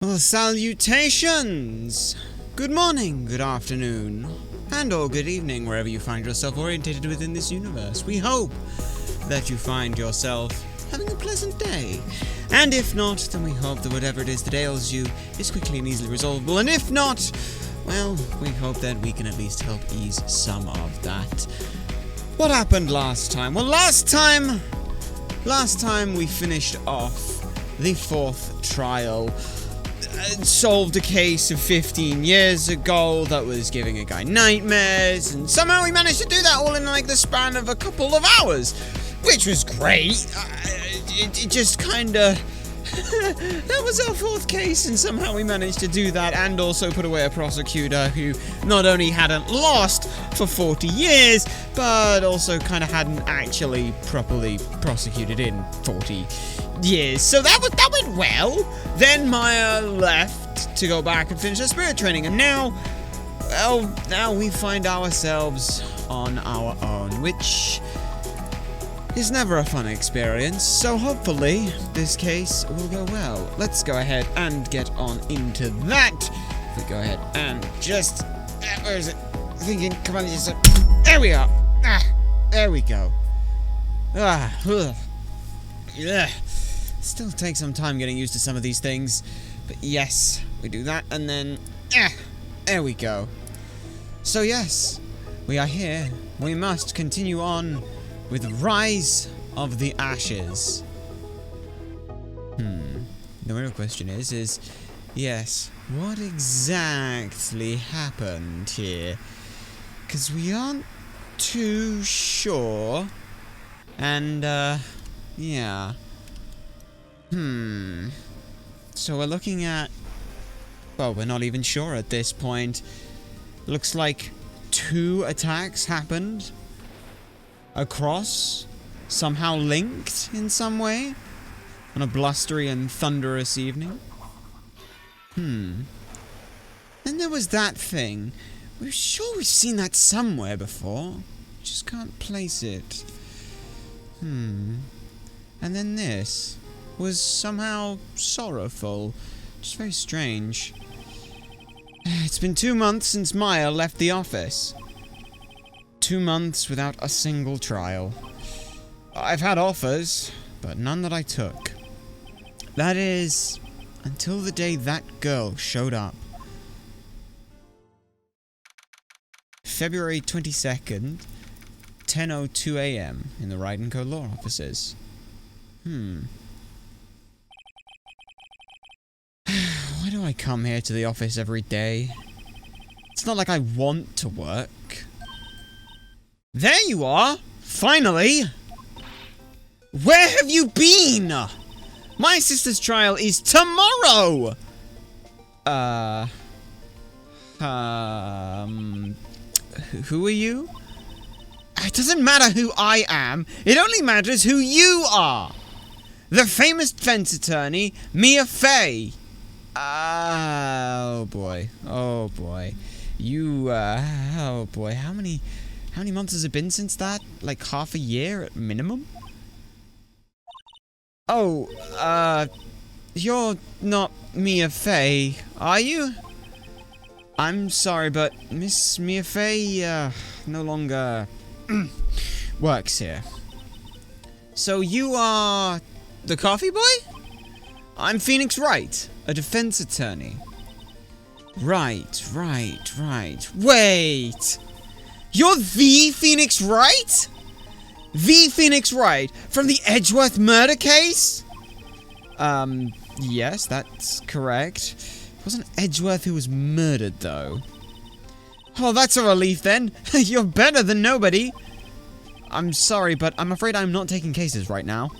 Well, salutations! Good morning, good afternoon, and or good evening, wherever you find yourself orientated within this universe. We hope that you find yourself having a pleasant day. And if not, then we hope that whatever it is that ails you is quickly and easily resolvable. And if not, well, we hope that we can at least help ease some of that. What happened last time? Well, last time we finished off the fourth trial. Solved a case of 15 years ago that was giving a guy nightmares, and somehow we managed to do that all in like the span of a couple of hours, which was great. It just kinda that was our fourth case, and somehow we managed to do that and also put away a prosecutor who not only hadn't lost for 40 years but also kind of hadn't actually properly prosecuted in 40 years. So that went well. Then Maya left to go back and finish her spirit training, and now we find ourselves on our own, which is never a fun experience. So hopefully this case will go well. Let's go ahead and get on into that. If we go ahead and just where is it? Thinking, come on, just there we are. There we go. Yeah. Still takes some time getting used to some of these things, but yes, we do that, and then there we go. So yes, we are here. We must continue on with Rise of the Ashes. The real question is yes, what exactly happened here? Because we aren't too sure, and yeah. So we're looking at, well, we're not even sure at this point. Looks like 2 attacks happened across, somehow linked in some way, on a blustery and thunderous evening. And there was that thing. We're sure we've seen that somewhere before. Just can't place it. And then this was somehow sorrowful. Just very strange. It's been 2 months since Maya left the office. 2 months without a single trial. I've had offers, but none that I took. That is, until the day that girl showed up. February 22nd, 10:02 a.m. in the Wright & Co. law offices. Why do I come here to the office every day? It's not like I want to work. There you are! Finally! Where have you been? My sister's trial is tomorrow! Who are you? It doesn't matter who I am. It only matters who you are. The famous defense attorney, Mia Fey. Oh boy. Oh boy. You, oh boy. How many months has it been since that? Like half a year at minimum? Oh, you're not Mia Fey, are you? I'm sorry, but Miss Mia Fey, no longer works here. So you are the coffee boy? I'm Phoenix Wright, a defense attorney. Right. Wait! You're the Phoenix Wright? The Phoenix Wright from the Edgeworth murder case? Yes, that's correct. It wasn't Edgeworth who was murdered, though. Oh, that's a relief, then. You're better than nobody. I'm sorry, but I'm afraid I'm not taking cases right now.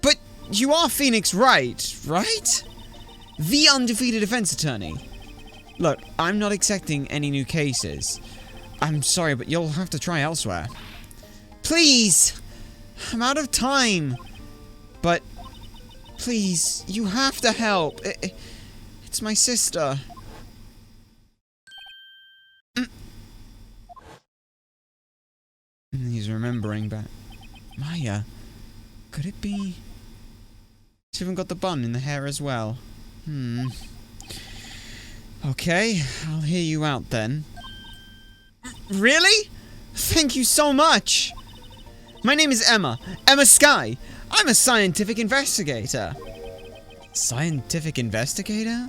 But you are Phoenix Wright, right? The undefeated defense attorney. Look, I'm not accepting any new cases. I'm sorry, but you'll have to try elsewhere. Please! I'm out of time. But, please, you have to help. It's my sister. He's remembering back. Maya, could it be? She's even got the bun in the hair as well. Okay, I'll hear you out then. Really? Thank you so much! My name is Emma. Emma Sky. I'm a scientific investigator. Scientific investigator?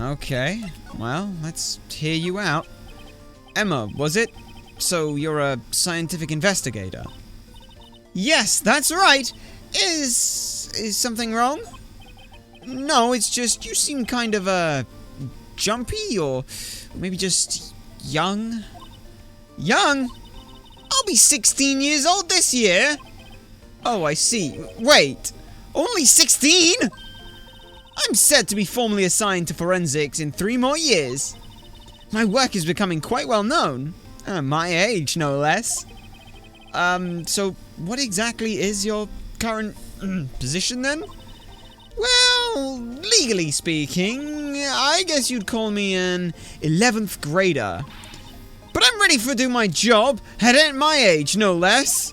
Okay, well, let's hear you out. Emma, was it? So you're a scientific investigator? Yes, that's right. Is something wrong? No, it's just you seem kind of, jumpy, or maybe just young? Young? I'll be 16 years old this year. Oh, I see. Wait, only 16? I'm set to be formally assigned to forensics in 3 more years. My work is becoming quite well known. My age, no less. So what exactly is your current position then? Well, legally speaking, I guess you'd call me an 11th grader. But I'm ready to do my job at my age, no less.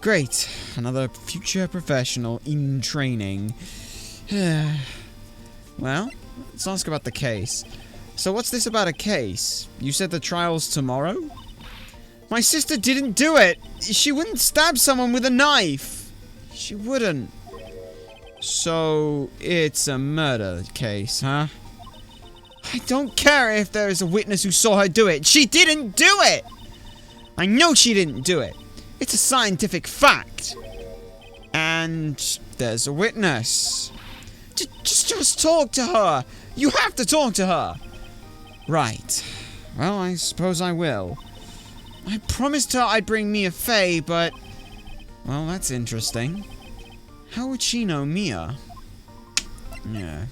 Great. Another future professional in training. Well, let's ask about the case. So what's this about a case? You said the trial's tomorrow? My sister didn't do it. She wouldn't stab someone with a knife. She wouldn't. So, it's a murder case, huh? I don't care if there is a witness who saw her do it. She didn't do it! I know she didn't do it. It's a scientific fact. And there's a witness. Just talk to her. You have to talk to her. Right. Well, I suppose I will. I promised her I'd bring Mia Fey, but... well, that's interesting. How would she know Mia? Yeah.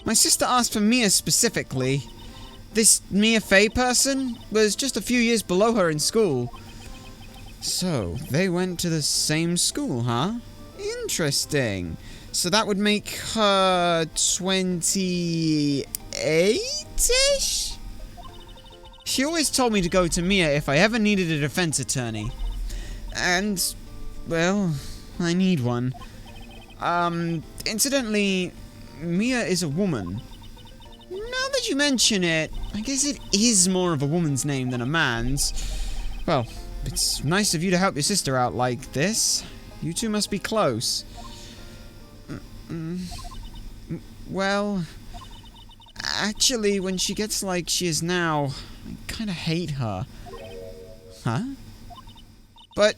My sister asked for Mia specifically. This Mia Fey person was just a few years below her in school. So, they went to the same school, huh? Interesting. So that would make her 28-ish? She always told me to go to Mia if I ever needed a defense attorney. And, well, I need one. Incidentally, Mia is a woman. Now that you mention it, I guess it is more of a woman's name than a man's. Well, it's nice of you to help your sister out like this. You two must be close. Well, actually, when she gets like she is now, I kind of hate her. Huh? But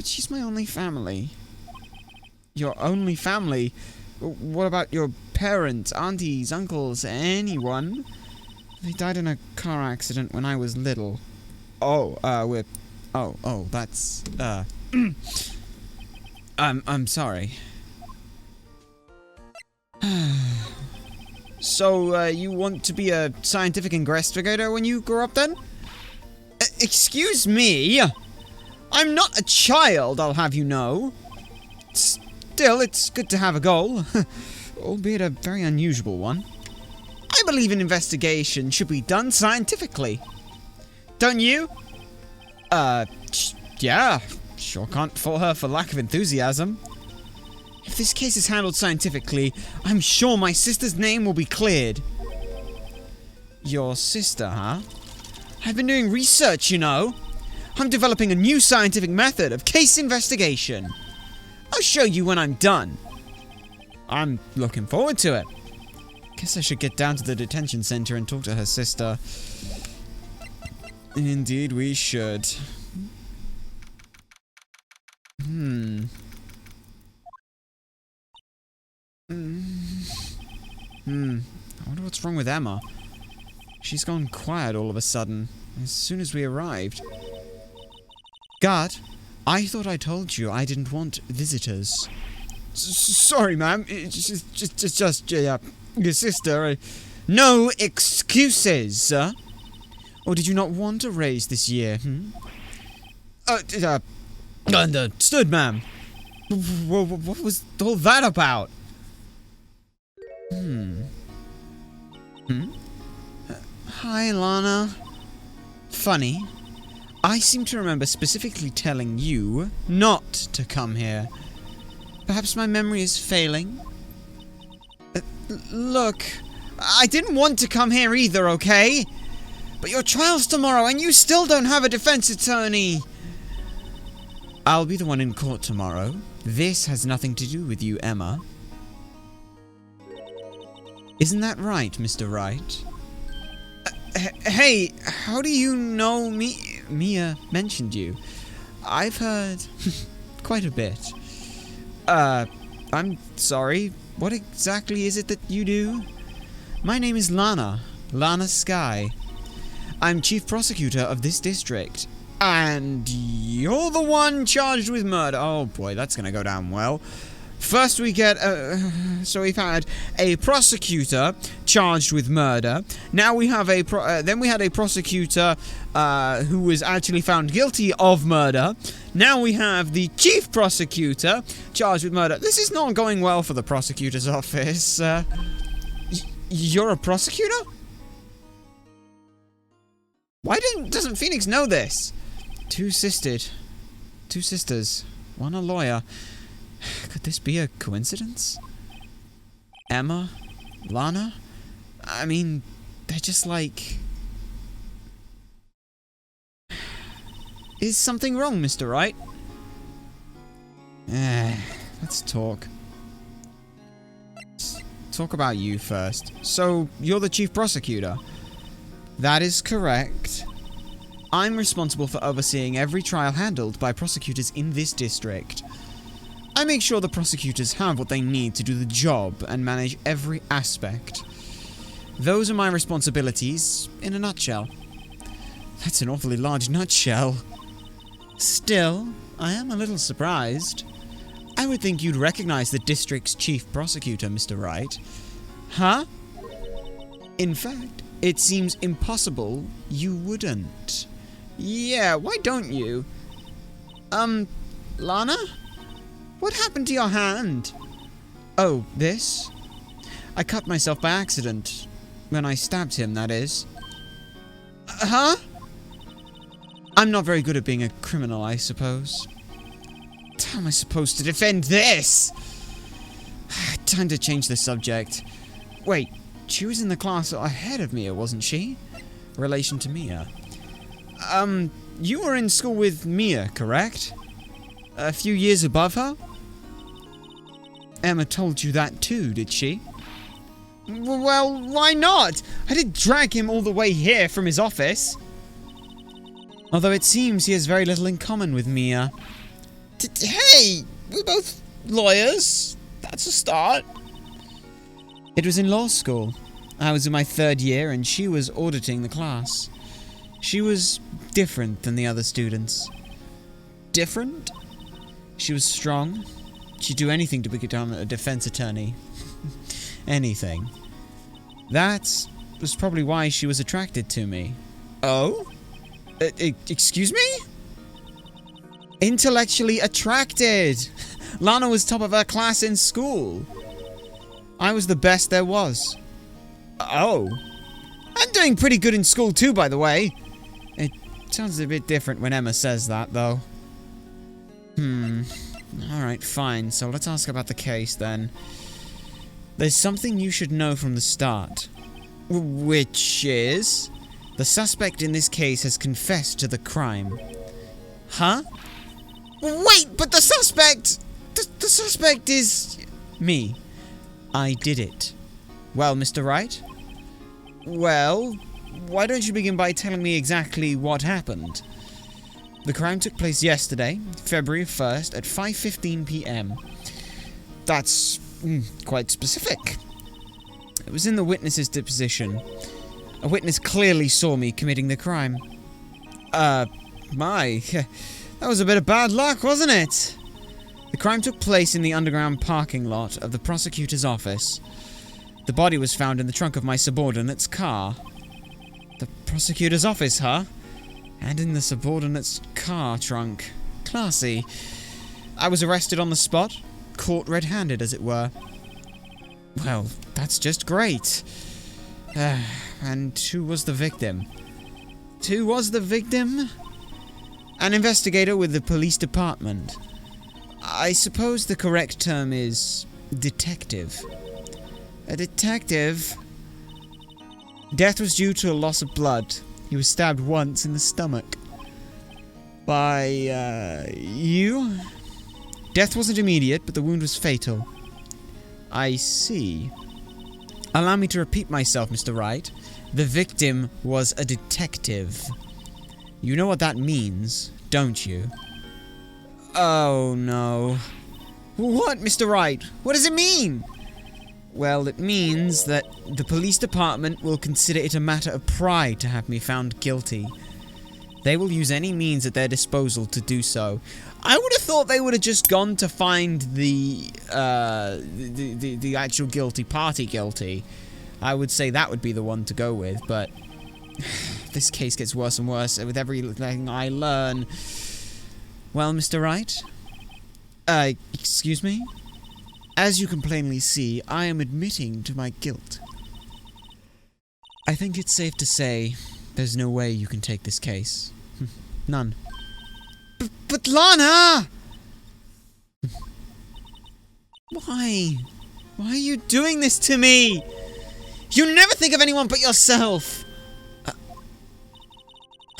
she's my only family. Your only family? What about your parents, aunties, uncles, anyone? They died in a car accident when I was little. Oh, that's, I'm sorry. So, you want to be a scientific investigator when you grow up then? Excuse me? I'm not a child, I'll have you know. Still, it's good to have a goal, albeit a very unusual one. I believe an investigation should be done scientifically. Don't you? Yeah. Sure can't fault her for lack of enthusiasm. If this case is handled scientifically, I'm sure my sister's name will be cleared. Your sister, huh? I've been doing research, you know. I'm developing a new scientific method of case investigation. I'll show you when I'm done. I'm looking forward to it. Guess I should get down to the detention center and talk to her sister. Indeed we should. I wonder what's wrong with Emma. She's gone quiet all of a sudden, as soon as we arrived. Guard, I thought I told you I didn't want visitors. Sorry, ma'am. Just your sister. No excuses, sir. Or did you not want a raise this year, Understood, ma'am. What was all that about? Hi, Lana. Funny. I seem to remember specifically telling you not to come here. Perhaps my memory is failing? Look, I didn't want to come here either, okay? But your trial's tomorrow and you still don't have a defense attorney. I'll be the one in court tomorrow. This has nothing to do with you, Emma. Isn't that right, Mr. Wright? Hey, how do you know Mia mentioned you? I've heard quite a bit. I'm sorry. What exactly is it that you do? My name is Lana Sky. I'm chief prosecutor of this district. And you're the one charged with murder. Oh boy, that's gonna go down well. First we get, so we've had a prosecutor charged with murder. Now we have then we had a prosecutor, who was actually found guilty of murder. Now we have the chief prosecutor charged with murder. This is not going well for the prosecutor's office. You're a prosecutor? Why doesn't Phoenix know this? Two sisters, one a lawyer. Could this be a coincidence? Emma? Lana? I mean, they're just like... Is something wrong, Mr. Wright? Let's talk. Let's talk about you first. So, you're the chief prosecutor? That is correct. I'm responsible for overseeing every trial handled by prosecutors in this district. I make sure the prosecutors have what they need to do the job and manage every aspect. Those are my responsibilities in a nutshell. That's an awfully large nutshell. Still, I am a little surprised. I would think you'd recognize the district's chief prosecutor, Mr. Wright. Huh? In fact, it seems impossible you wouldn't. Yeah, why don't you? Lana? What happened to your hand? Oh, this? I cut myself by accident. When I stabbed him, that is. Huh? I'm not very good at being a criminal, I suppose. How am I supposed to defend this? Time to change the subject. Wait, she was in the class ahead of Mia, wasn't she? Relation to Mia. You were in school with Mia, correct? A few years above her? Emma told you that too, did she? Well, why not? I did drag him all the way here from his office. Although it seems he has very little in common with Mia. Hey! We're both lawyers. That's a start. It was in law school. I was in my 3rd year and she was auditing the class. She was different than the other students. Different? She was strong. She'd do anything to become a defense attorney. Anything. That was probably why she was attracted to me. Oh? Excuse me? Intellectually attracted! Lana was top of her class in school. I was the best there was. Oh. I'm doing pretty good in school too, by the way. It sounds a bit different when Emma says that, though. Alright, fine. So let's ask about the case, then. There's something you should know from the start. Which is... the suspect in this case has confessed to the crime. Huh? Wait, but the suspect... The suspect is... me. I did it. Well, Mr. Wright? Well, why don't you begin by telling me exactly what happened? The crime took place yesterday, February 1st at 5:15 p.m. That's quite specific. It was in the witness's deposition. A witness clearly saw me committing the crime. That was a bit of bad luck, wasn't it? The crime took place in the underground parking lot of the prosecutor's office. The body was found in the trunk of my subordinate's car. The prosecutor's office, huh? And in the subordinate's car trunk. Classy. I was arrested on the spot, caught red-handed, as it were. Well, that's just great. And who was the victim? Who was the victim? An investigator with the police department. I suppose the correct term is detective. A detective? Death was due to a loss of blood. He was stabbed once in the stomach. By, you? Death wasn't immediate, but the wound was fatal. I see. Allow me to repeat myself, Mr. Wright. The victim was a detective. You know what that means, don't you? Oh, no. What, Mr. Wright? What does it mean? Well, it means that the police department will consider it a matter of pride to have me found guilty. They will use any means at their disposal to do so. I would have thought they would have just gone to find the actual guilty party guilty. I would say that would be the one to go with, but this case gets worse and worse with everything I learn. Well, Mr. Wright? Excuse me? As you can plainly see, I am admitting to my guilt. I think it's safe to say there's no way you can take this case. None. But Lana! Why? Why are you doing this to me? You never think of anyone but yourself!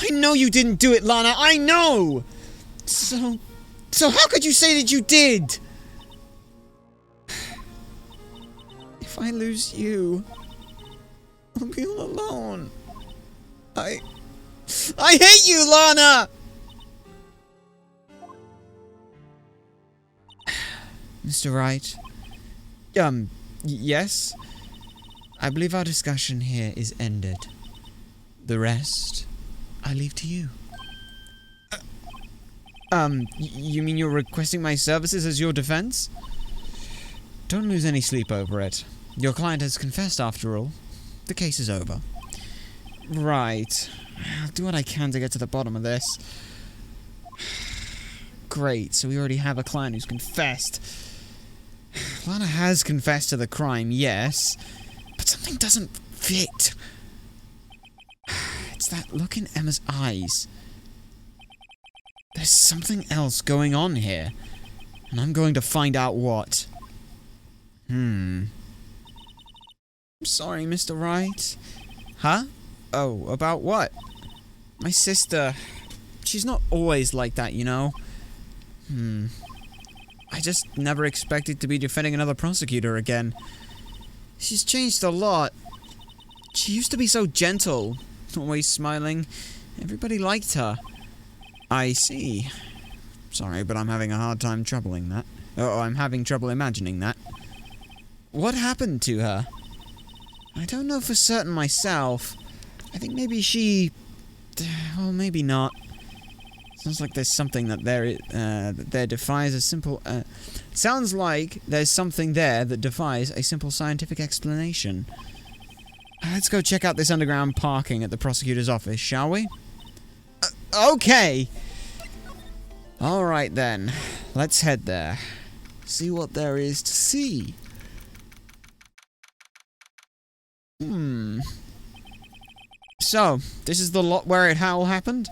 I know you didn't do it, Lana! I know! So how could you say that you did? If I lose you, I'll be all alone. I hate you, Lana! Mr. Wright? Yes? I believe our discussion here is ended. The rest, I leave to you. You mean you're requesting my services as your defense? Don't lose any sleep over it. Your client has confessed after all. The case is over. Right. I'll do what I can to get to the bottom of this. Great, so we already have a client who's confessed. Lana has confessed to the crime, yes, but something doesn't fit. It's that look in Emma's eyes. There's something else going on here, and I'm going to find out what. I'm sorry, Mr. Wright. Huh? Oh, about what? My sister. She's not always like that, you know? I just never expected to be defending another prosecutor again. She's changed a lot. She used to be so gentle, always smiling. Everybody liked her. I see. Sorry, but I'm having a hard time troubling that. Oh, I'm having trouble imagining that. What happened to her? I don't know for certain myself. I think maybe she... well, maybe not. Sounds like there's something that there defies a simple... sounds like there's something there that defies a simple scientific explanation. Let's go check out this underground parking at the prosecutor's office, shall we? Okay! Alright then. Let's head there. See what there is to see. So, this is the lot where it all happened?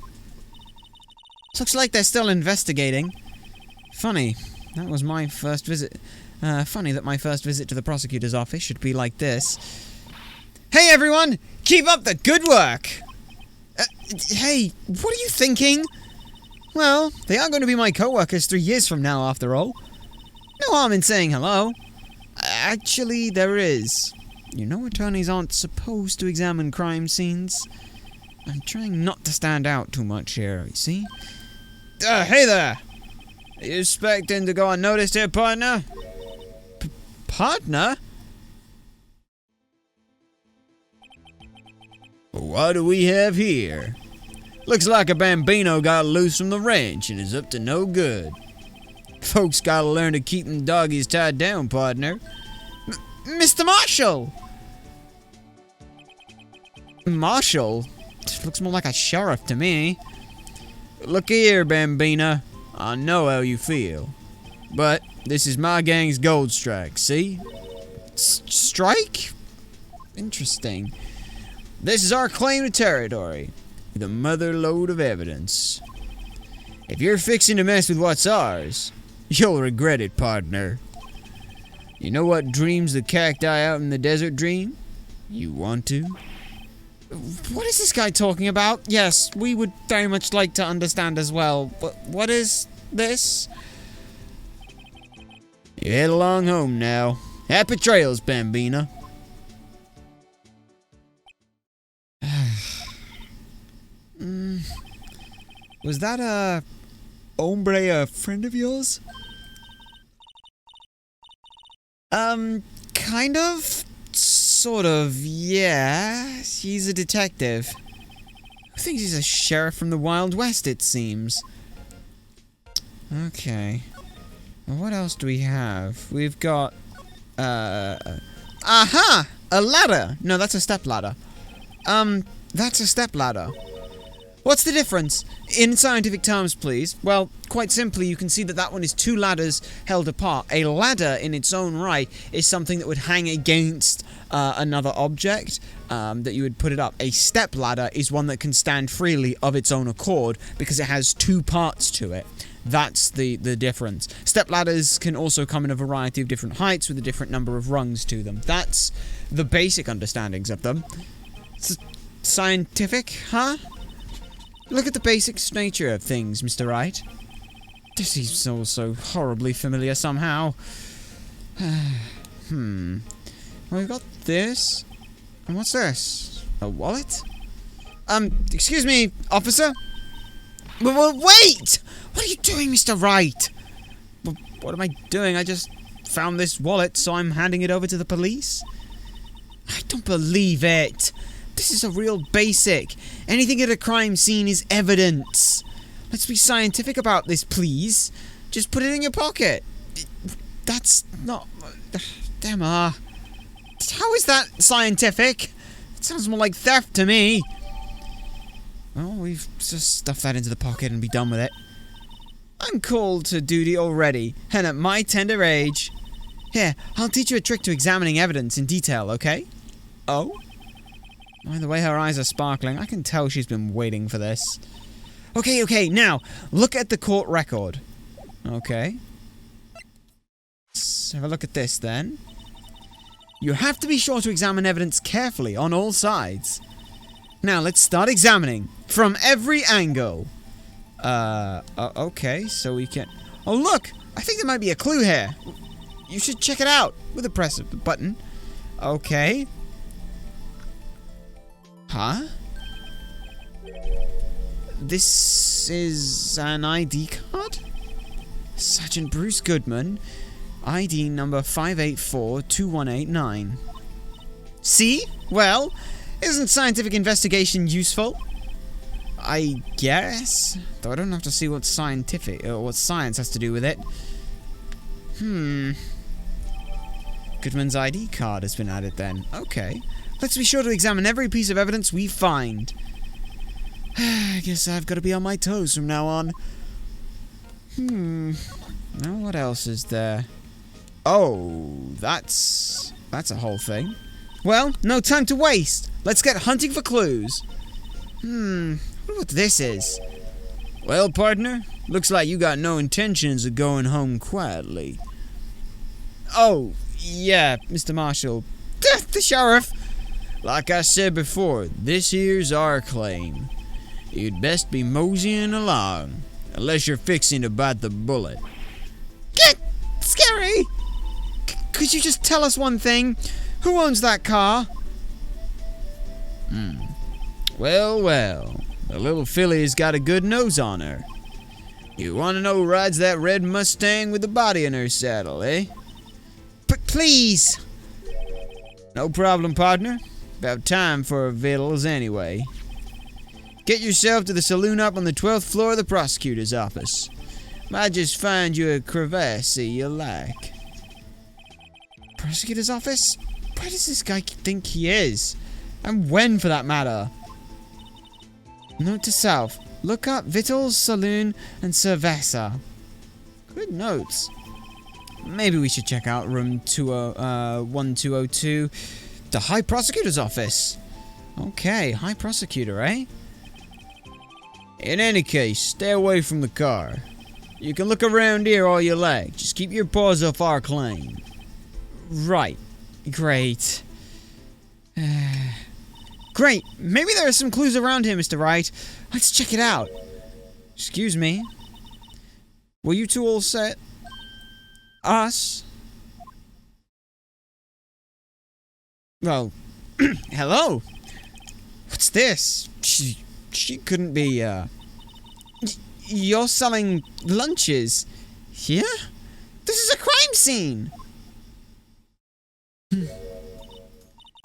Looks like they're still investigating. Funny. That was my first visit. Funny that my first visit to the prosecutor's office should be like this. Hey everyone! Keep up the good work! Hey, what are you thinking? Well, they are going to be my co-workers 3 years from now, after all. No harm in saying hello. Actually, there is. You know attorneys aren't supposed to examine crime scenes. I'm trying not to stand out too much here, you see? Hey there! Are you expecting to go unnoticed here, partner? Partner? What do we have here? Looks like a bambino got loose from the ranch and is up to no good. Folks gotta learn to keep them doggies tied down, partner. Mr. Marshall! Marshall? Looks more like a sheriff to me. Look here, Bambina. I know how you feel. But this is my gang's gold strike, see? Strike? Interesting. This is our claim to territory. With a mother load of evidence. If you're fixing to mess with what's ours, you'll regret it, partner. You know what dreams the cacti out in the desert dream? You want to? What is this guy talking about? Yes, we would very much like to understand as well. But what is this? You head along home now. Happy trails, Bambina. Was that a hombre a friend of yours? Kind of. Sort of, yeah. He's a detective. Who thinks he's a sheriff from the Wild West, it seems. Okay. Well, what else do we have? We've got, aha! A ladder! No, that's a step ladder. That's a step ladder. What's the difference? In scientific terms, please. Well, quite simply, you can see that that one is two ladders held apart. A ladder, in its own right, is something that would hang against another object, that you would put it up. A step ladder is one that can stand freely of its own accord, because it has two parts to it. That's the difference. Step ladders can also come in a variety of different heights with a different number of rungs to them. That's the basic understandings of them. It's scientific, huh? Look at the basic nature of things, Mr. Wright. This seems so horribly familiar somehow. Well, we've got this. And what's this? A wallet? Excuse me, officer? Wait! What are you doing, Mr. Wright? What am I doing? I just found this wallet, so I'm handing it over to the police? I don't believe it. This is a real basic. Anything at a crime scene is evidence. Let's be scientific about this, please. Just put it in your pocket. That's not... Damn, how is that scientific? It sounds more like theft to me. Well, we've just stuffed that into the pocket and be done with it. I'm called to duty already, and at my tender age. Here, I'll teach you a trick to examining evidence in detail, okay? Oh? By the way her eyes are sparkling, I can tell she's been waiting for this. Okay, now, look at the court record. Okay. Let's have a look at this, then. You have to be sure to examine evidence carefully on all sides. Now, let's start examining. From every angle. Okay, so we can... Oh, look! I think there might be a clue here. You should check it out with a press of the button. Okay. Huh? This is an ID card? Sergeant Bruce Goodman, ID number 5842189. See? Well, isn't scientific investigation useful? I guess. Though I don't have to see what scientific or what science has to do with it. Goodman's ID card has been added then. Okay. Let's be sure to examine every piece of evidence we find. I guess I've got to be on my toes from now on. Now what else is there? Oh, that's a whole thing. Well, no time to waste. Let's get hunting for clues. I wonder what this is. Well, partner, looks like you got no intentions of going home quietly. Oh, yeah, Mr. Marshall. The sheriff! Like I said before, this here's our claim. You'd best be moseying along, unless you're fixing to bite the bullet. Get scary! Could you just tell us one thing? Who owns that car? Well, the little filly's got a good nose on her. You want to know who rides that red Mustang with the body in her saddle, eh? But please! No problem, partner. About time for victuals anyway. Get yourself to the saloon up on the 12th floor of the prosecutor's office. Might just find you a crevasse you like. Prosecutor's office? Where does this guy think he is? And when, for that matter? Note to self. Look up Victuals, Saloon, and Cerveza. Good notes. Maybe we should check out room 1202. The High Prosecutor's office. Okay, High Prosecutor, eh? In any case, stay away from the car. You can look around here all you like. Just keep your paws off our claim. Right. Great. Great. Maybe there are some clues around here, Mr. Wright. Let's check it out. Excuse me. Were you two all set? Us? Well, hello. What's this? She couldn't be, You're selling lunches here? This is a crime scene!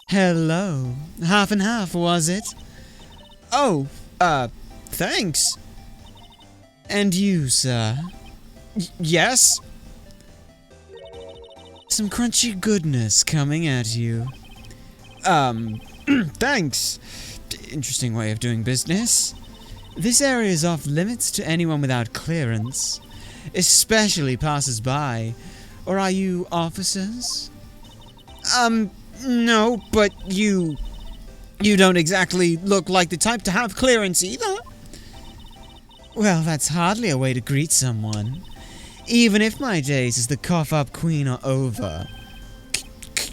Hello. Half and half, was it? Oh, thanks. And you, sir? Yes? Some crunchy goodness coming at you. Thanks. Interesting way of doing business. This area is off limits to anyone without clearance, especially passers-by. Or are you officers? No, but you don't exactly look like the type to have clearance either. Well, that's hardly a way to greet someone. Even if my days as the cough-up queen are over.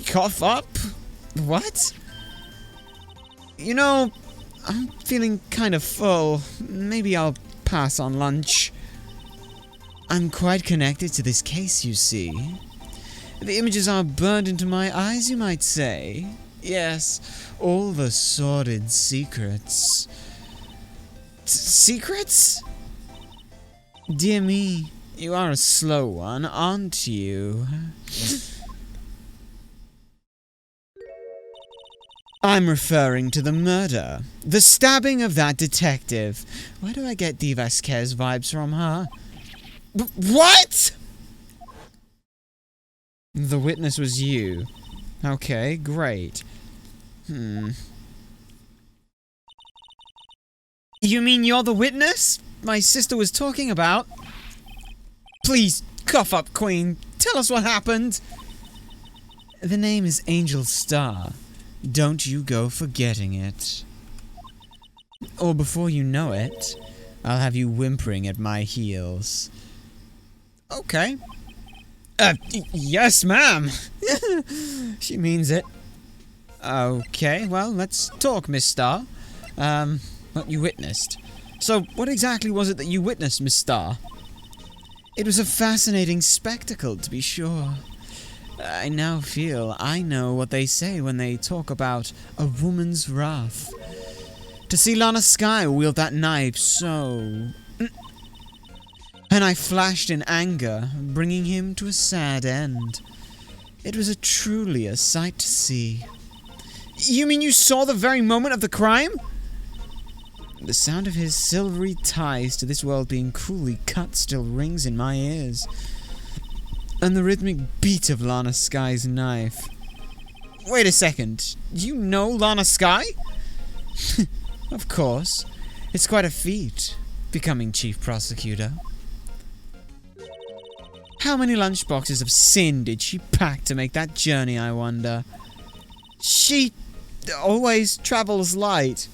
Cough up? What? You know, I'm feeling kind of full. Maybe I'll pass on lunch. I'm quite connected to this case, you see. The images are burned into my eyes, you might say. Yes, all the sordid secrets. Secrets? Dear me, you are a slow one, aren't you? I'm referring to the murder. The stabbing of that detective. Where do I get D. Vasquez vibes from, huh? What?! The witness was you. Okay, great. You mean you're the witness my sister was talking about? Please, cough up, Queen. Tell us what happened. The name is Angel Star. Don't you go forgetting it. Or before you know it, I'll have you whimpering at my heels. Okay. Yes, ma'am. She means it. Okay, well, let's talk, Miss Star. What you witnessed. So, what exactly was it that you witnessed, Miss Star? It was a fascinating spectacle, to be sure. I now feel I know what they say when they talk about a woman's wrath. To see Lana Skye wield that knife so... And I flashed in anger, bringing him to a sad end. It was truly a sight to see. You mean you saw the very moment of the crime? The sound of his silvery ties to this world being cruelly cut still rings in my ears. And the rhythmic beat of Lana Skye's knife. Wait a second. You know Lana Skye? Of course. It's quite a feat, becoming chief prosecutor. How many lunchboxes of sin did she pack to make that journey, I wonder? She always travels light.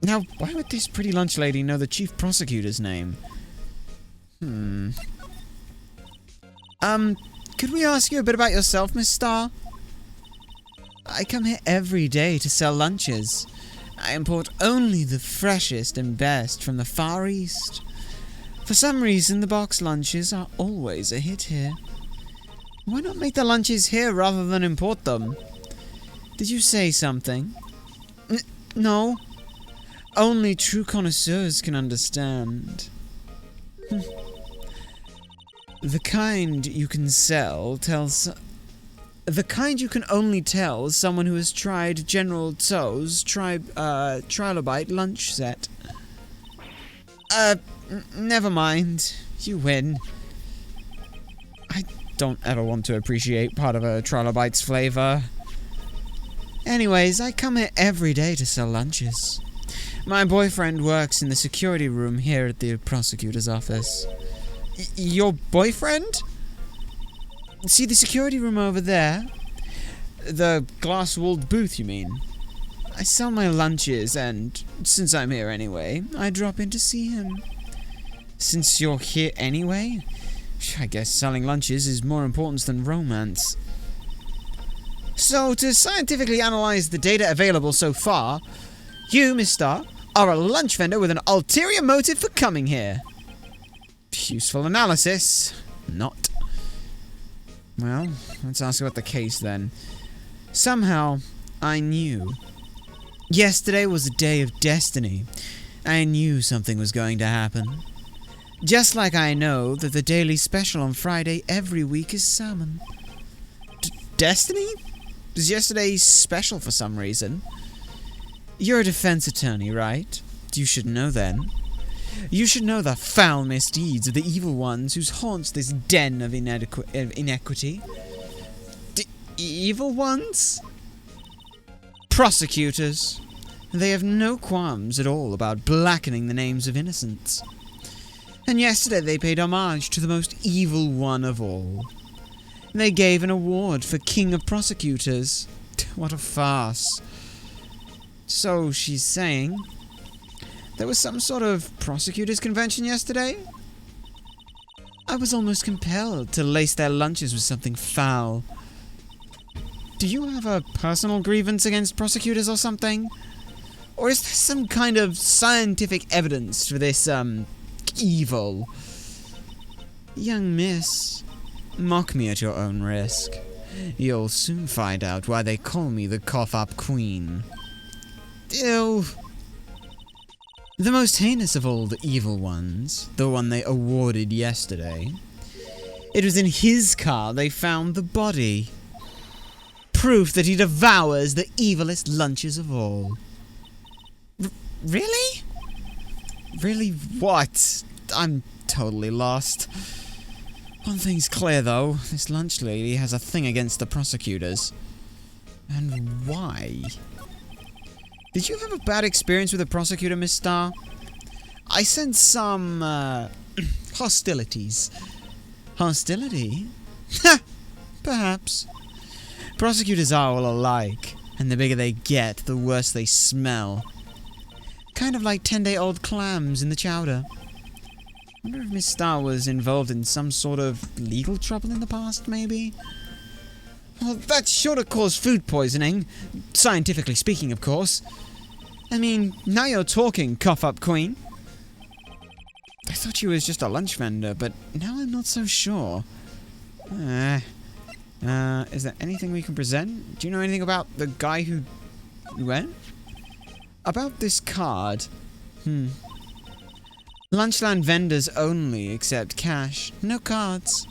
Now, why would this pretty lunch lady know the chief prosecutor's name? Could we ask you a bit about yourself, Miss Star? I come here every day to sell lunches. I import only the freshest and best from the Far East. For some reason, the box lunches are always a hit here. Why not make the lunches here rather than import them? Did you say something? No. Only true connoisseurs can understand. The kind you can sell tells... The kind you can only tell someone who has tried General Tso's trilobite lunch set. Never mind. You win. I don't ever want to appreciate part of a trilobite's flavor. Anyways, I come here every day to sell lunches. My boyfriend works in the security room here at the prosecutor's office. Your boyfriend? See the security room over there? The glass-walled booth, you mean? I sell my lunches, and since I'm here anyway, I drop in to see him. Since you're here anyway? I guess selling lunches is more important than romance. So, to scientifically analyze the data available so far, you, Miss Star, are a lunch vendor with an ulterior motive for coming here. Useful analysis. Not. Well, let's ask about the case then. Somehow, I knew. Yesterday was a day of destiny. I knew something was going to happen. Just like I know that the daily special on Friday every week is salmon. Destiny? Was yesterday special for some reason? You're a defense attorney, right? You should know then. You should know the foul misdeeds of the evil ones who haunts this den of inequity. Evil ones? Prosecutors. They have no qualms at all about blackening the names of innocents. And yesterday they paid homage to the most evil one of all. They gave an award for King of Prosecutors. What a farce. So she's saying there was some sort of prosecutors convention yesterday? I was almost compelled to lace their lunches with something foul. Do you have a personal grievance against prosecutors or something? Or is there some kind of scientific evidence for this, evil? Young miss, mock me at your own risk. You'll soon find out why they call me the cough-up queen. Ew. The most heinous of all the evil ones, the one they awarded yesterday. It was in his car they found the body. Proof that he devours the evilest lunches of all. Really? Really what? I'm totally lost. One thing's clear though, this lunch lady has a thing against the prosecutors. And why? Did you have a bad experience with a prosecutor, Miss Star? I sense some, hostilities. Hostility? Ha! Perhaps. Prosecutors are all alike, and the bigger they get, the worse they smell. Kind of like 10-day-old clams in the chowder. Wonder if Miss Star was involved in some sort of legal trouble in the past, maybe? Well, that's sure to cause food poisoning. Scientifically speaking, of course. I mean, now you're talking, cough-up queen. I thought you was just a lunch vendor, but now I'm not so sure. Is there anything we can present? Do you know anything about the guy who went? About this card. Lunchland vendors only accept cash, no cards.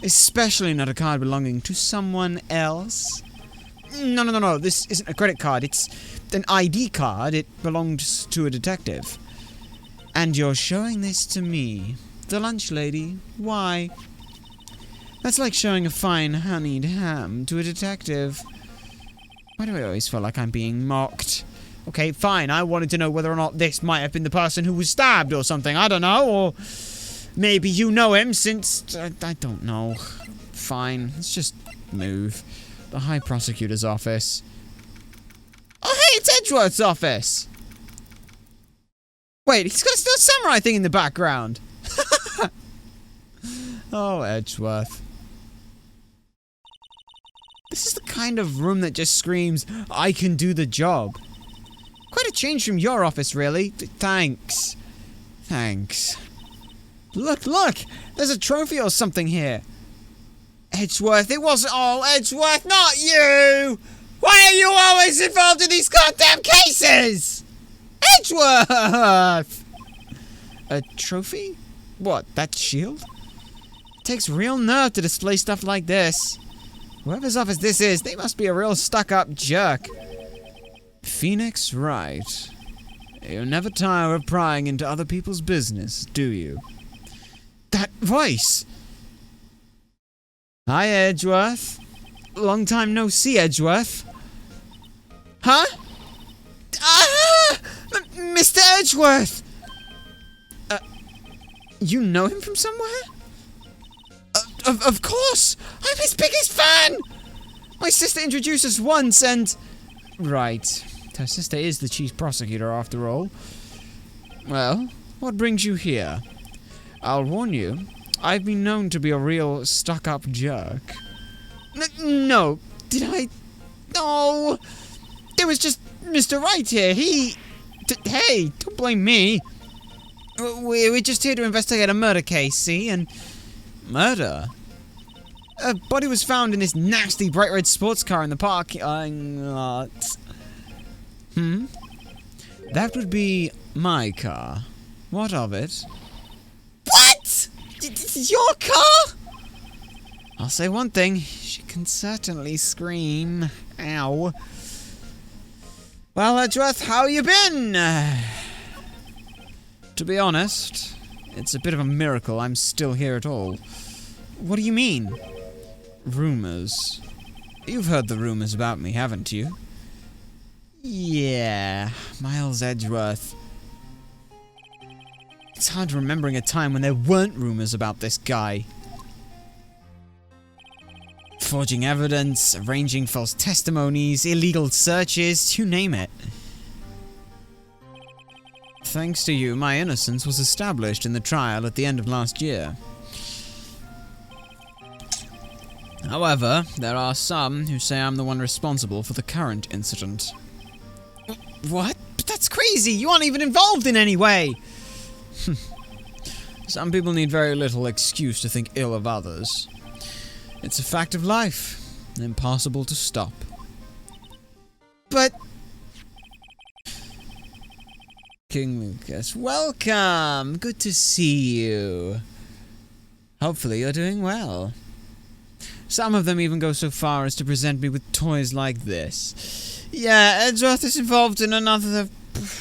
Especially not a card belonging to someone else. No. This isn't a credit card. It's an ID card. It belongs to a detective. And you're showing this to me, the lunch lady. Why? That's like showing a fine honeyed ham to a detective. Why do I always feel like I'm being mocked? Okay, fine. I wanted to know whether or not this might have been the person who was stabbed or something. I don't know. Or maybe you know him since... I don't know. Fine. Let's just move. The High Prosecutor's office. Oh, hey, it's Edgeworth's office! Wait, he's got a still samurai thing in the background. Oh, Edgeworth. This is the kind of room that just screams, I can do the job. Quite a change from your office, really. Thanks. Thanks. Look! There's a trophy or something here. Edgeworth, it wasn't all Edgeworth, not you! Why are you always involved in these goddamn cases? Edgeworth! A trophy? What, that shield? It takes real nerve to display stuff like this. Whoever's office this is, they must be a real stuck-up jerk. Phoenix Wright. You never tire of prying into other people's business, do you? That voice! Hi, Edgeworth. Long time no see, Edgeworth. Huh? Mr. Edgeworth! You know him from somewhere? Of course! I'm his biggest fan! My sister introduced us once and... Right. Her sister is the chief prosecutor after all. Well, what brings you here? I'll warn you, I've been known to be a real stuck-up jerk. No, did I? No! It was just Mr. Wright here. Hey, don't blame me. We're just here to investigate a murder case, see? And murder? A body was found in this nasty bright red sports car in the parking lot. That would be my car. What of it? What? This is your car? I'll say one thing. She can certainly scream. Ow. Well, Edgeworth, how you been? To be honest, it's a bit of a miracle I'm still here at all. What do you mean? Rumors. You've heard the rumors about me, haven't you? Yeah, Miles Edgeworth. It's hard remembering a time when there weren't rumors about this guy. Forging evidence, arranging false testimonies, illegal searches, you name it. Thanks to you, my innocence was established in the trial at the end of last year. However, there are some who say I'm the one responsible for the current incident. What? But that's crazy! You aren't even involved in any way! Some people need very little excuse to think ill of others. It's a fact of life. Impossible to stop. But... King Lucas, welcome! Good to see you. Hopefully you're doing well. Some of them even go so far as to present me with toys like this. Yeah, Edgeworth is involved in another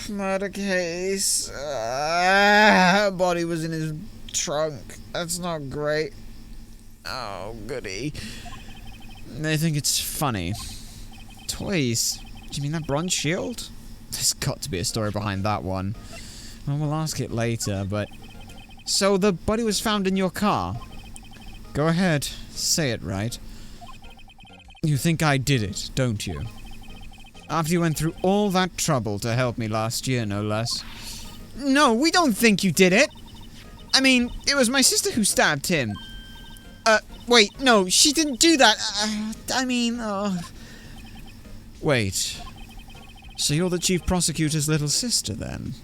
murder case. Her body was in his trunk. That's not great. Oh, goody. They think it's funny. Toys? Do you mean that bronze shield? There's got to be a story behind that one. Well, we'll ask it later, but... So, the body was found in your car? Go ahead. Say it right. You think I did it, don't you? After you went through all that trouble to help me last year, no less. No, we don't think you did it! I mean, it was my sister who stabbed him. Wait, no, she didn't do that. Wait. So you're the chief prosecutor's little sister, then?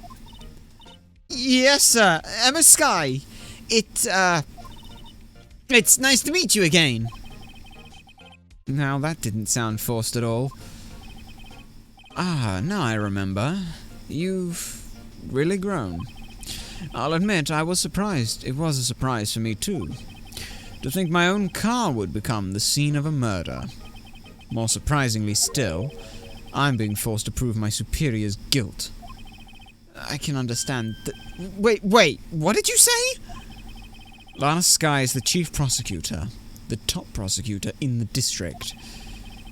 Yes, sir. Emma Skye. It's nice to meet you again. Now, that didn't sound forced at all. Ah, now I remember. You've really grown. I'll admit, I was surprised. It was a surprise for me, too. To think my own car would become the scene of a murder. More surprisingly still, I'm being forced to prove my superior's guilt. I can understand that... Wait, what did you say? Lana Skye is the chief prosecutor, the top prosecutor in the district.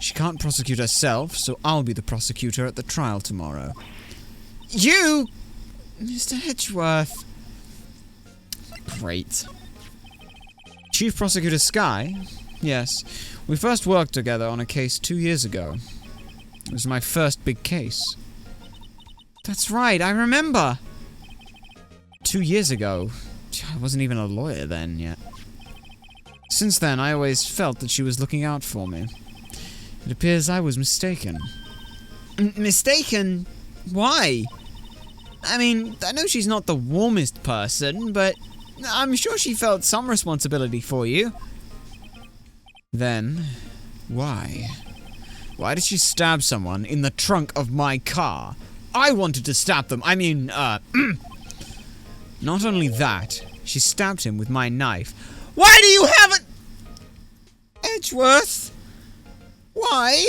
She can't prosecute herself, so I'll be the prosecutor at the trial tomorrow. You... Mr. Edgeworth. Great. Chief Prosecutor Skye? Yes. We first worked together on a case 2 years ago. It was my first big case. That's right, I remember! 2 years ago. I wasn't even a lawyer then yet. Since then, I always felt that she was looking out for me. It appears I was mistaken. Mistaken? Why? I mean, I know she's not the warmest person, but I'm sure she felt some responsibility for you. Then, why? Why did she stab someone in the trunk of my car? I wanted to stab them. I mean, Not only that, she stabbed him with my knife. Why do you have it? Edgeworth? Why?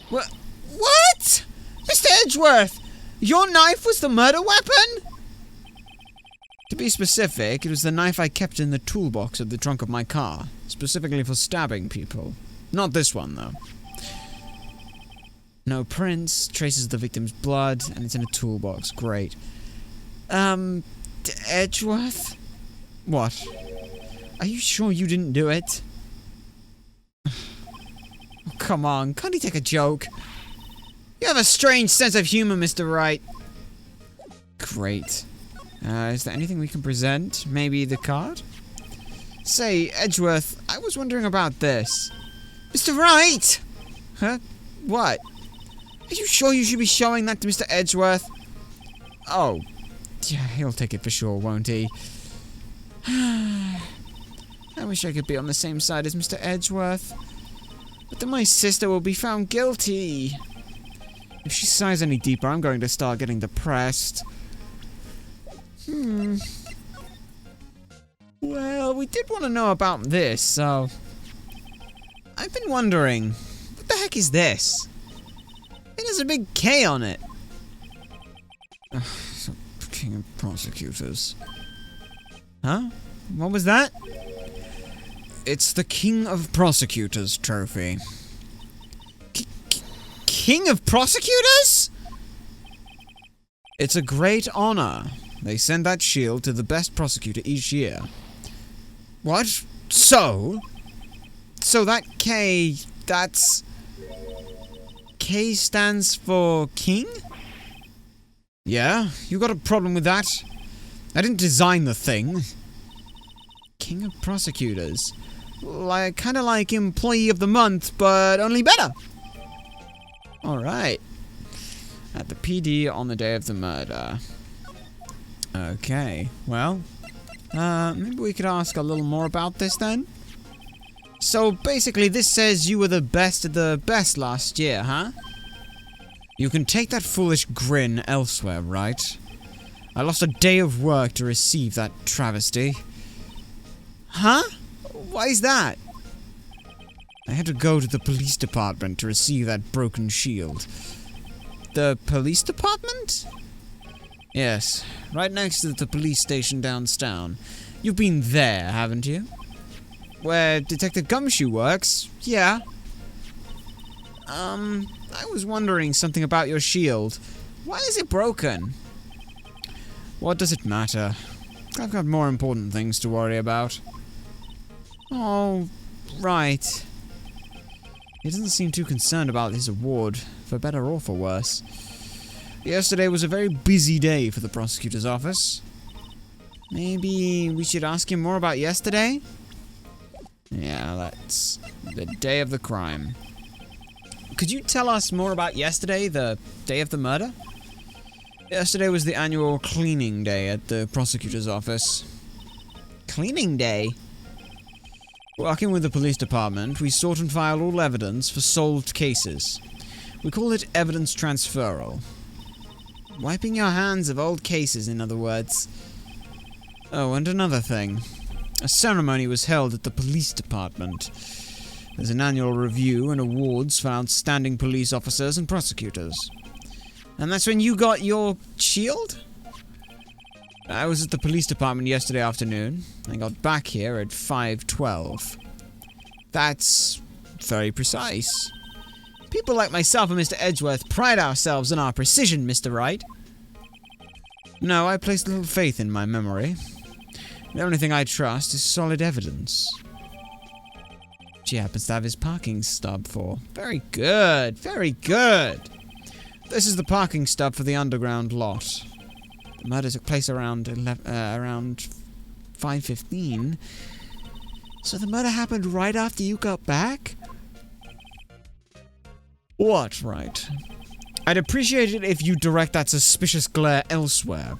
What? Mr. Edgeworth! Your knife was the murder weapon? To be specific, it was the knife I kept in the toolbox of the trunk of my car, specifically for stabbing people. Not this one, though. No prints, traces of the victim's blood, and it's in a toolbox. Great. Edgeworth? What? Are you sure you didn't do it? Oh, come on, can't he take a joke? You have a strange sense of humor, Mr. Wright. Great. Is there anything we can present? Maybe the card? Say, Edgeworth, I was wondering about this. Mr. Wright! Huh? What? Are you sure you should be showing that to Mr. Edgeworth? Oh. Yeah, he'll take it for sure, won't he? I wish I could be on the same side as Mr. Edgeworth. But then my sister will be found guilty. If she sighs any deeper, I'm going to start getting depressed. Well, we did want to know about this, so... I've been wondering, what the heck is this? It has a big K on it. King of Prosecutors. Huh? What was that? It's the King of Prosecutors trophy. King of Prosecutors? It's a great honor. They send that shield to the best prosecutor each year. What? So that K, that's... K stands for King? Yeah, you got a problem with that? I didn't design the thing. King of Prosecutors. Kinda like Employee of the Month, but only better. Alright. At the PD on the day of the murder. Okay, well... maybe we could ask a little more about this then? So, basically, this says you were the best of the best last year, huh? You can take that foolish grin elsewhere, right? I lost a day of work to receive that travesty. Huh? Why is that? I had to go to the police department to receive that broken shield. The police department? Yes, right next to the police station downtown. You've been there, haven't you? Where Detective Gumshoe works? Yeah. I was wondering something about your shield. Why is it broken? What does it matter? I've got more important things to worry about. Oh, right. He doesn't seem too concerned about his award, for better or for worse. Yesterday was a very busy day for the prosecutor's office. Maybe we should ask him more about yesterday? Yeah, that's the day of the crime. Could you tell us more about yesterday, the day of the murder? Yesterday was the annual cleaning day at the prosecutor's office. Cleaning day? Working with the police department, we sort and file all evidence for solved cases. We call it evidence transferal. Wiping your hands of old cases, in other words. Oh, and another thing. A ceremony was held at the police department. There's an annual review and awards for outstanding police officers and prosecutors. And that's when you got your shield? I was at the police department yesterday afternoon. I got back here at 5:12. That's very precise. People like myself and Mr. Edgeworth pride ourselves on our precision, Mr. Wright. No, I place little faith in my memory. The only thing I trust is solid evidence. She happens to have his parking stub for. Very good, very good. This is the parking stub for the underground lot. The murder took place around 5:15. So the murder happened right after you got back? What, right? I'd appreciate it if you direct that suspicious glare elsewhere.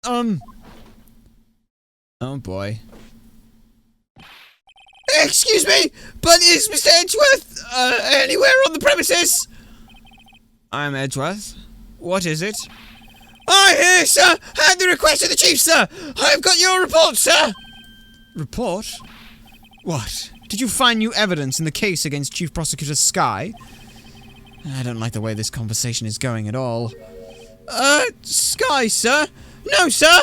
Oh boy. Excuse me, but is Mr. Edgeworth, anywhere on the premises? I'm Edgeworth. What is it? I hear, sir! At the request of the chief, sir! I've got your report, sir! Report? What? Did you find new evidence in the case against Chief Prosecutor Skye? I don't like the way this conversation is going at all. Skye, sir? No, sir!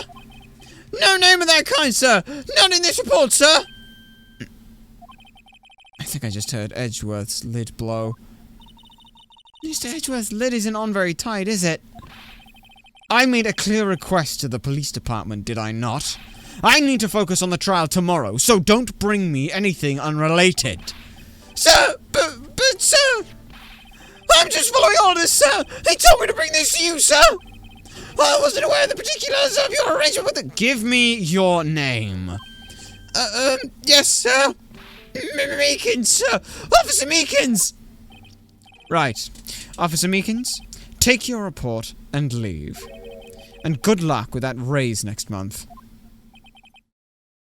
No name of that kind, sir! Not in this report, sir! I think I just heard Edgeworth's lid blow. Mr. Edgeworth's lid isn't on very tight, is it? I made a clear request to the police department, did I not? I need to focus on the trial tomorrow, so don't bring me anything unrelated. Sir, but sir, I'm just following orders, sir. They told me to bring this to you, sir. I wasn't aware of the particulars of your arrangement with the— Give me your name. Yes, sir. Meekins, sir. Officer Meekins! Right. Officer Meekins, take your report and leave. And good luck with that raise next month.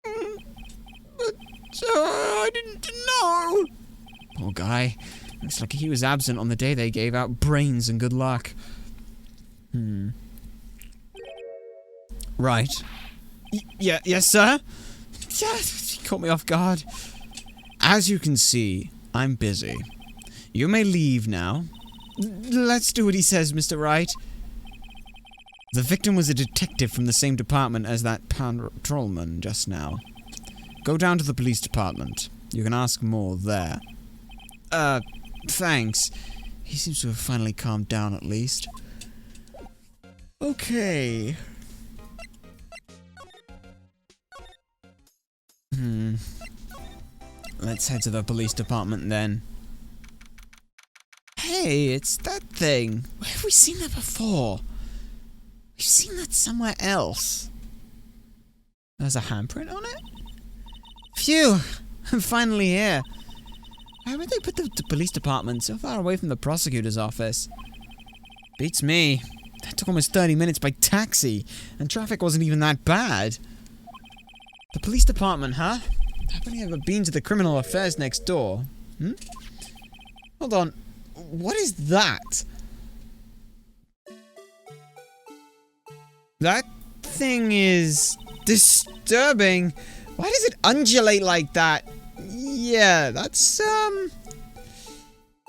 But, sir, I didn't know. Poor guy. Looks like he was absent on the day they gave out brains and good luck. Right. Yes, sir? Yeah, he caught me off guard. As you can see, I'm busy. You may leave now. Let's do what he says, Mr. Wright. The victim was a detective from the same department as that patrolman just now. Go down to the police department. You can ask more there. Thanks. He seems to have finally calmed down at least. Okay. Let's head to the police department then. Hey, it's that thing. Where have we seen that before? We've seen that somewhere else. There's a handprint on it? Phew! I'm finally here. Why would they put the police department so far away from the prosecutor's office? Beats me. That took almost 30 minutes by taxi, and traffic wasn't even that bad. The police department, huh? I've only ever been to the criminal affairs next door. Hold on. What is that? That thing is disturbing. Why does it undulate like that? Yeah, that's,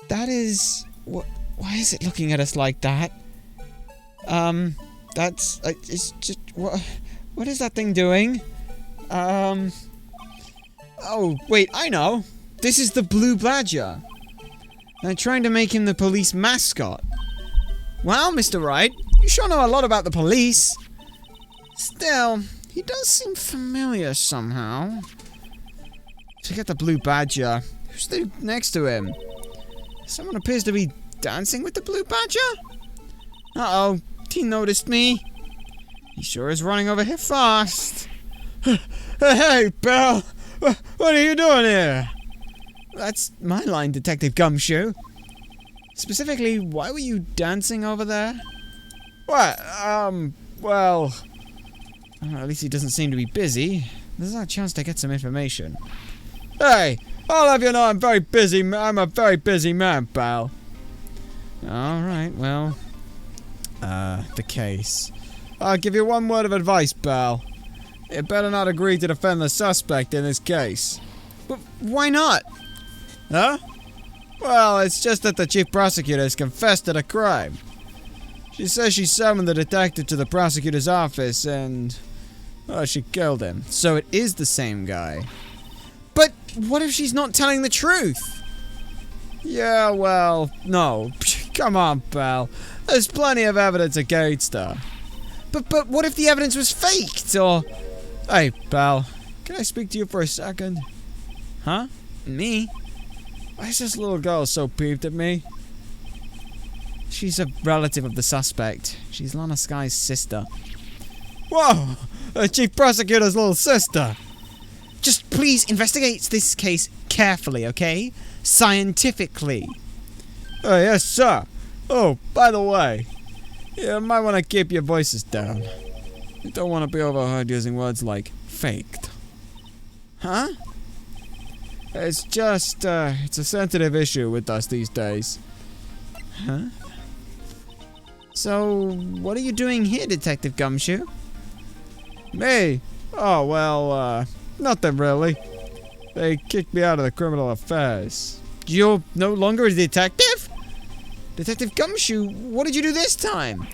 that is... Why is it looking at us like that? That's... it's just... What is that thing doing? Oh, wait, I know. This is the Blue Badger. They're trying to make him the police mascot. Well, Mr. Wright, you sure know a lot about the police. Still, he does seem familiar somehow. Forget the Blue Badger. Who's there next to him? Someone appears to be dancing with the Blue Badger? Uh-oh, he noticed me. He sure is running over here fast. Hey, pal! What are you doing here? That's my line, Detective Gumshoe. Specifically, why were you dancing over there? What? Well... at least he doesn't seem to be busy. There's our chance to get some information. Hey! I'll have you know I'm very busy. I'm a very busy man, pal. Alright, well... the case. I'll give you one word of advice, pal. You better not agree to defend the suspect in this case. But why not? Huh? Well, it's just that the chief prosecutor has confessed to the crime. She says she summoned the detective to the prosecutor's office and... well, she killed him. So it is the same guy. But what if she's not telling the truth? Yeah, well, no. Come on, pal. There's plenty of evidence against her. But what if the evidence was faked, or... Hey, pal. Can I speak to you for a second? Huh? Me? Why is this little girl so peeved at me? She's a relative of the suspect. She's Lana Sky's sister. Whoa! The chief prosecutor's little sister! Just please investigate this case carefully, okay? Scientifically. Oh, yes, sir. Oh, by the way, you might want to keep your voices down. You don't want to be overheard using words like faked. Huh? It's just, it's a sensitive issue with us these days. Huh? So, what are you doing here, Detective Gumshoe? Me? Oh, well, nothing really. They kicked me out of the criminal affairs. You're no longer a detective? Detective Gumshoe, what did you do this time?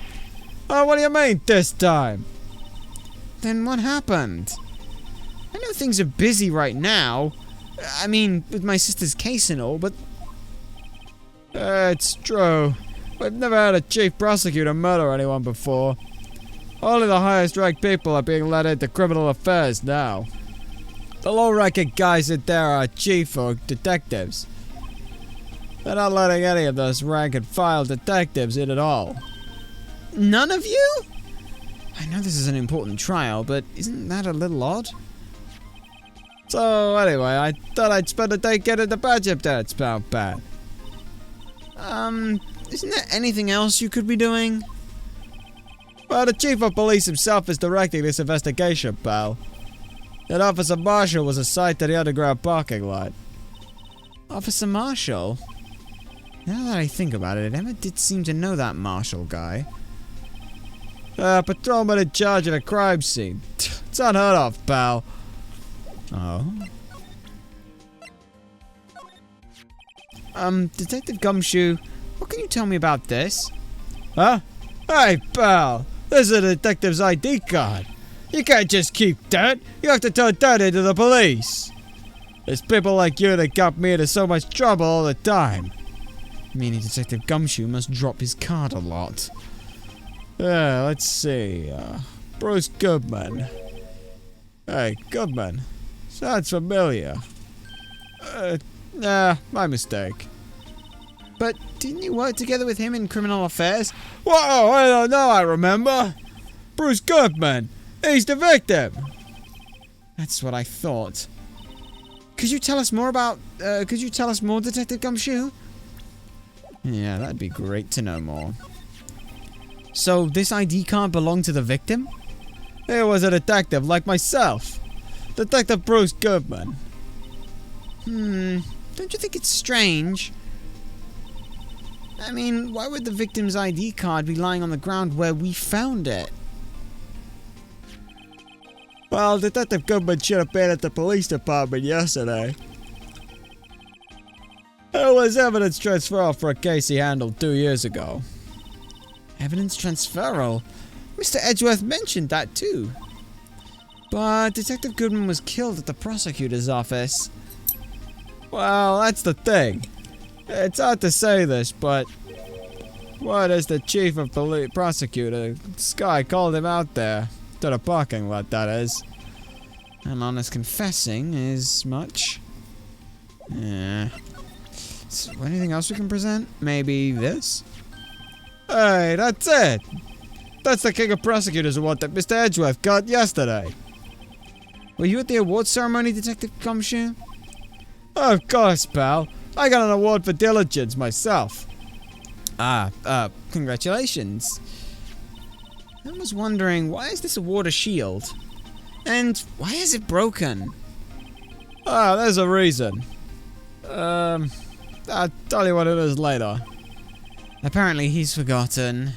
Oh, what do you mean, this time? Then what happened? I know things are busy right now. I mean, with my sister's case and all, but... it's true. We've never had a chief prosecutor murder anyone before. Only the highest ranked people are being let into criminal affairs now. The low-ranking guys in there are chief or detectives. They're not letting any of those rank and file detectives in at all. None of you? I know this is an important trial, but isn't that a little odd? So, anyway, I thought I'd spend the day getting the badge up there. It's about bad. Isn't there anything else you could be doing? Well, the Chief of Police himself is directing this investigation, pal. That Officer Marshall was assigned to the underground parking lot. Officer Marshall? Now that I think about it, Emma did seem to know that Marshall guy. Patrolman in charge of the crime scene. It's unheard of, pal. Oh? Detective Gumshoe, what can you tell me about this? Huh? Hey, pal! This is a detective's ID card. You can't just keep that. You have to turn that into the police. It's people like you that got me into so much trouble all the time. Meaning Detective Gumshoe must drop his card a lot. Let's see. Bruce Goodman. Hey, Goodman. Sounds familiar. Nah, my mistake. But didn't you work together with him in criminal affairs? Whoa, I don't know, I remember. Bruce Goodman. He's the victim. That's what I thought. Could you tell us more, Detective Gumshoe? Yeah, that'd be great to know more. So, this ID card belonged to the victim? He was a detective like myself. Detective Bruce Goodman. Don't you think it's strange? I mean, why would the victim's ID card be lying on the ground where we found it? Well, Detective Goodman should have been at the police department yesterday. It was evidence transferal for a case he handled 2 years ago. Evidence transferal? Mr. Edgeworth mentioned that too. But Detective Goodman was killed at the prosecutor's office. Well, that's the thing. It's hard to say this, but what is the chief of police prosecutor? This guy called him out there. To the parking lot, that is. And honest confessing is much. Yeah. So, anything else we can present? Maybe this? Hey, that's it! That's the King of Prosecutors award that Mr. Edgeworth got yesterday. Were you at the award ceremony, Detective Gumshoe? Of course, pal. I got an award for diligence myself. Congratulations. I was wondering, why is this award a shield? And why is it broken? There's a reason. I'll tell you what it is later. Apparently he's forgotten.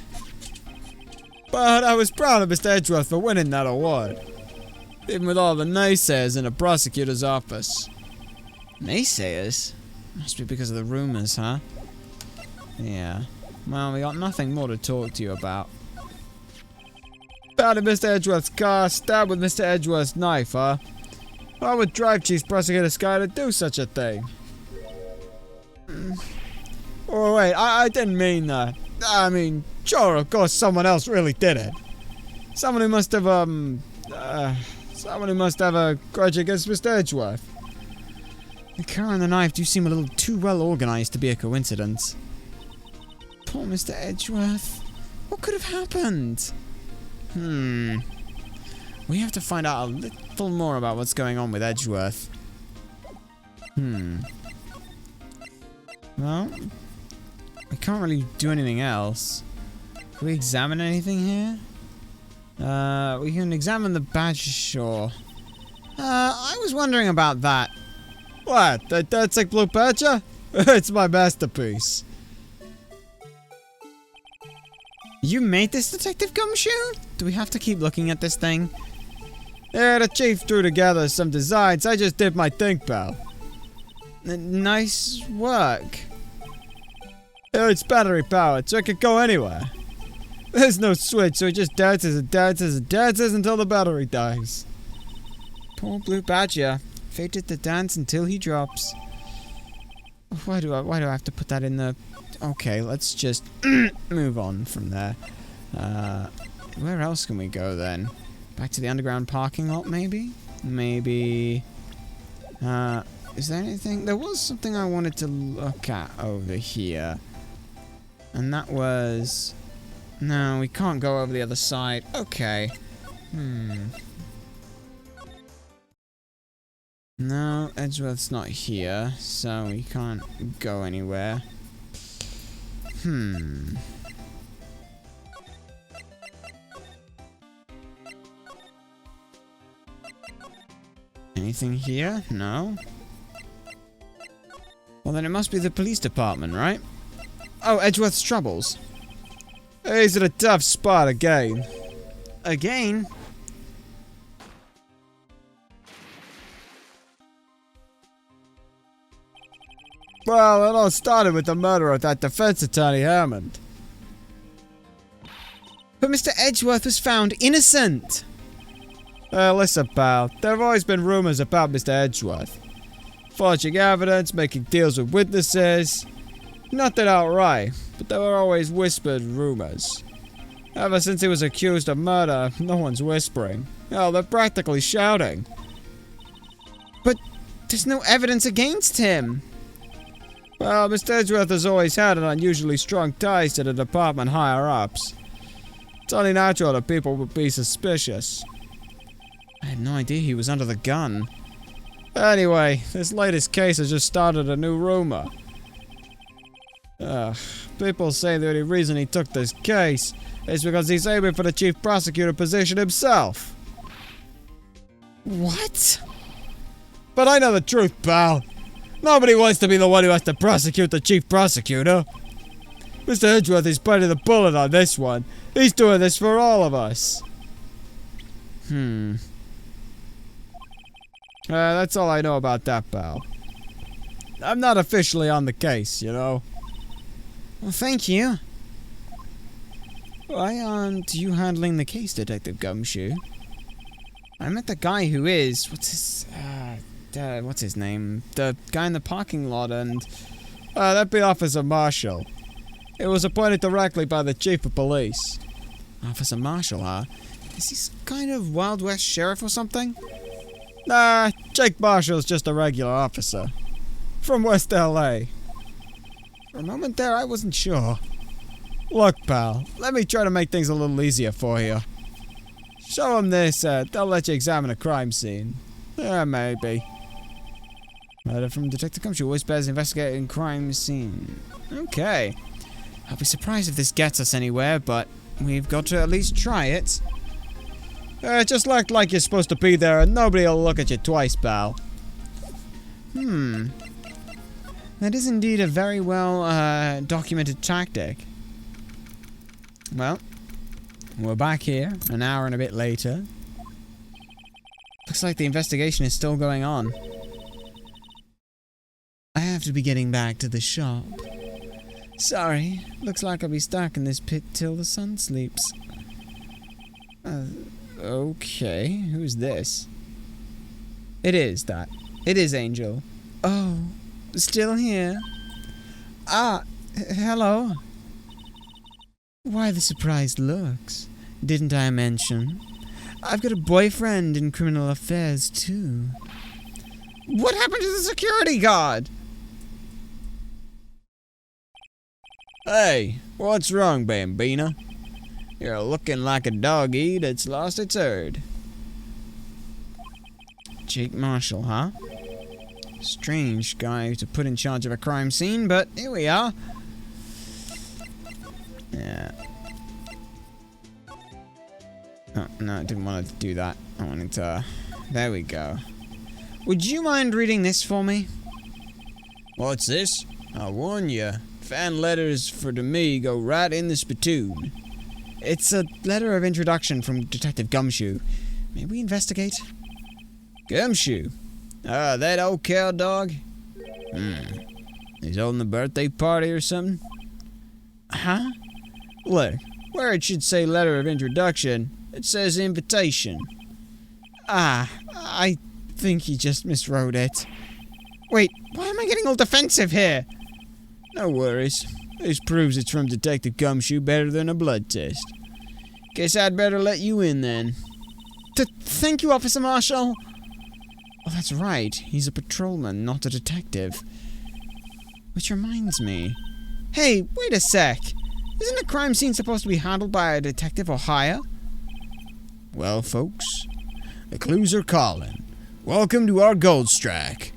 But I was proud of Mr. Edgeworth for winning that award. Even with all the naysayers in the prosecutor's office. Naysayers? Must be because of the rumors, huh? Yeah. Well, we got nothing more to talk to you about. Found in Mr. Edgeworth's car, stabbed with Mr. Edgeworth's knife, huh? Why would Drive Chief Prosecutor Sky to do such a thing? Oh wait, I didn't mean that. I mean, sure, of course someone else really did it. Someone who must have, someone who must have a grudge against Mr. Edgeworth. The car and the knife do seem a little too well organized to be a coincidence. Poor Mr. Edgeworth. What could have happened? We have to find out a little more about what's going on with Edgeworth. Well, we can't really do anything else. Can we examine anything here? We can examine the badge, sure. I was wondering about that. What? That's like Blue Badger? It's my masterpiece. You made this, Detective Gumshoe? Do we have to keep looking at this thing? Yeah, the chief threw together some designs. I just did my thing, pal. Nice work. It's battery powered, so it can go anywhere. There's no switch, so it just dances and dances and dances until the battery dies. Poor Blue Badger. Fated to dance until he drops. Why do I have to put that in the... Okay, let's just move on from there. Where else can we go then? Back to the underground parking lot, maybe? Maybe... is there anything... There was something I wanted to look at over here. And that was... No, we can't go over the other side. Okay. No, Edgeworth's not here, so we can't go anywhere. Anything here? No? Well, then it must be the police department, right? Oh, Edgeworth's troubles. He's in a tough spot again. Again? Well, it all started with the murder of that defense attorney, Hammond. But Mr. Edgeworth was found innocent! Listen, pal. There have always been rumors about Mr. Edgeworth. Forging evidence, making deals with witnesses. Nothing outright, but there were always whispered rumors. Ever since he was accused of murder, no one's whispering. Hell, they're practically shouting. But there's no evidence against him. Well, Mr. Edgeworth has always had an unusually strong ties to the department higher-ups. It's only natural that people would be suspicious. I had no idea he was under the gun. Anyway, this latest case has just started a new rumor. People say the only reason he took this case is because he's aiming for the chief prosecutor position himself. What? But I know the truth, pal. Nobody wants to be the one who has to prosecute the chief prosecutor. Mr. Edgeworth is biting the bullet on this one. He's doing this for all of us. That's all I know about that, pal. I'm not officially on the case, you know. Well, thank you. Why aren't you handling the case, Detective Gumshoe? I met the guy who is... what's his name? The guy in the parking lot, and... that'd be Officer Marshall. It was appointed directly by the Chief of Police. Officer Marshall, huh? Is he some kind of Wild West sheriff or something? Nah, Jake Marshall's just a regular officer. From West LA. For a moment there, I wasn't sure. Look, pal, let me try to make things a little easier for you. Show them this, they'll let you examine a crime scene. Yeah, maybe. Murder from Detective Gumshoe, always bears investigating crime scene. Okay. I'll be surprised if this gets us anywhere, but we've got to at least try it. Just act like you're supposed to be there and nobody will look at you twice, pal. That is indeed a very well, documented tactic. Well, we're back here, an hour and a bit later. Looks like the investigation is still going on. I have to be getting back to the shop. Sorry, looks like I'll be stuck in this pit till the sun sleeps. Okay, who's this? It is Angel. Oh, still here? Ah, hello. Why the surprised looks? Didn't I mention? I've got a boyfriend in criminal affairs, too. What happened to the security guard? Hey, what's wrong, Bambina? You're looking like a doggy that's lost its herd. Jake Marshall, huh? Strange guy to put in charge of a crime scene, but here we are. Yeah. Oh, no, I didn't want to do that. I wanted to... There we go. Would you mind reading this for me? What's this? I'll warn you. Fan letters for to me go right in the spittoon. It's a letter of introduction from Detective Gumshoe. May we investigate? Gumshoe? Ah, that old cow dog? He's holding a birthday party or something? Huh? Look, where it should say letter of introduction, it says invitation. Ah, I think he just miswrote it. Wait, why am I getting all defensive here? No worries. This proves it's from Detective Gumshoe better than a blood test. Guess I'd better let you in then. Thank you, Officer Marshall. Oh, that's right. He's a patrolman, not a detective. Which reminds me. Hey, wait a sec. Isn't a crime scene supposed to be handled by a detective or higher? Well, folks, the clues are calling. Welcome to our gold strike.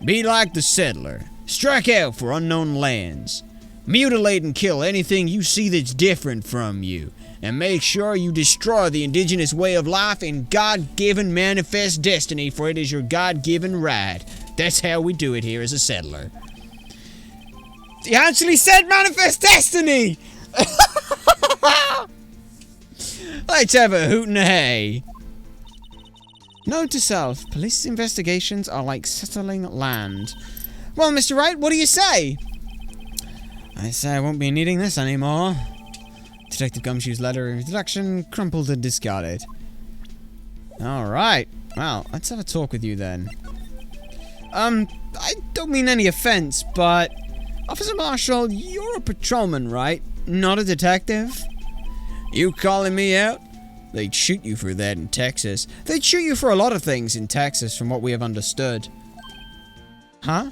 Be like the settler. Strike out for unknown lands. Mutilate and kill anything you see that's different from you. And make sure you destroy the indigenous way of life and God-given manifest destiny, for it is your God-given right. That's how we do it here as a settler. He actually said manifest destiny! Let's have a hoot and a hey. Note to self, police investigations are like settling land. Well, Mr. Wright, what do you say? I say I won't be needing this anymore. Detective Gumshoe's letter of introduction, crumpled and discarded. Alright, well, let's have a talk with you then. I don't mean any offense, but Officer Marshall, you're a patrolman, right? Not a detective? You calling me out? They'd shoot you for that in Texas. They'd shoot you for a lot of things in Texas, from what we have understood. Huh?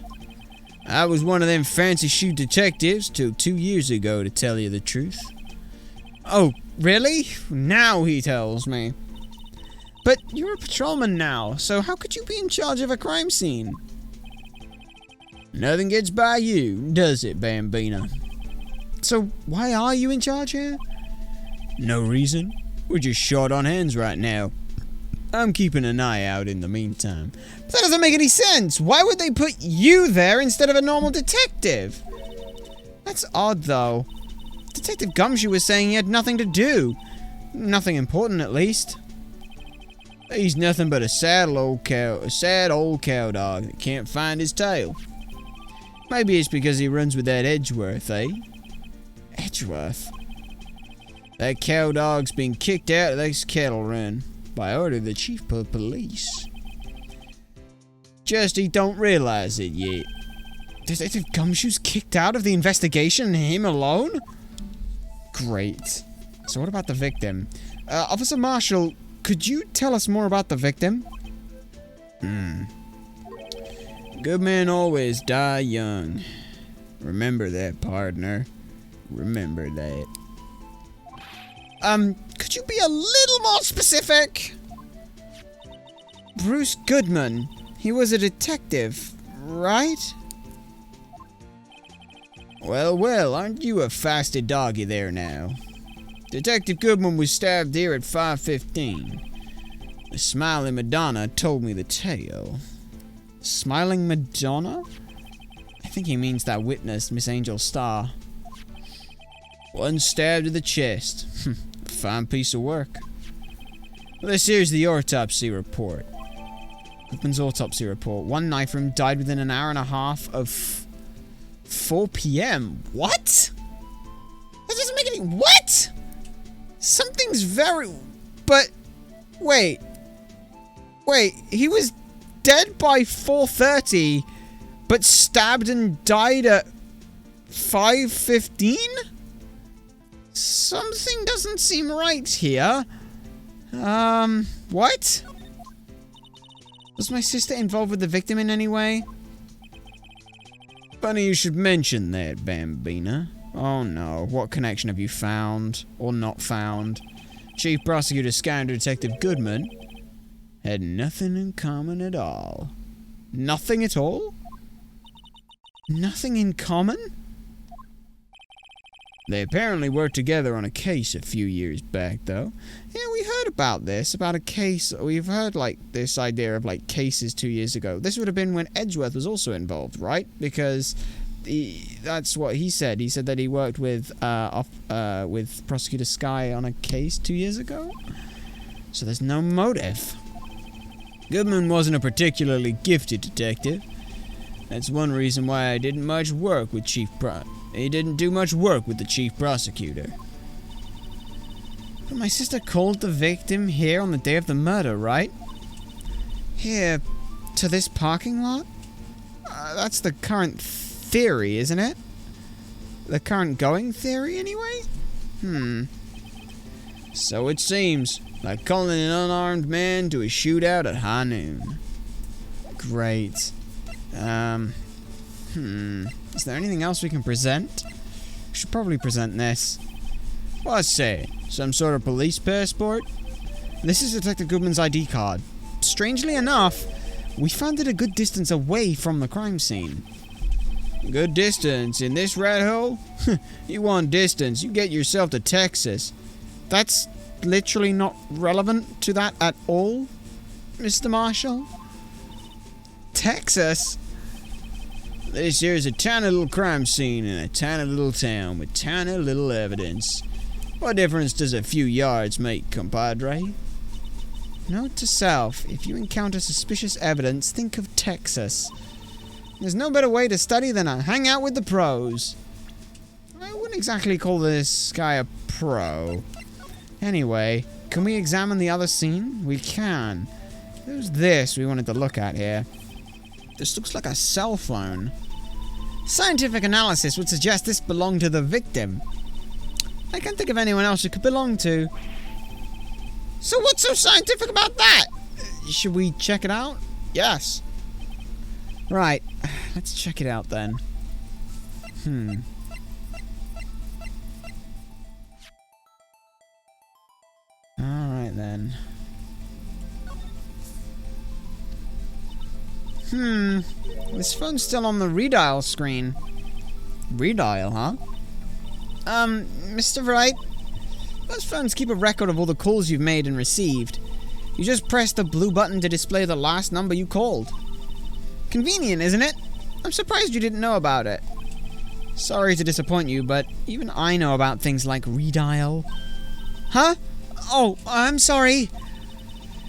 I was one of them fancy shoot detectives till 2 years ago, to tell you the truth. Oh, really? Now he tells me. But you're a patrolman now, so how could you be in charge of a crime scene? Nothing gets by you, does it, Bambina? So why are you in charge here? No reason. We're just short on hands right now. I'm keeping an eye out in the meantime. But that doesn't make any sense. Why would they put you there instead of a normal detective? That's odd, though. Detective Gumshoe was saying he had nothing to do. Nothing important, at least. He's nothing but a sad old cow dog that can't find his tail. Maybe it's because he runs with that Edgeworth, eh? Edgeworth? That cow dog's been kicked out of this cattle run by order of the chief of police. Just he don't realize it yet. Detective Gumshoe's kicked out of the investigation and him alone? Great. So what about the victim? Officer Marshall, could you tell us more about the victim? Good men always die young. Remember that, partner. Remember that. Could you be a little more specific? Bruce Goodman. He was a detective, right? Well, aren't you a feisty doggy there now? Detective Goodman was stabbed here at 5:15. The Smiling Madonna told me the tale. Smiling Madonna? I think he means that witness, Miss Angel Starr. One stab to the chest. Fine piece of work. This here's the autopsy report. Goodman's autopsy report. One knife wound died within an hour and a half of 4 p.m. What? That doesn't make any... What? Something's very... But... Wait, he was dead by 4:30, but stabbed and died at 5:15? Something doesn't seem right here. What? Was my sister involved with the victim in any way? Funny you should mention that, Bambina. Oh no, what connection have you found, or not found? Chief Prosecutor Sky and Detective Goodman had nothing in common at all. Nothing at all? Nothing in common? They apparently worked together on a case a few years back, though. Yeah, we heard about this, about a case. We've heard, like, this idea of, like, cases 2 years ago. This would have been when Edgeworth was also involved, right? Because that's what he said. He said that he worked with Prosecutor Sky on a case 2 years ago. So there's no motive. Goodman wasn't a particularly gifted detective. That's one reason why I didn't much work with He didn't do much work with the chief prosecutor. But my sister called the victim here on the day of the murder, right? Here, to this parking lot? That's the current theory, isn't it? The current going theory, anyway? So it seems. Like calling an unarmed man to a shootout at high noon. Great. Is there anything else we can present? Should probably present this. What's it? Some sort of police passport? This is Detective Goodman's ID card. Strangely enough, we found it a good distance away from the crime scene. Good distance? In this rat hole? You want distance, you get yourself to Texas. That's literally not relevant to that at all, Mr. Marshall. Texas? This here's a tiny little crime scene in a tiny little town with tiny little evidence. What difference does a few yards make, compadre? Note to self, if you encounter suspicious evidence, think of Texas. There's no better way to study than to hang out with the pros. I wouldn't exactly call this guy a pro. Anyway, can we examine the other scene? We can. Who's this we wanted to look at here? This looks like a cell phone. Scientific analysis would suggest this belonged to the victim. I can't think of anyone else it could belong to. So what's so scientific about that? Should we check it out? Yes. Right, let's check it out then. Alright then. This phone's still on the redial screen. Redial, huh? Mr. Wright, most phones keep a record of all the calls you've made and received. You just press the blue button to display the last number you called. Convenient, isn't it? I'm surprised you didn't know about it. Sorry to disappoint you, but even I know about things like redial. Huh? Oh, I'm sorry.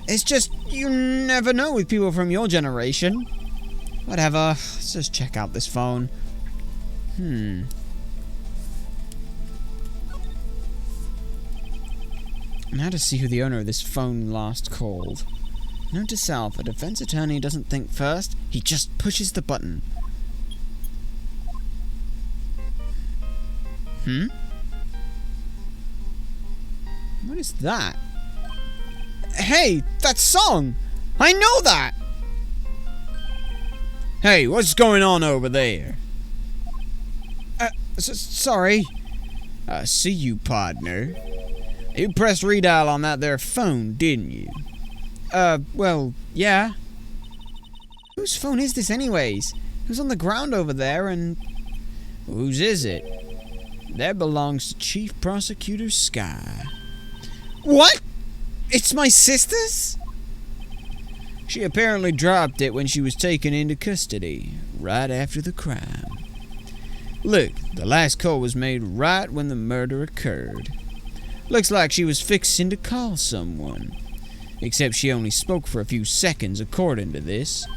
It's just, you never know with people from your generation. Whatever, let's just check out this phone. Now to see who the owner of this phone last called. Note to self, a defense attorney doesn't think first, he just pushes the button. What is that? Hey, that song! I know that! Hey, what's going on over there? Sorry. I see you, partner. You pressed redial on that there phone, didn't you? Well, yeah. Whose phone is this anyways? It was on the ground over there and... Whose is it? That belongs to Chief Prosecutor Sky. What? It's my sister's? She apparently dropped it when she was taken into custody, right after the crime. Look, the last call was made right when the murder occurred. Looks like she was fixing to call someone. Except she only spoke for a few seconds according to this.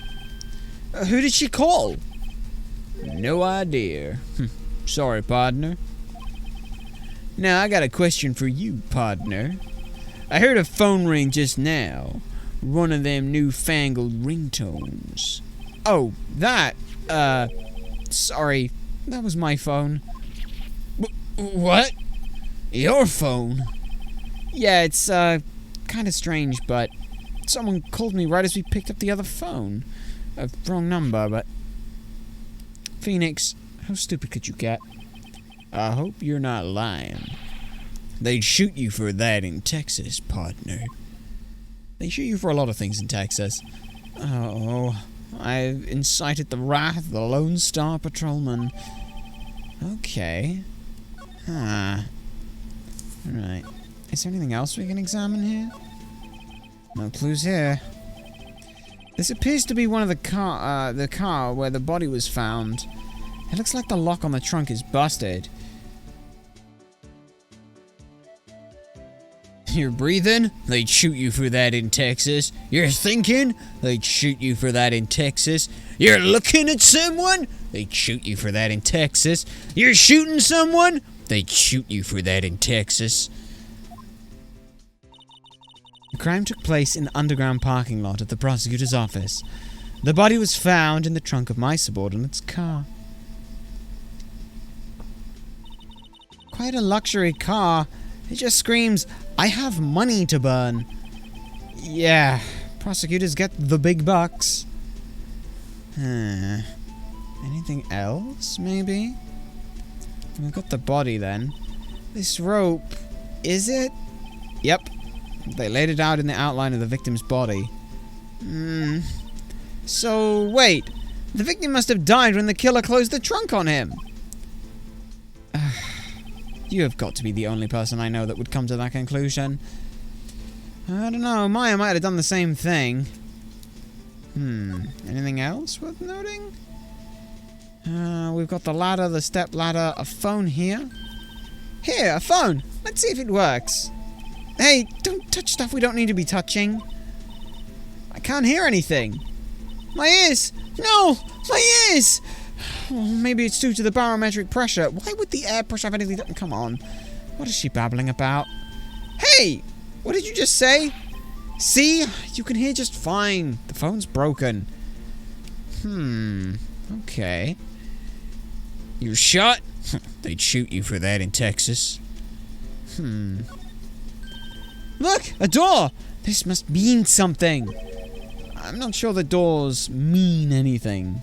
Who did she call? No idea. Sorry, partner. Now, I got a question for you, partner. I heard a phone ring just now. One of them newfangled ringtones. Oh, that, sorry. That was my phone. What? Your phone? Yeah, it's, kind of strange, but someone called me right as we picked up the other phone. Wrong number, but... Phoenix, how stupid could you get? I hope you're not lying. They'd shoot you for that in Texas, partner. They shoot you for a lot of things in Texas. Oh, I've incited the wrath of the Lone Star Patrolman. Okay. Alright. Is there anything else we can examine here? No clues here. This appears to be one of the car where the body was found. It looks like the lock on the trunk is busted. You're breathing? They'd shoot you for that in Texas. You're thinking? They'd shoot you for that in Texas. You're looking at someone? They'd shoot you for that in Texas. You're shooting someone? They'd shoot you for that in Texas. The crime took place in the underground parking lot of the prosecutor's office. The body was found in the trunk of my subordinate's car. Quite a luxury car. It just screams, I have money to burn. Yeah, prosecutors get the big bucks. Anything else, maybe? We've got the body then. This rope, is it? Yep. They laid it out in the outline of the victim's body. So, wait. The victim must have died when the killer closed the trunk on him. You have got to be the only person I know that would come to that conclusion. I don't know. Maya might have done the same thing. Anything else worth noting? We've got the ladder, the step ladder, a phone here. Here, a phone. Let's see if it works. Hey, don't touch stuff we don't need to be touching. I can't hear anything. My ears! No! My ears! Oh, maybe it's due to the barometric pressure. Why would the air pressure have anything to... Come on. What is she babbling about? Hey! What did you just say? See? You can hear just fine. The phone's broken. Okay. You shot? They'd shoot you for that in Texas. Look! A door! This must mean something. I'm not sure the doors mean anything.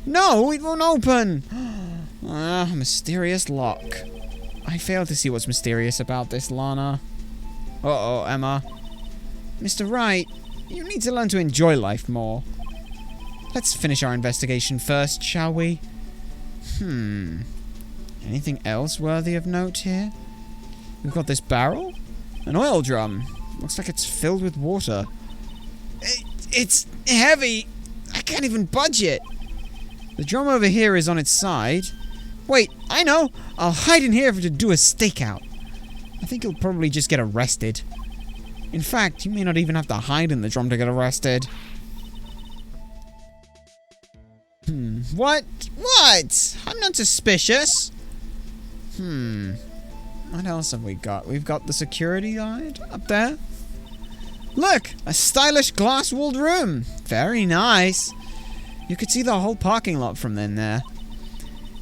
No, it won't open! Mysterious lock. I fail to see what's mysterious about this, Lana. Uh-oh, Emma. Mr. Wright, you need to learn to enjoy life more. Let's finish our investigation first, shall we? Anything else worthy of note here? We've got this barrel. An oil drum. Looks like it's filled with water. It's heavy. I can't even budge it. The drum over here is on its side. Wait, I know. I'll hide in here to do a stakeout. I think you'll probably just get arrested. In fact, you may not even have to hide in the drum to get arrested. What? What? I'm not suspicious. What else have we got? We've got the security guard up there. Look! A stylish glass-walled room. Very nice. You could see the whole parking lot from in there.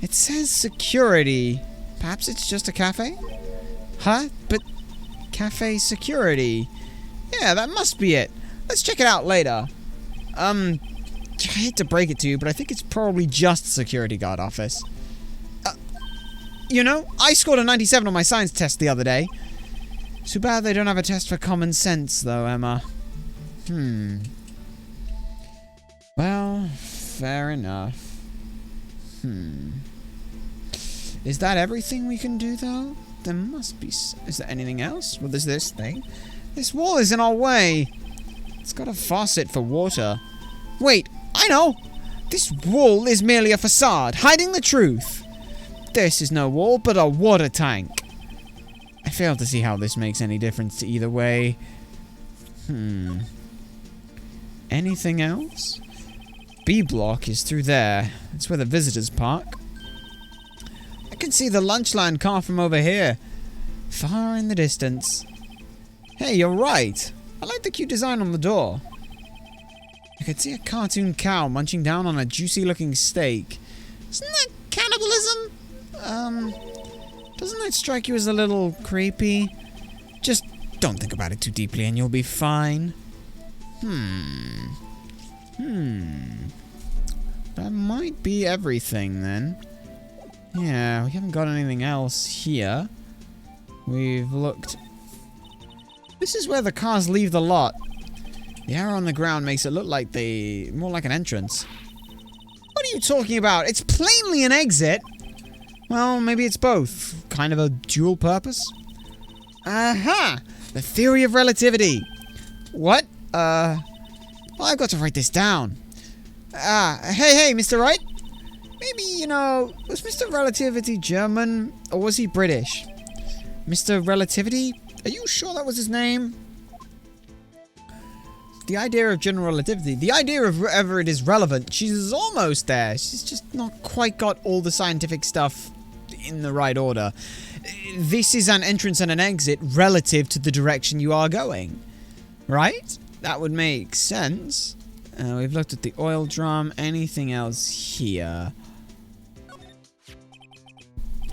It says security. Perhaps it's just a cafe? Huh? But cafe security. Yeah, that must be it. Let's check it out later. I hate to break it to you, but I think it's probably just a security guard office. You know, I scored a 97 on my science test the other day. Too bad they don't have a test for common sense, though, Emma. Well, fair enough. Is that everything we can do, though? There must be... Is there anything else? Well, there's this thing. This wall is in our way. It's got a faucet for water. Wait, I know! This wall is merely a facade, hiding the truth. This is no wall, but a water tank. I fail to see how this makes any difference to either way. Anything else? B block is through there. That's where the visitors park. I can see the lunch line car from over here. Far in the distance. Hey, you're right. I like the cute design on the door. I could see a cartoon cow munching down on a juicy-looking steak. Isn't that cannibalism? Doesn't that strike you as a little creepy? Just don't think about it too deeply and you'll be fine. That might be everything then. Yeah, we haven't got anything else here. We've looked... This is where the cars leave the lot. The arrow on the ground makes it look like more like an entrance. What are you talking about? It's plainly an exit. Well, maybe it's both. Kind of a dual purpose. Aha! The theory of relativity. What? Well, I've got to write this down. Hey, Mr. Wright? Maybe, you know, was Mr. Relativity German, or was he British? Mr. Relativity? Are you sure that was his name? The idea of general relativity, the idea of wherever it is relevant, she's almost there. She's just not quite got all the scientific stuff in the right order. This is an entrance and an exit relative to the direction you are going. Right? That would make sense. We've looked at the oil drum. Anything else here?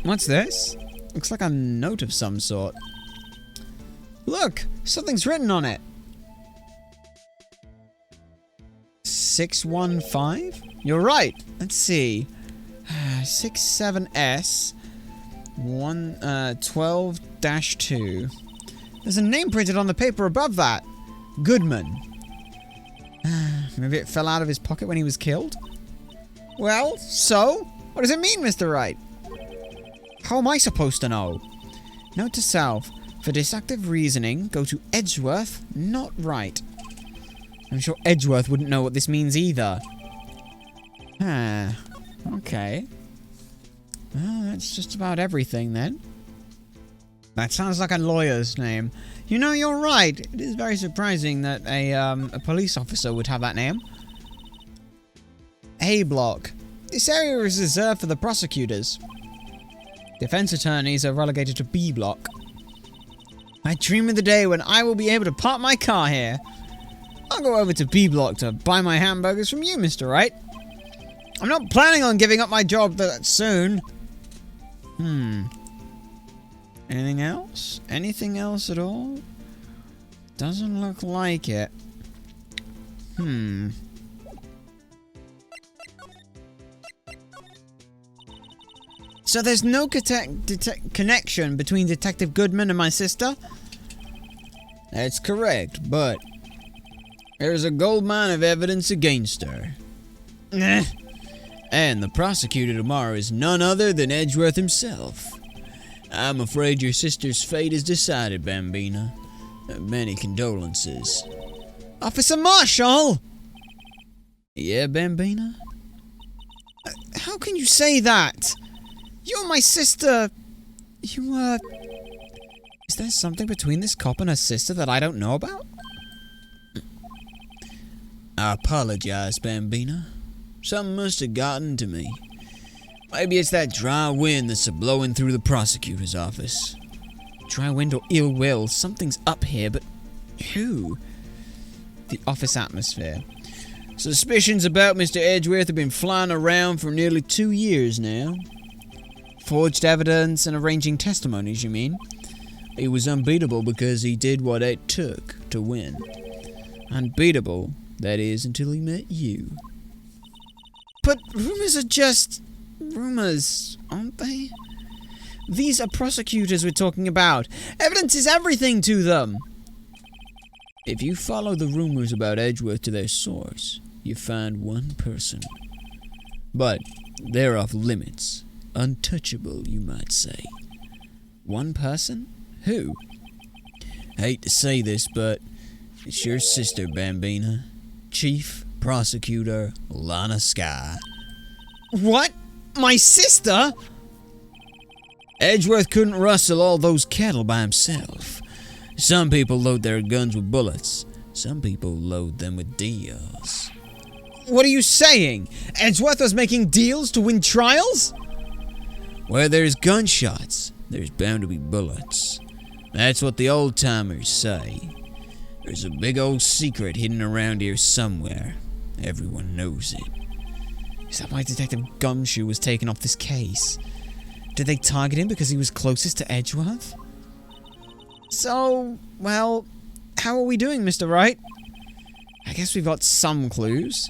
What's this? Looks like a note of some sort. Look! Something's written on it. 615? You're right. Let's see. 67S. 12-2. There's a name printed on the paper above that. Goodman. Maybe it fell out of his pocket when he was killed? Well, so? What does it mean, Mr. Wright? How am I supposed to know? Note to self. For deductive reasoning, go to Edgeworth, not Wright. I'm sure Edgeworth wouldn't know what this means either. Okay. Well, that's just about everything then. That sounds like a lawyer's name. You know, you're right. It is very surprising that a police officer would have that name. A block. This area is reserved for the prosecutors. Defense attorneys are relegated to B block. I dream of the day when I will be able to park my car here. I'll go over to B block to buy my hamburgers from you, Mr. Wright. I'm not planning on giving up my job that soon. Anything else? Anything else at all? Doesn't look like it. So there's no connection between Detective Goodman and my sister? That's correct, but there's a goldmine of evidence against her. And the prosecutor tomorrow is none other than Edgeworth himself. I'm afraid your sister's fate is decided, Bambina. Many condolences. Officer Marshall! Yeah, Bambina? How can you say that? You're my sister. Is there something between this cop and her sister that I don't know about? I apologize, Bambina. Something must have gotten to me. Maybe it's that dry wind that's a-blowing through the prosecutor's office. Dry wind or ill will, something's up here, but who? The office atmosphere. Suspicions about Mr. Edgeworth have been flying around for nearly 2 years now. Forged evidence and arranging testimonies, you mean? He was unbeatable because he did what it took to win. Unbeatable, that is, until he met you. But rumors are just rumors, aren't they? These are prosecutors we're talking about. Evidence is everything to them. If you follow the rumors about Edgeworth to their source, you find one person. But they're off limits. Untouchable, you might say. One person? Who? Hate to say this, but it's your sister, Bambina. Chief Prosecutor Lana Skye. What? My sister? Edgeworth couldn't rustle all those cattle by himself. Some people load their guns with bullets. Some people load them with deals. What are you saying? Edgeworth was making deals to win trials? Where there's gunshots, there's bound to be bullets. That's what the old-timers say. There's a big old secret hidden around here somewhere. Everyone knows it. Is that why Detective Gumshoe was taken off this case? Did they target him because he was closest to Edgeworth? So, well, how are we doing, Mr. Wright? I guess we've got some clues.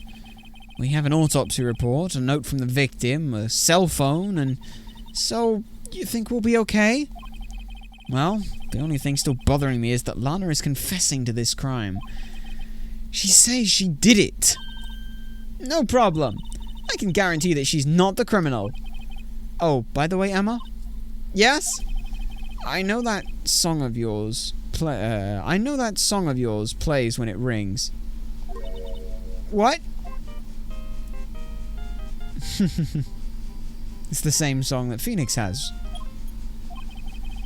We have an autopsy report, a note from the victim, a cell phone, and... So, you think we'll be okay? Well, the only thing still bothering me is that Lana is confessing to this crime. She says she did it. No problem. I can guarantee that she's not the criminal. Oh, by the way, Emma? Yes? I know that song of yours plays when it rings. What? It's the same song that Phoenix has.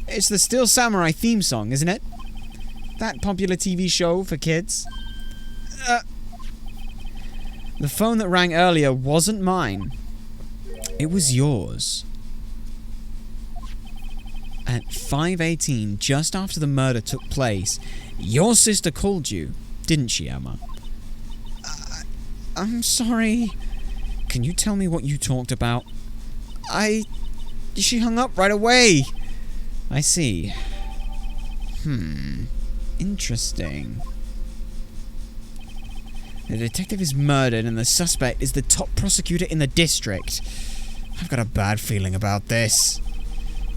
It's the Steel Samurai theme song, isn't it? That popular TV show for kids. The phone that rang earlier wasn't mine. It was yours. At 5:18, just after the murder took place, your sister called you, didn't she, Emma? I'm sorry. Can you tell me what you talked about? She hung up right away. I see. Interesting. The detective is murdered and the suspect is the top prosecutor in the district. I've got a bad feeling about this.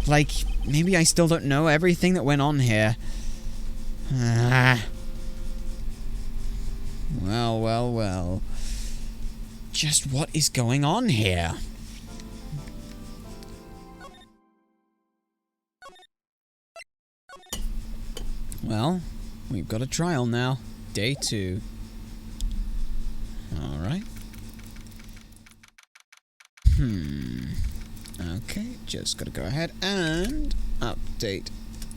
Like, maybe I still don't know everything that went on here. Well. Just what is going on here? Well, we've got a trial now. Day 2. Alright. Okay, just gotta go ahead and update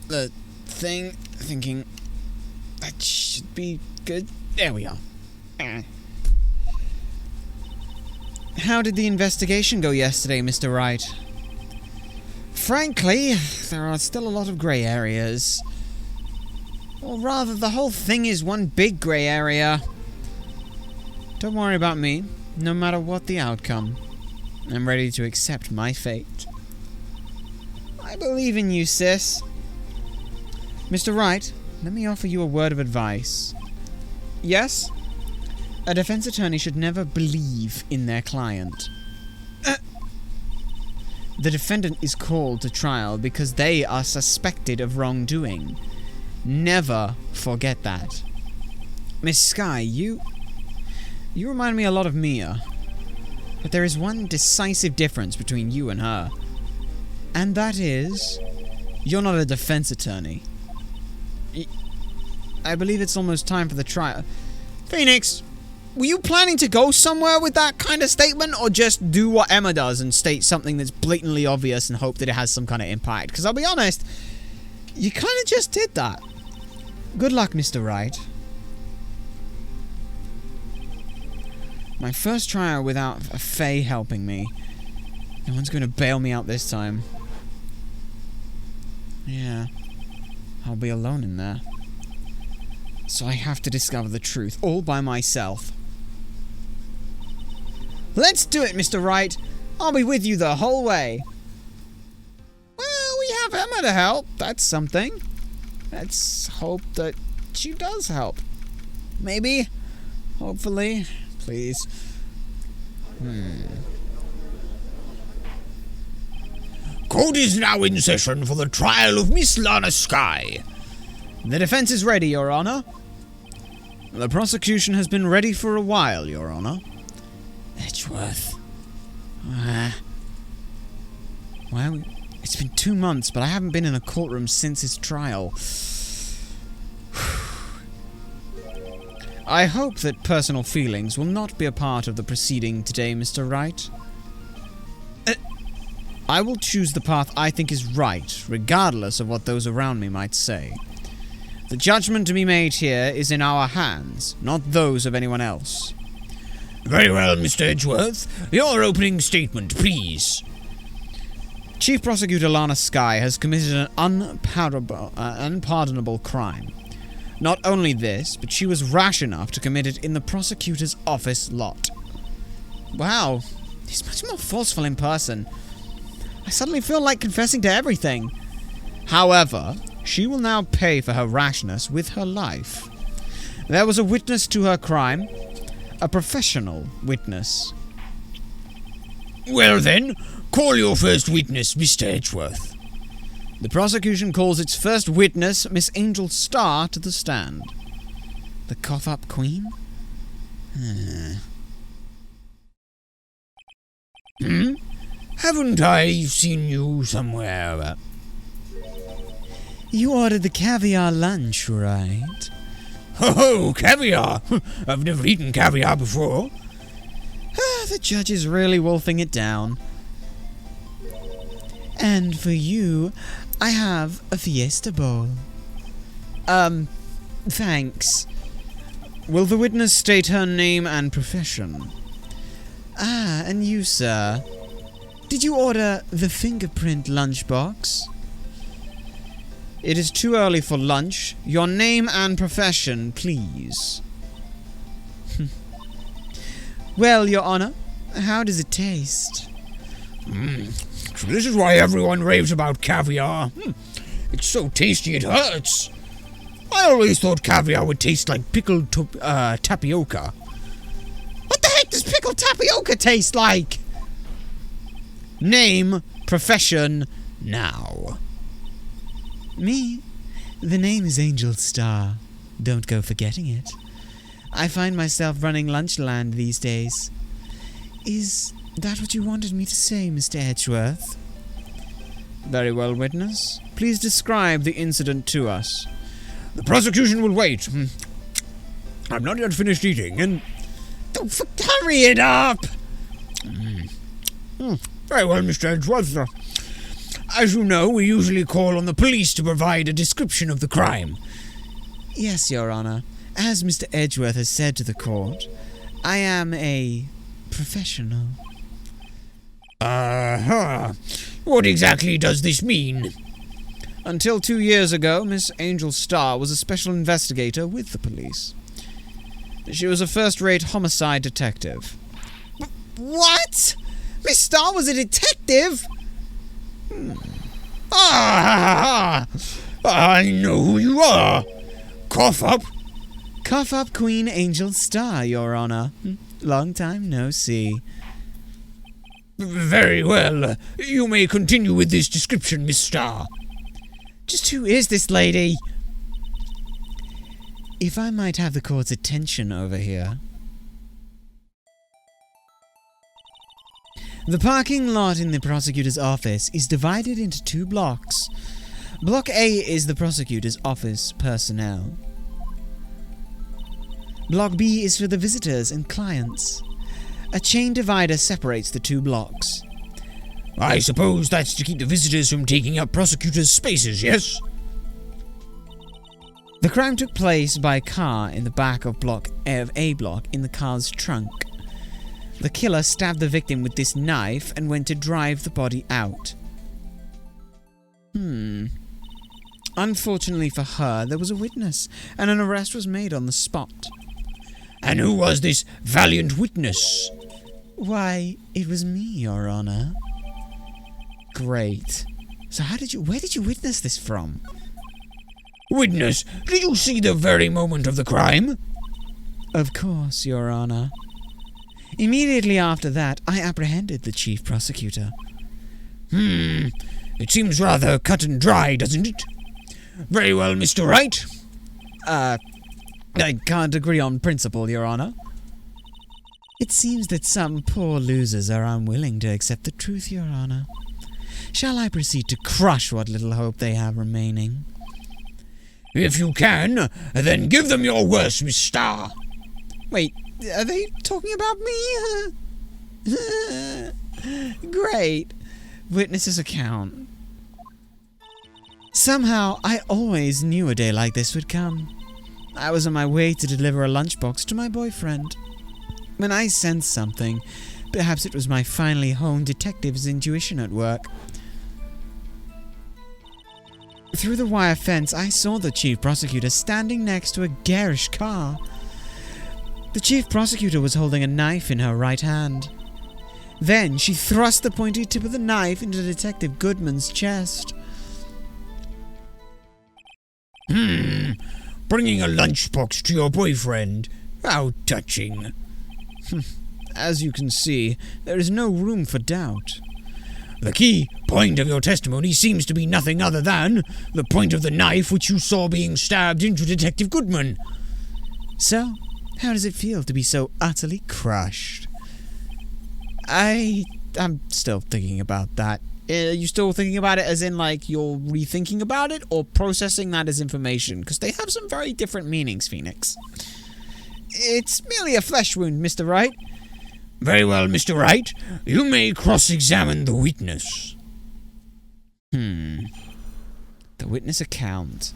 the thing. Thinking that should be good. There we are. How did the investigation go yesterday, Mr. Wright? Frankly, there are still a lot of grey areas. Or rather, the whole thing is one big grey area. Don't worry about me, no matter what the outcome. I'm ready to accept my fate. I believe in you, sis. Mr. Wright, let me offer you a word of advice. Yes? A defense attorney should never believe in their client. The defendant is called to trial because they are suspected of wrongdoing. Never forget that. Miss Skye, you remind me a lot of Mia. But there is one decisive difference between you and her. And that is, you're not a defense attorney. I believe it's almost time for the trial. Phoenix, were you planning to go somewhere with that kind of statement, or just do what Emma does and state something that's blatantly obvious and hope that it has some kind of impact? Because I'll be honest, you kind of just did that. Good luck, Mr. Wright. My first trial without a Fae helping me. No one's going to bail me out this time. Yeah. I'll be alone in there. So I have to discover the truth, all by myself. Let's do it, Mr. Wright. I'll be with you the whole way. Well, we have Emma to help. That's something. Let's hope that she does help. Maybe. Hopefully. Please. Court is now in session for the trial of Miss Lana Skye. The defense is ready, Your Honor. The prosecution has been ready for a while, Your Honor. Edgeworth. Well, it's been 2 months, but I haven't been in a courtroom since his trial. I hope that personal feelings will not be a part of the proceeding today, Mr. Wright. I will choose the path I think is right, regardless of what those around me might say. The judgment to be made here is in our hands, not those of anyone else. Very well, Mr. Edgeworth. Your opening statement, please. Chief Prosecutor Lana Skye has committed an unpardonable crime. Not only this, but she was rash enough to commit it in the prosecutor's office lot. Wow, he's much more forceful in person. I suddenly feel like confessing to everything. However, she will now pay for her rashness with her life. There was a witness to her crime. A professional witness. Well then, call your first witness, Mr. Edgeworth. The prosecution calls its first witness, Miss Angel Starr, to the stand. The cough-up queen? Haven't I seen you somewhere? You ordered the caviar lunch, right? Oh, caviar! I've never eaten caviar before. The judge is really wolfing it down. And for you, I have a fiesta bowl. Thanks. Will the witness state her name and profession? Ah, and you, sir. Did you order the fingerprint lunchbox? It is too early for lunch. Your name and profession, please. Well, Your Honor, how does it taste? So this is why everyone raves about caviar. It's so tasty it hurts. I always thought caviar would taste like pickled tapioca. What the heck does pickled tapioca taste like? Name, profession, now? Me? The name is Angel Star. Don't go forgetting it. I find myself running Lunchland these days. Is that what you wanted me to say, Mr. Edgeworth? Very well, witness. Please describe the incident to us. The prosecution will wait. I'm not yet finished eating, and... hurry it up! Very well, Mr. Edgeworth. As you know, we usually call on the police to provide a description of the crime. Yes, Your Honor. As Mr. Edgeworth has said to the court, I am a professional. What exactly does this mean? Until 2 years ago, Miss Angel Star was a special investigator with the police. She was a first-rate homicide detective. What? Miss Star was a detective? I know who you are. Cough up. Cough up, Queen Angel Star, Your Honor. Long time no see. Very well. You may continue with this description, Miss Star. Just who is this lady? If I might have the court's attention over here. The parking lot in the prosecutor's office is divided into 2 blocks. Block A is the prosecutor's office personnel. Block B is for the visitors and clients. A chain divider separates the 2 blocks. I suppose that's to keep the visitors from taking up prosecutors' spaces, yes? The crime took place by car in the back of A block in the car's trunk. The killer stabbed the victim with this knife and went to drive the body out. Unfortunately for her, there was a witness, and an arrest was made on the spot. And who was this valiant witness? Why, it was me, Your Honor. Great. So where did you witness this from? Witness, did you see the very moment of the crime? Of course, Your Honor. Immediately after that, I apprehended the chief prosecutor. It seems rather cut and dry, doesn't it? Very well, Mr. Wright. I can't agree on principle, Your Honor. It seems that some poor losers are unwilling to accept the truth, Your Honor. Shall I proceed to crush what little hope they have remaining? If you can, then give them your worst, Miss Star. Wait, are they talking about me? Great. Witness's account. Somehow, I always knew a day like this would come. I was on my way to deliver a lunchbox to my boyfriend. When I sensed something, perhaps it was my finely honed detective's intuition at work. Through the wire fence, I saw the chief prosecutor standing next to a garish car. The chief prosecutor was holding a knife in her right hand. Then she thrust the pointy tip of the knife into Detective Goodman's chest. Bringing a lunchbox to your boyfriend. How touching. As you can see, there is no room for doubt. The key point of your testimony seems to be nothing other than the point of the knife which you saw being stabbed into Detective Goodman. So, how does it feel to be so utterly crushed? I'm still thinking about that. Are you still thinking about it as in, like, you're rethinking about it, or processing that as information? Because they have some very different meanings, Phoenix. It's merely a flesh wound, Mr. Wright. Very well, Mr. Wright. You may cross-examine the witness. The witness account.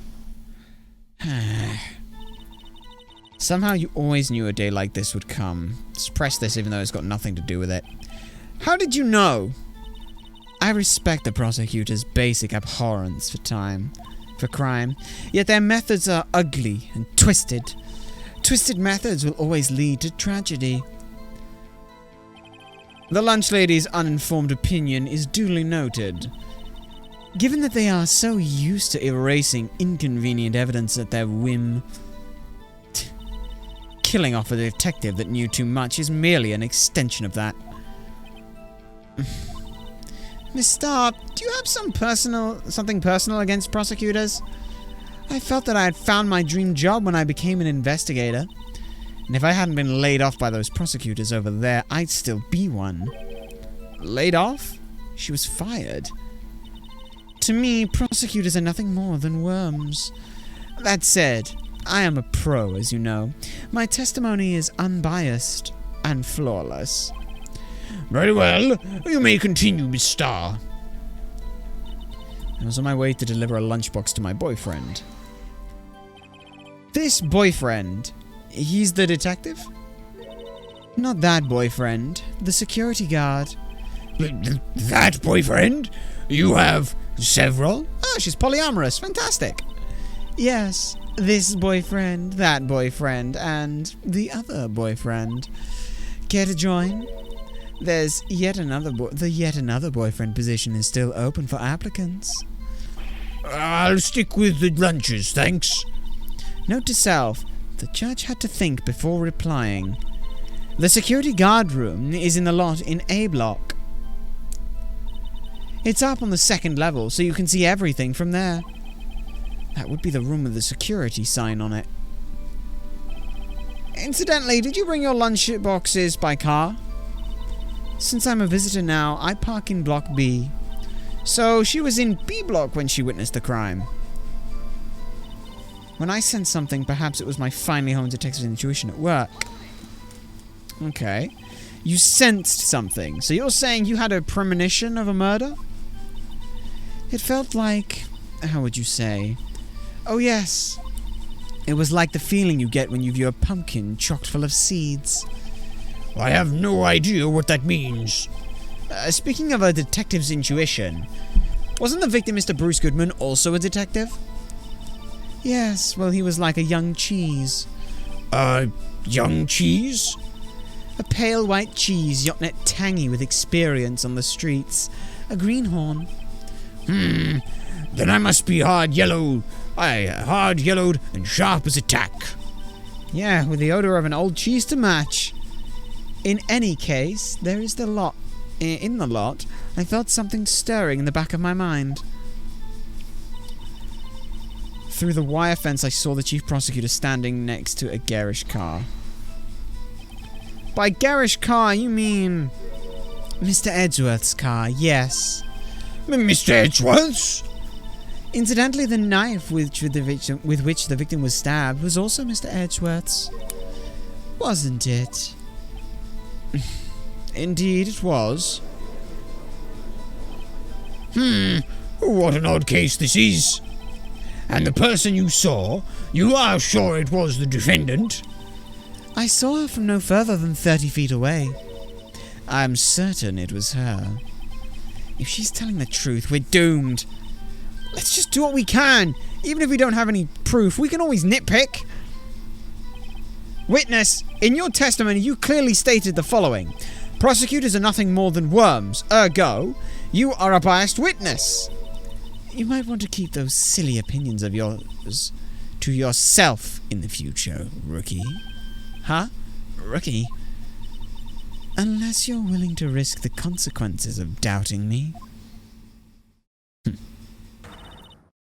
Somehow you always knew a day like this would come. Suppress this even though it's got nothing to do with it. How did you know? I respect the prosecutor's basic abhorrence for crime, yet their methods are ugly and twisted. Twisted methods will always lead to tragedy. The lunch lady's uninformed opinion is duly noted. Given that they are so used to erasing inconvenient evidence at their whim, killing off a detective that knew too much is merely an extension of that. Miss Starr, do you have something personal against prosecutors? I felt that I had found my dream job when I became an investigator. And if I hadn't been laid off by those prosecutors over there, I'd still be one. Laid off? She was fired. To me, prosecutors are nothing more than worms. That said, I am a pro, as you know. My testimony is unbiased and flawless. Very well. You may continue, Miss Starr. I was on my way to deliver a lunchbox to my boyfriend. This boyfriend, he's the detective? Not that boyfriend, the security guard. That boyfriend? You have several? Oh, she's polyamorous. Fantastic. Yes, this boyfriend, that boyfriend, and the other boyfriend. Care to join? There's yet another boyfriend position is still open for applicants. I'll stick with the lunches, thanks. Note to self, the judge had to think before replying. The security guard room is in the lot in A block. It's up on the second level, so you can see everything from there. That would be the room with the security sign on it. Incidentally, did you bring your lunch boxes by car? Since I'm a visitor now, I park in Block B. So she was in B block when she witnessed the crime. When I sensed something, perhaps it was my finely honed detective intuition at work. Okay. You sensed something. So you're saying you had a premonition of a murder? It felt like... how would you say? Oh yes. It was like the feeling you get when you view a pumpkin chock full of seeds. I have no idea what that means. Speaking of a detective's intuition, wasn't the victim Mr. Bruce Goodman also a detective? Yes, well, he was like a young cheese. Young cheese? A pale white cheese, yet tangy with experience on the streets. A greenhorn. Then I must be hard-yellowed and sharp as a tack. Yeah, with the odor of an old cheese to match. In any case, there is the lot. In the lot, I felt something stirring in the back of my mind. Through the wire fence, I saw the chief prosecutor standing next to a garish car. By garish car, you mean... Mr. Edgeworth's car, yes. Mr. Edgeworth's? Incidentally, the knife with which the victim was stabbed was also Mr. Edgeworth's. Wasn't it? Indeed, it was. What an odd case this is. And the person you saw, you are sure it was the defendant? I saw her from no further than 30 feet away. I'm certain it was her. If she's telling the truth, we're doomed. Let's just do what we can. Even if we don't have any proof, we can always nitpick. Witness, in your testimony you clearly stated the following. Prosecutors are nothing more than worms, ergo, you are a biased witness. You might want to keep those silly opinions of yours to yourself in the future, rookie. Huh? Rookie? Unless you're willing to risk the consequences of doubting me.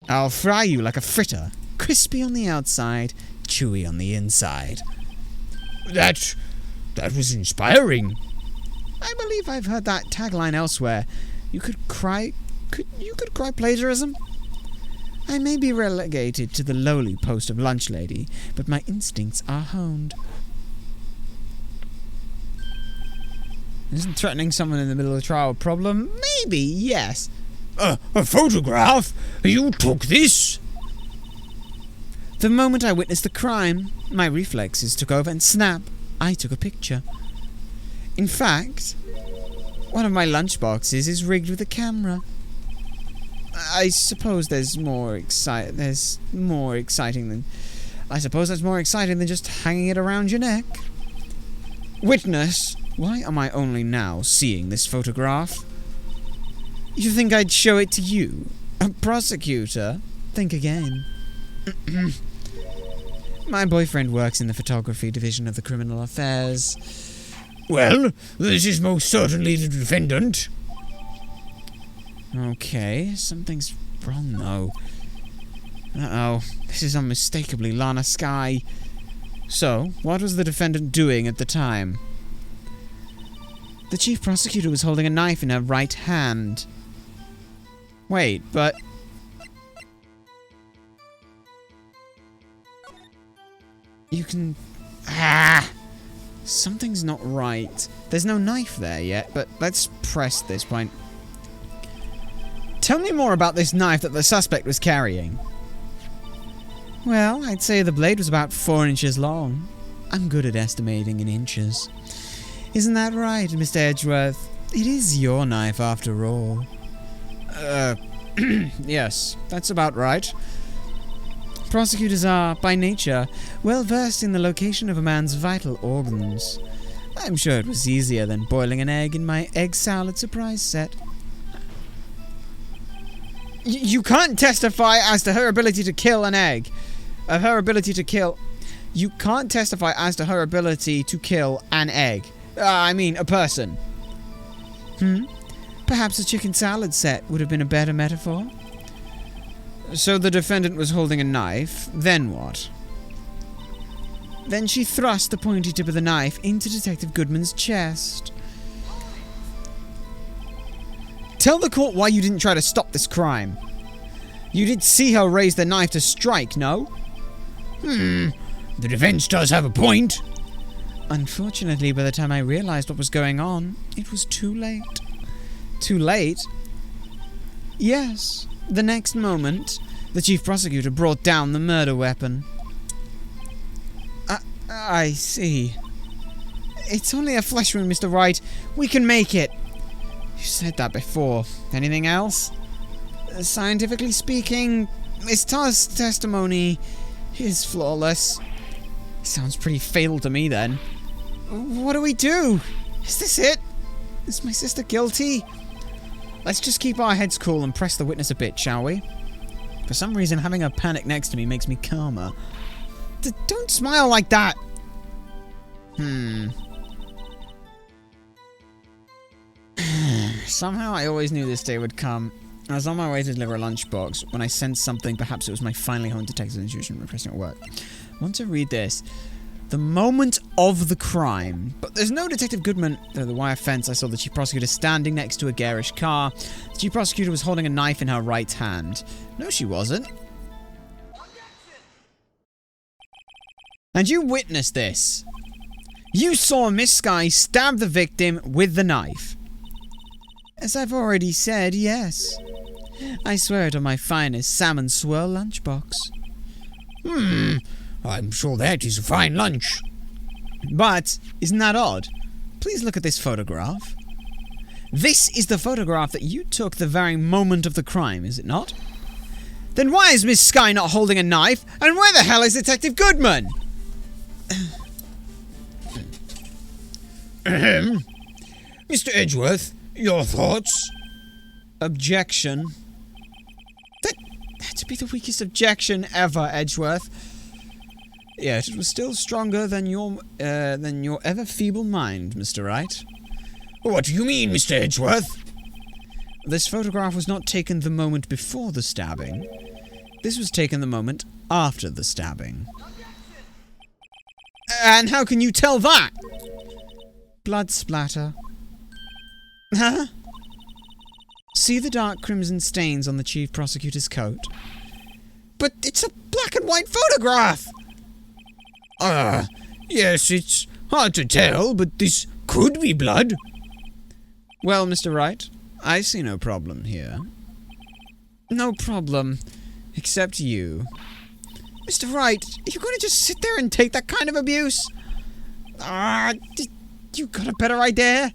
I'll fry you like a fritter, crispy on the outside, chewy on the inside. That was inspiring. I believe I've heard that tagline elsewhere. You could cry plagiarism? I may be relegated to the lowly post of lunch lady, but my instincts are honed. Isn't threatening someone in the middle of the trial a problem? Maybe, yes. A photograph? You took this? The moment I witnessed the crime, my reflexes took over and snap, I took a picture. In fact, one of my lunchboxes is rigged with a camera. I suppose that's more exciting than just hanging it around your neck. Witness, why am I only now seeing this photograph? You think I'd show it to you? A prosecutor? Think again. My boyfriend works in the photography division of the criminal affairs. Well, this is most certainly the defendant. Okay, something's wrong though. Uh-oh, this is unmistakably Lana Skye. So, what was the defendant doing at the time? The chief prosecutor was holding a knife in her right hand. Wait, but... You can... Something's not right. There's no knife there yet, but let's press this point. Tell me more about this knife that the suspect was carrying. Well, I'd say the blade was about 4 inches long. I'm good at estimating in inches. Isn't that right, Mr. Edgeworth? It is your knife after all. Yes, that's about right. Prosecutors are, by nature, well versed in the location of a man's vital organs. I'm sure it was easier than boiling an egg in my egg salad surprise set. You can't testify as to her ability to kill an egg. You can't testify as to her ability to kill an egg. A person. Perhaps a chicken salad set would have been a better metaphor. So the defendant was holding a knife, then what? Then she thrust the pointy tip of the knife into Detective Goodman's chest. Tell the court why you didn't try to stop this crime. You did see her raise the knife to strike, no? The defense does have a point. Unfortunately, by the time I realized what was going on, it was too late. Too late? Yes. The next moment, the chief prosecutor brought down the murder weapon. I see. It's only a flesh wound, Mr. Wright. We can make it. You said that before. Anything else? Scientifically speaking, Miss Tarr's testimony is flawless. Sounds pretty fatal to me, then. What do we do? Is this it? Is my sister guilty? Let's just keep our heads cool and press the witness a bit, shall we? For some reason, having her panic next to me makes me calmer. Don't smile like that! Somehow I always knew this day would come. I was on my way to deliver a lunchbox when I sensed something. Perhaps it was my finally honed detective intuition requesting at work. I want to read this. The moment of the crime. But there's no Detective Goodman. Through the wire fence, I saw the chief prosecutor standing next to a garish car. The chief prosecutor was holding a knife in her right hand. No, she wasn't. And you witnessed this. You saw Miss Skye stab the victim with the knife. As I've already said, yes. I swear it on my finest salmon swirl lunchbox. I'm sure that is a fine lunch. But, isn't that odd? Please look at this photograph. This is the photograph that you took the very moment of the crime, is it not? Then why is Miss Skye not holding a knife? And where the hell is Detective Goodman? Mr. Edgeworth, your thoughts? Objection. That'd be the weakest objection ever, Edgeworth. Yet it was still stronger than your ever feeble mind, Mr. Wright. What do you mean, Mr. Edgeworth? This photograph was not taken the moment before the stabbing. This was taken the moment after the stabbing. And how can you tell that? Blood splatter. Huh? See the dark crimson stains on the chief prosecutor's coat? But it's a black and white photograph! Yes, it's hard to tell, but this could be blood. Well, Mr. Wright, I see no problem here. No problem. Except you. Mr. Wright, are you going to just sit there and take that kind of abuse? You got a better idea?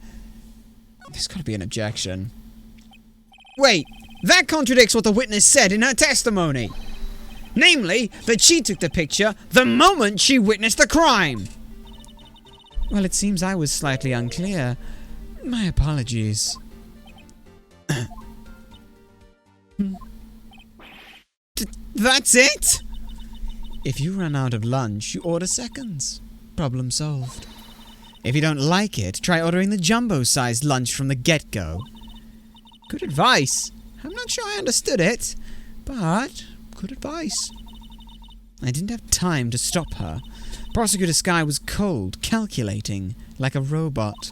There's got to be an objection. Wait, that contradicts what the witness said in her testimony. Namely, that she took the picture the moment she witnessed the crime. Well, it seems I was slightly unclear. My apologies. That's it? If you run out of lunch, you order seconds. Problem solved. If you don't like it, try ordering the jumbo-sized lunch from the get-go. Good advice. I'm not sure I understood it, but good advice. I didn't have time to stop her. Prosecutor Skye was cold, calculating, like a robot.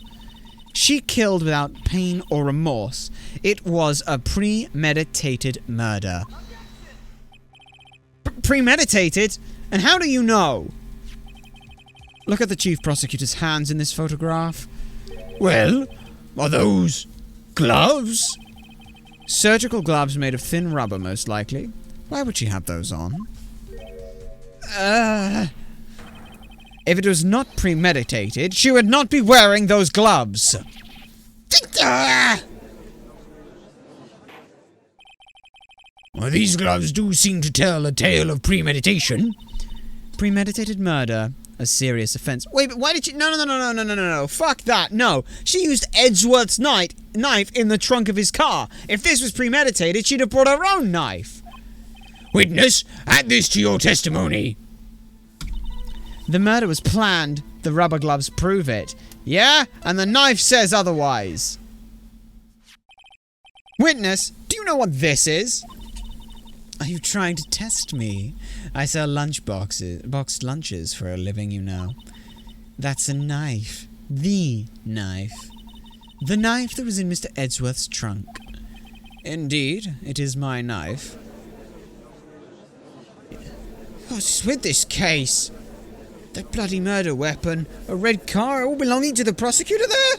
She killed without pain or remorse. It was a premeditated murder. Premeditated? And how do you know? Look at the Chief Prosecutor's hands in this photograph. Well, are those gloves? Surgical gloves made of thin rubber, most likely. Why would she have those on? If it was not premeditated, she would not be wearing those gloves. Well, these gloves do seem to tell a tale of premeditation. Premeditated murder. A serious offense. Wait, but why did she... No. Fuck that. No. She used Edgeworth's knife in the trunk of his car. If this was premeditated, she'd have brought her own knife. Witness, add this to your testimony. The murder was planned. The rubber gloves prove it. Yeah? And the knife says otherwise. Witness, do you know what this is? Are you trying to test me? I sell boxed lunches for a living, you know. That's a knife. The knife. The knife that was in Mr. Edgeworth's trunk. Indeed, it is my knife. What's with this case? That bloody murder weapon, a red car, all belonging to the prosecutor there?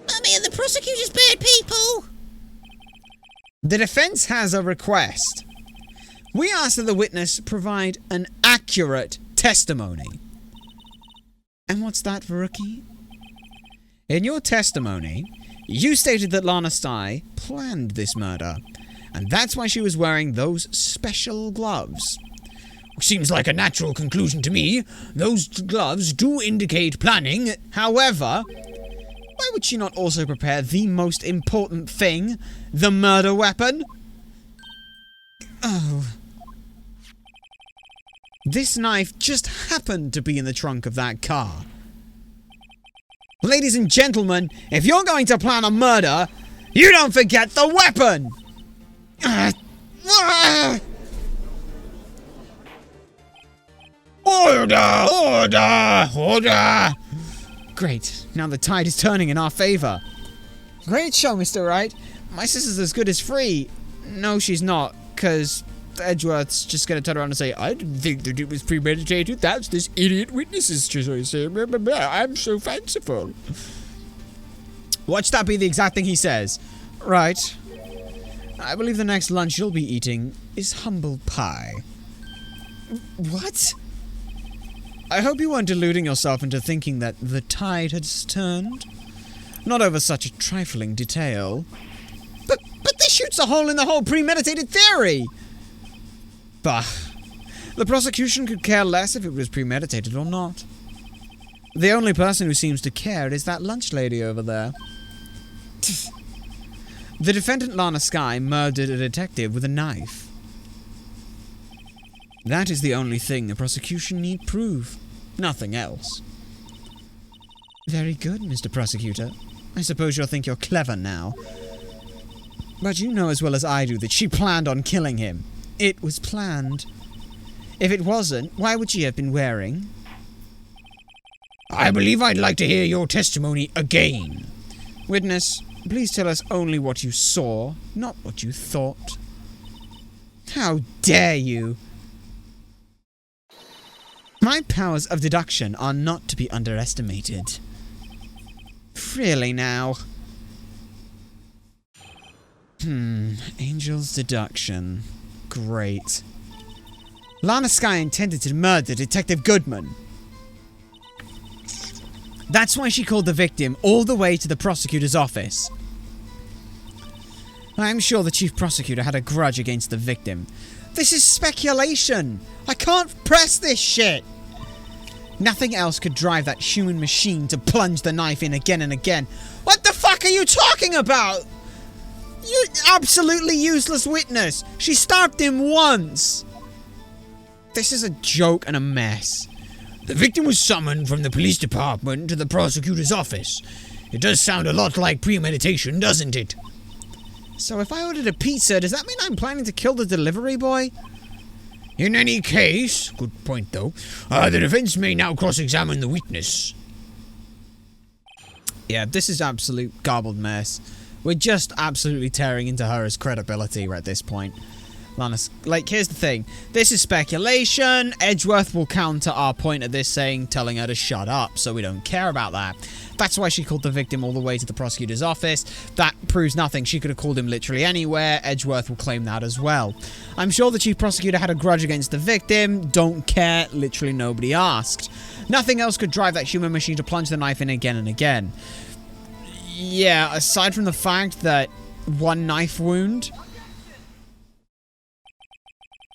Mummy and the prosecutor's bad people! The defense has a request. We ask that the witness provide an accurate testimony. And what's that, rookie? In your testimony, you stated that Lana Skye planned this murder, and that's why she was wearing those special gloves. Seems like a natural conclusion to me. Those gloves do indicate planning. However, why would she not also prepare the most important thing, the murder weapon? Oh. This knife just happened to be in the trunk of that car. Ladies and gentlemen, if you're going to plan a murder, you don't forget the weapon! Order! Order! Order! Great, now the tide is turning in our favor. Great show, Mr. Wright. My sister's as good as free. No, she's not, because Edgeworth's just going to turn around and say, I didn't think that it was premeditated. That's this idiot witness's choice. I'm so fanciful. Watch that be the exact thing he says. Right. I believe the next lunch you'll be eating is humble pie. What? I hope you weren't deluding yourself into thinking that the tide has turned. Not over such a trifling detail. But this shoots a hole in the whole premeditated theory! Bah. The prosecution could care less if it was premeditated or not. The only person who seems to care is that lunch lady over there. The defendant Lana Skye murdered a detective with a knife. That is the only thing the prosecution need prove. Nothing else. Very good, Mr. Prosecutor. I suppose you'll think you're clever now. But you know as well as I do that she planned on killing him. It was planned. If it wasn't, why would she have been wearing? I believe I'd like to hear your testimony again. Witness, please tell us only what you saw, not what you thought. How dare you! My powers of deduction are not to be underestimated. Really now? Angel's deduction. Great. Lana Skye intended to murder Detective Goodman. That's why she called the victim all the way to the prosecutor's office. I'm sure the chief prosecutor had a grudge against the victim. This is speculation! I can't press this shit! Nothing else could drive that human machine to plunge the knife in again and again. What the fuck are you talking about? You absolutely useless witness! She stabbed him once! This is a joke and a mess. The victim was summoned from the police department to the prosecutor's office. It does sound a lot like premeditation, doesn't it? So if I ordered a pizza, does that mean I'm planning to kill the delivery boy? In any case, good point though, the defense may now cross-examine the witness. Yeah, this is absolute garbled mess. We're just absolutely tearing into her as credibility at this point. Like, here's the thing. This is speculation. Edgeworth will counter our point at this saying, telling her to shut up, so we don't care about that. That's why she called the victim all the way to the prosecutor's office. That proves nothing. She could have called him literally anywhere. Edgeworth will claim that as well. I'm sure the chief prosecutor had a grudge against the victim. Don't care. Literally nobody asked. Nothing else could drive that human machine to plunge the knife in again and again. Yeah, aside from the fact that one knife wound.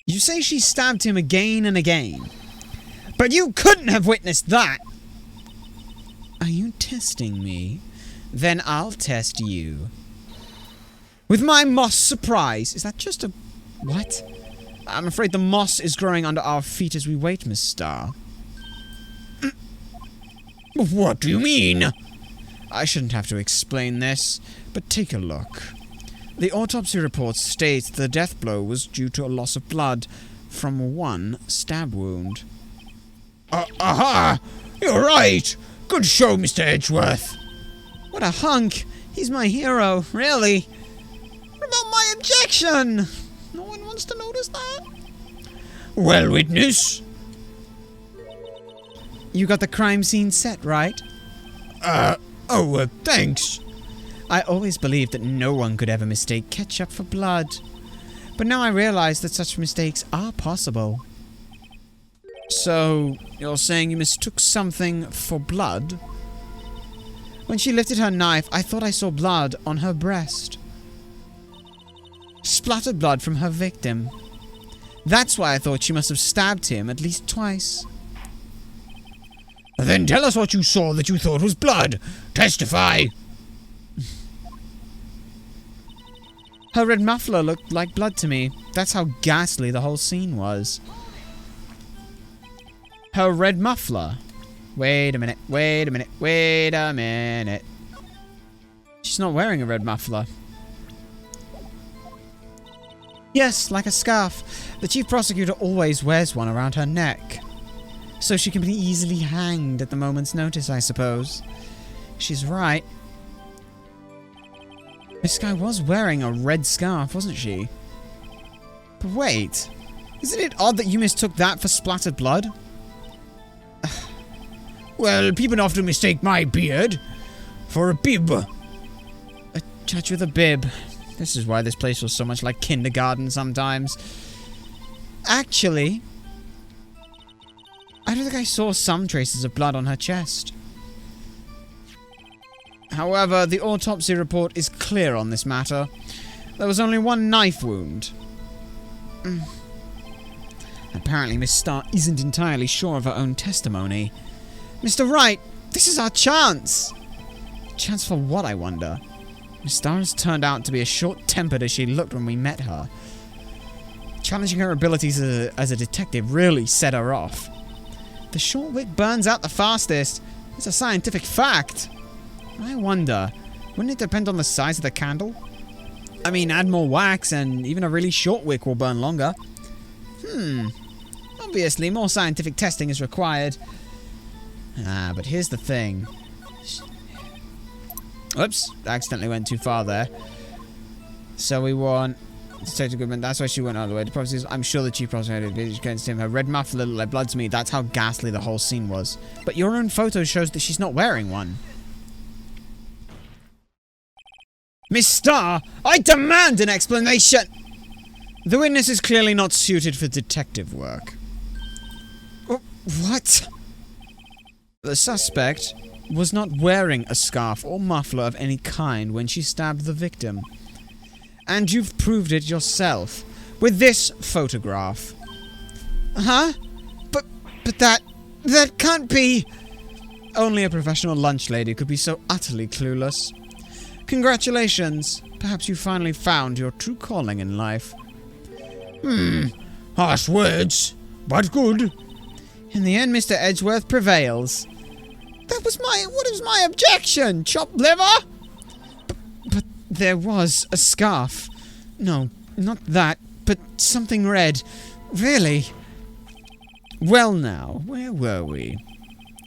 You say she stabbed him again and again, but you couldn't have witnessed that. Are you testing me? Then I'll test you. With my moss surprise. Is that just a... what? I'm afraid the moss is growing under our feet as we wait, Miss Starr. What do you mean? I shouldn't have to explain this, but take a look. The autopsy report states the death blow was due to a loss of blood from one stab wound. Aha! You're right! Good show, Mr. Edgeworth. What a hunk! He's my hero, really. What about my objection? No one wants to notice that? Well, witness. You got the crime scene set, right? Thanks. I always believed that no one could ever mistake ketchup for blood. But now I realize that such mistakes are possible. So, you're saying you mistook something for blood? When she lifted her knife, I thought I saw blood on her breast. Splattered blood from her victim. That's why I thought she must have stabbed him at least twice. Then tell us what you saw that you thought was blood. Testify. Her red muffler looked like blood to me. That's how ghastly the whole scene was. Her red muffler. Wait a minute, wait a minute, wait a minute. She's not wearing a red muffler. Yes, like a scarf. The chief prosecutor always wears one around her neck. So she can be easily hanged at the moment's notice, I suppose. She's right. This guy was wearing a red scarf, wasn't she? But wait. Isn't it odd that you mistook that for splattered blood? Well, people often mistake my beard for a bib. A judge with a bib. This is why this place was so much like kindergarten sometimes. Actually, I don't think I saw some traces of blood on her chest. However, the autopsy report is clear on this matter. There was only one knife wound. Apparently, Miss Starr isn't entirely sure of her own testimony. Mr. Wright, this is our chance! Chance for what, I wonder? Miss Starr has turned out to be as short-tempered as she looked when we met her. Challenging her abilities as a detective really set her off. The short wick burns out the fastest. It's a scientific fact. I wonder, wouldn't it depend on the size of the candle? I mean, add more wax and even a really short wick will burn longer. Obviously, more scientific testing is required. But here's the thing. Oops, accidentally went too far there. So we want Detective Goodman. That's why she went all the way to prosecution. I'm sure the chief prosecutor against him. Her red muffler looked like blood to me. That's how ghastly the whole scene was. But your own photo shows that she's not wearing one. Miss Starr, I demand an explanation! The witness is clearly not suited for detective work. What? The suspect was not wearing a scarf or muffler of any kind when she stabbed the victim. And you've proved it yourself, with this photograph. Huh? But that can't be... Only a professional lunch lady could be so utterly clueless. Congratulations. Perhaps you finally found your true calling in life. Harsh words, but good. In the end, Mr. Edgeworth prevails. What was my objection? Chopped liver? But There was a scarf. No, not that, but something red. Really? Well now, where were we?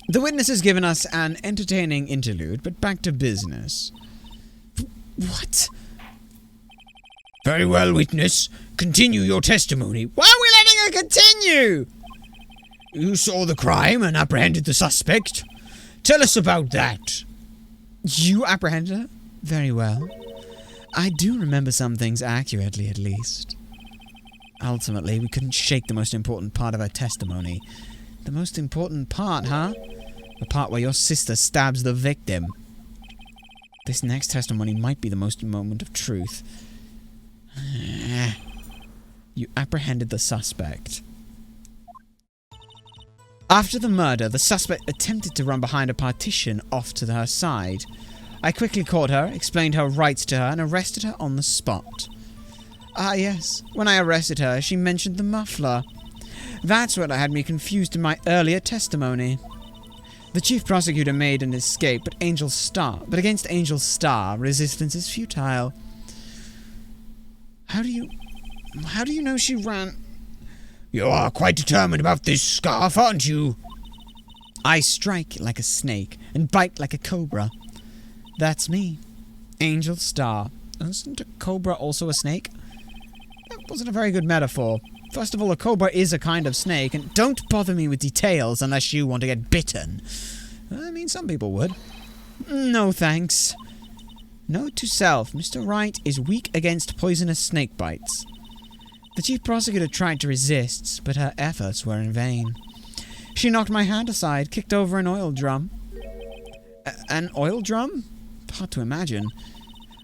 The witness has given us an entertaining interlude, but back to business. What? Very well, witness. Continue your testimony. Why are we letting her continue? You saw the crime and apprehended the suspect. Tell us about that. You apprehended her? Very well. I do remember some things accurately, at least. Ultimately, we couldn't shake the most important part of her testimony. The most important part, huh? The part where your sister stabs the victim. This next testimony might be the most moment of truth. You apprehended the suspect. After the murder, the suspect attempted to run behind a partition off to her side. I quickly caught her, explained her rights to her, and arrested her on the spot. Ah, yes. When I arrested her, she mentioned the muffler. That's what had me confused in my earlier testimony. The chief prosecutor made an escape, but against Angel Star, resistance is futile. How do you know she ran? You are quite determined about this scarf, aren't you? I strike like a snake and bite like a cobra. That's me. Angel Star. Isn't a cobra also a snake? That wasn't a very good metaphor. First of all, a cobra is a kind of snake, and don't bother me with details unless you want to get bitten. I mean, some people would. No, thanks. Note to self, Mr. Wright is weak against poisonous snake bites. The chief prosecutor tried to resist, but her efforts were in vain. She knocked my hand aside, kicked over an oil drum. An oil drum? Hard to imagine.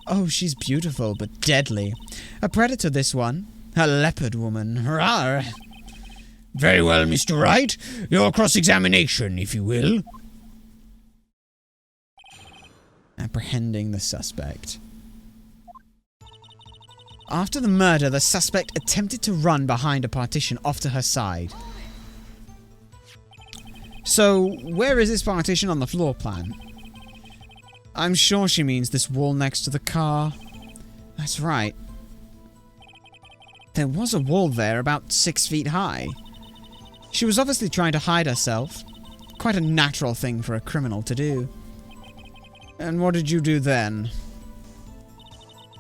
Oh, she's beautiful, but deadly. A predator, this one. A leopard woman. Rawr. Very well, Mr. Wright. Your cross-examination, if you will. Apprehending the suspect. After the murder, the suspect attempted to run behind a partition off to her side. So, where is this partition on the floor plan? I'm sure she means this wall next to the car. That's right. There was a wall there about 6 feet high. She was obviously trying to hide herself. Quite a natural thing for a criminal to do. And what did you do then?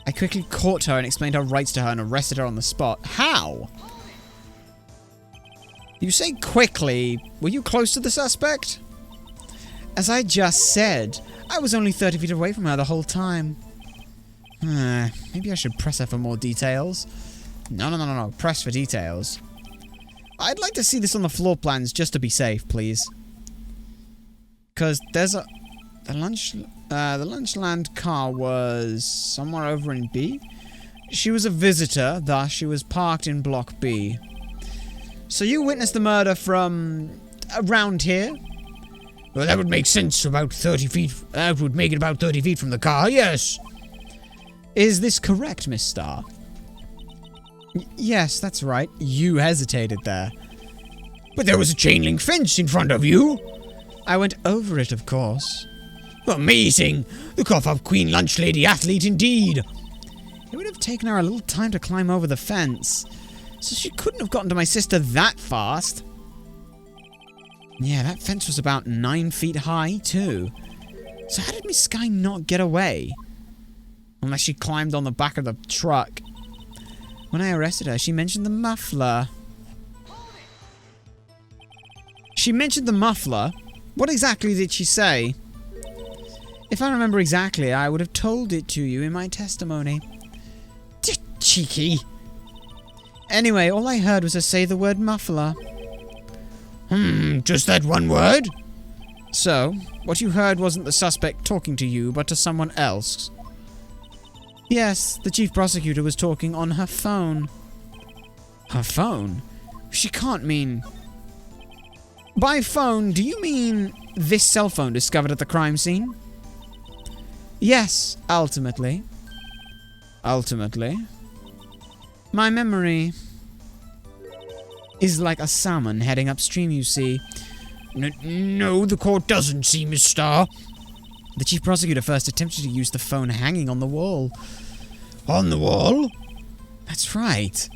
I quickly caught her and explained her rights to her and arrested her on the spot. How? You say quickly. Were you close to the suspect? As I just said, I was only 30 feet away from her the whole time. Maybe I should press her for more details. No. Press for details. I'd like to see this on the floor plans just to be safe, please. Because there's the Lunchland car was somewhere over in B. She was a visitor, thus she was parked in Block B. So you witnessed the murder from around here? Well, that would make sense. About 30 feet. That would make it about 30 feet from the car, yes. Is this correct, Miss Starr? Yes, that's right. You hesitated there. But there was a chain link fence in front of you. I went over it, of course. Amazing! The cough-up queen lunch lady athlete indeed. It would have taken her a little time to climb over the fence, so she couldn't have gotten to my sister that fast. Yeah, that fence was about 9 feet high, too. So how did Miss Sky not get away? Unless she climbed on the back of the truck. When I arrested her, she mentioned the muffler. She mentioned the muffler? What exactly did she say? If I remember exactly, I would have told it to you in my testimony. Cheeky. Anyway, all I heard was her say the word muffler. Just that one word? So, what you heard wasn't the suspect talking to you, but to someone else? Yes, the chief prosecutor was talking on her phone. Her phone? She can't mean... By phone, do you mean this cell phone discovered at the crime scene? Yes, ultimately. Ultimately. My memory is like a salmon heading upstream, you see. No, the court doesn't see, Miss Starr. The chief prosecutor first attempted to use the phone hanging on the wall. On the wall? That's right.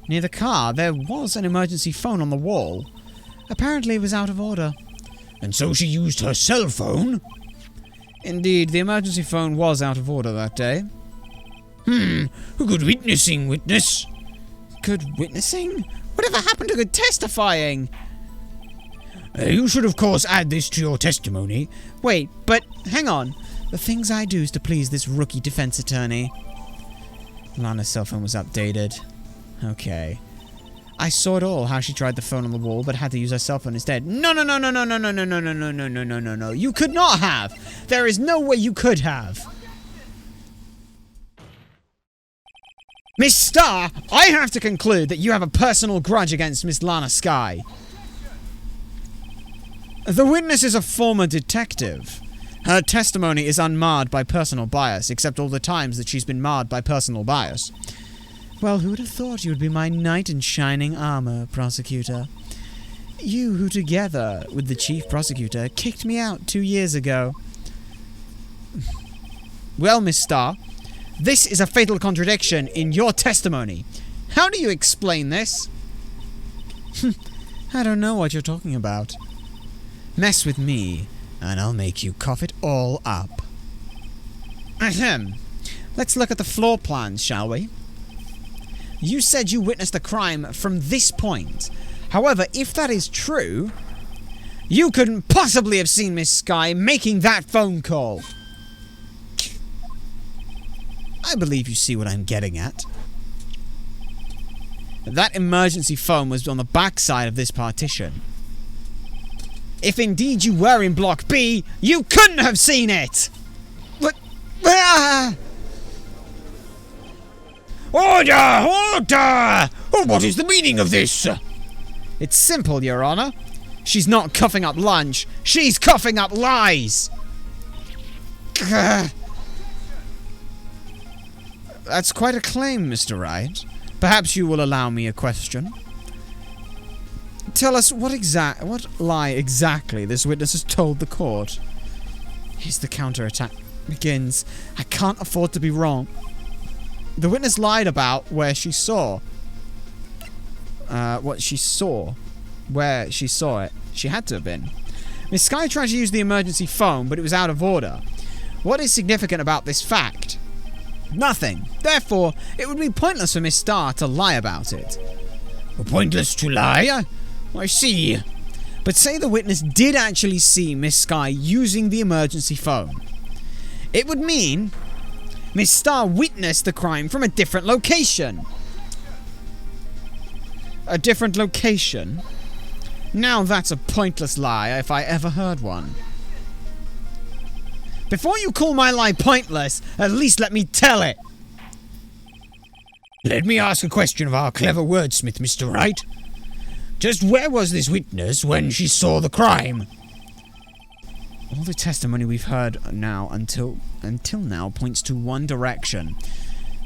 Near the car, there was an emergency phone on the wall. Apparently it was out of order. And so she used her cell phone? Indeed, the emergency phone was out of order that day. Good witnessing, witness. Good witnessing? Whatever happened to good testifying? You should, of course, add this to your testimony. Wait, but hang on. The things I do is to please this rookie defense attorney. Lana's cell phone was updated. Okay. I saw it all, how she tried the phone on the wall, but had to use her cell phone instead. No. You could not have. There is no way you could have. Miss Starr, I have to conclude that you have a personal grudge against Miss Lana Skye. The witness is a former detective. Her testimony is unmarred by personal bias, except all the times that she's been marred by personal bias. Well, who would have thought you would be my knight in shining armor, prosecutor? You who, together with the chief prosecutor, kicked me out 2 years ago. Well, Miss Starr, this is a fatal contradiction in your testimony. How do you explain this? I don't know what you're talking about. Mess with me, and I'll make you cough it all up. Ahem. Let's look at the floor plans, shall we? You said you witnessed the crime from this point. However, if that is true, you couldn't possibly have seen Miss Skye making that phone call. I believe you see what I'm getting at. That emergency phone was on the back side of this partition. If indeed you were in Block B, you couldn't have seen it! What? Order! Order! What is the meaning of this? It's simple, Your Honor. She's not coughing up lunch. She's coughing up lies! That's quite a claim, Mr. Wright. Perhaps you will allow me a question. Tell us what lie exactly this witness has told the court. Here's the counterattack begins. I can't afford to be wrong. The witness lied about where she saw. Where she saw it. She had to have been. Miss Skye tried to use the emergency phone, but it was out of order. What is significant about this fact? Nothing. Therefore, it would be pointless for Miss Starr to lie about it. Pointless to lie? I see. But say the witness did actually see Miss Skye using the emergency phone. It would mean Miss Starr witnessed the crime from a different location. A different location? Now that's a pointless lie if I ever heard one. Before you call my lie pointless, at least let me tell it. Let me ask a question of our clever wordsmith, Mr. Wright. Just where was this witness when she saw the crime? All the testimony we've heard now until now points to one direction.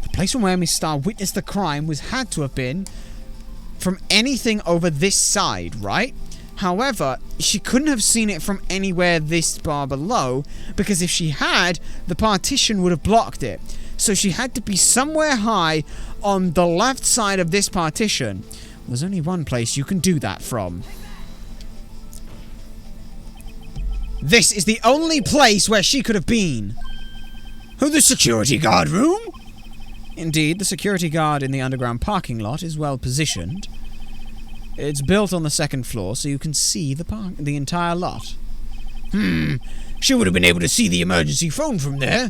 The place from where Miss Starr witnessed the crime had to have been from anything over this side, right? However, she couldn't have seen it from anywhere this far below, because if she had, the partition would have blocked it. So she had to be somewhere high on the left side of this partition. There's only one place you can do that from. This is the only place where she could have been. The security guard room? Indeed, the security guard in the underground parking lot is well positioned. It's built on the second floor, so you can see the entire lot. She would have been able to see the emergency phone from there.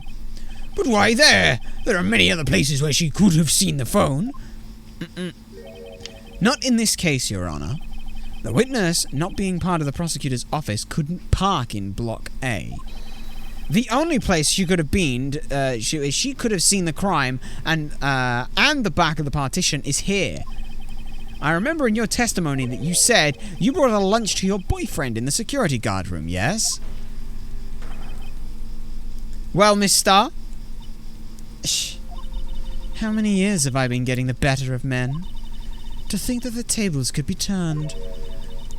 But why there? There are many other places where she could have seen the phone. Not in this case, Your Honor. The witness, not being part of the prosecutor's office, couldn't park in Block A. The only place she could have been, she could have seen the crime and the back of the partition is here. I remember in your testimony that you said you brought a lunch to your boyfriend in the security guard room, yes? Well, Miss Starr? Shh. How many years have I been getting the better of men? To think that the tables could be turned.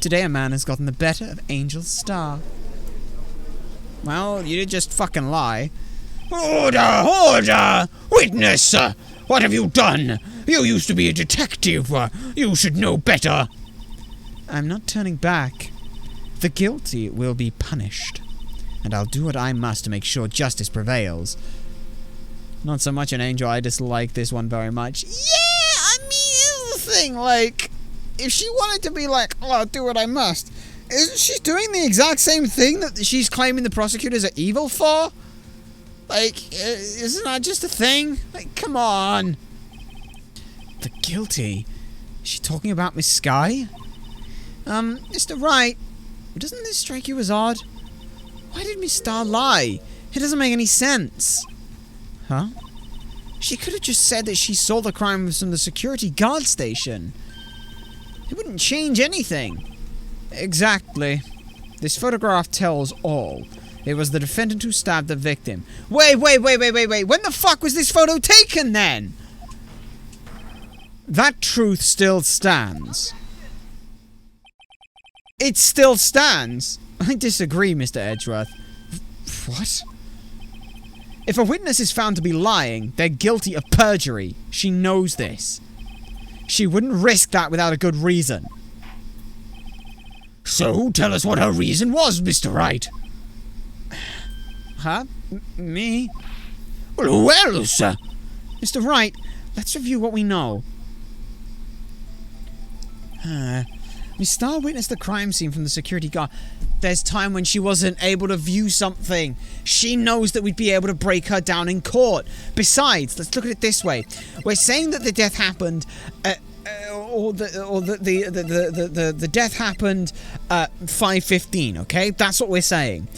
Today a man has gotten the better of Angel Starr. Well, you did just fucking lie. Order! Order! Witness! What have you done? You used to be a detective. You should know better. I'm not turning back. The guilty will be punished. And I'll do what I must to make sure justice prevails. Not so much an angel, I dislike this one very much. Yeah, I mean, here's the thing, like, if she wanted to be like, oh, I'll do what I must, isn't she doing the exact same thing that she's claiming the prosecutors are evil for? Like, isn't that just a thing? Like, come on. The guilty? Is she talking about Miss Sky? Mr. Wright, doesn't this strike you as odd? Why did Miss Star lie? It doesn't make any sense. Huh? She could have just said that she saw the crime from the security guard station. It wouldn't change anything. Exactly. This photograph tells all. It was the defendant who stabbed the victim. Wait. When the fuck was this photo taken then? That truth still stands. It still stands. I disagree, Mr. Edgeworth. What? If a witness is found to be lying, they're guilty of perjury. She knows this. She wouldn't risk that without a good reason. So, tell us what her reason was, Mr. Wright. Huh? Me? Well, who else? Mr. Wright, let's review what we know. Miss Starr witnessed the crime scene from the security guard. There's time when she wasn't able to view something. She knows that we'd be able to break her down in court. Besides, let's look at it this way. We're saying that the death happened, the death happened at 5:15, okay? That's what we're saying.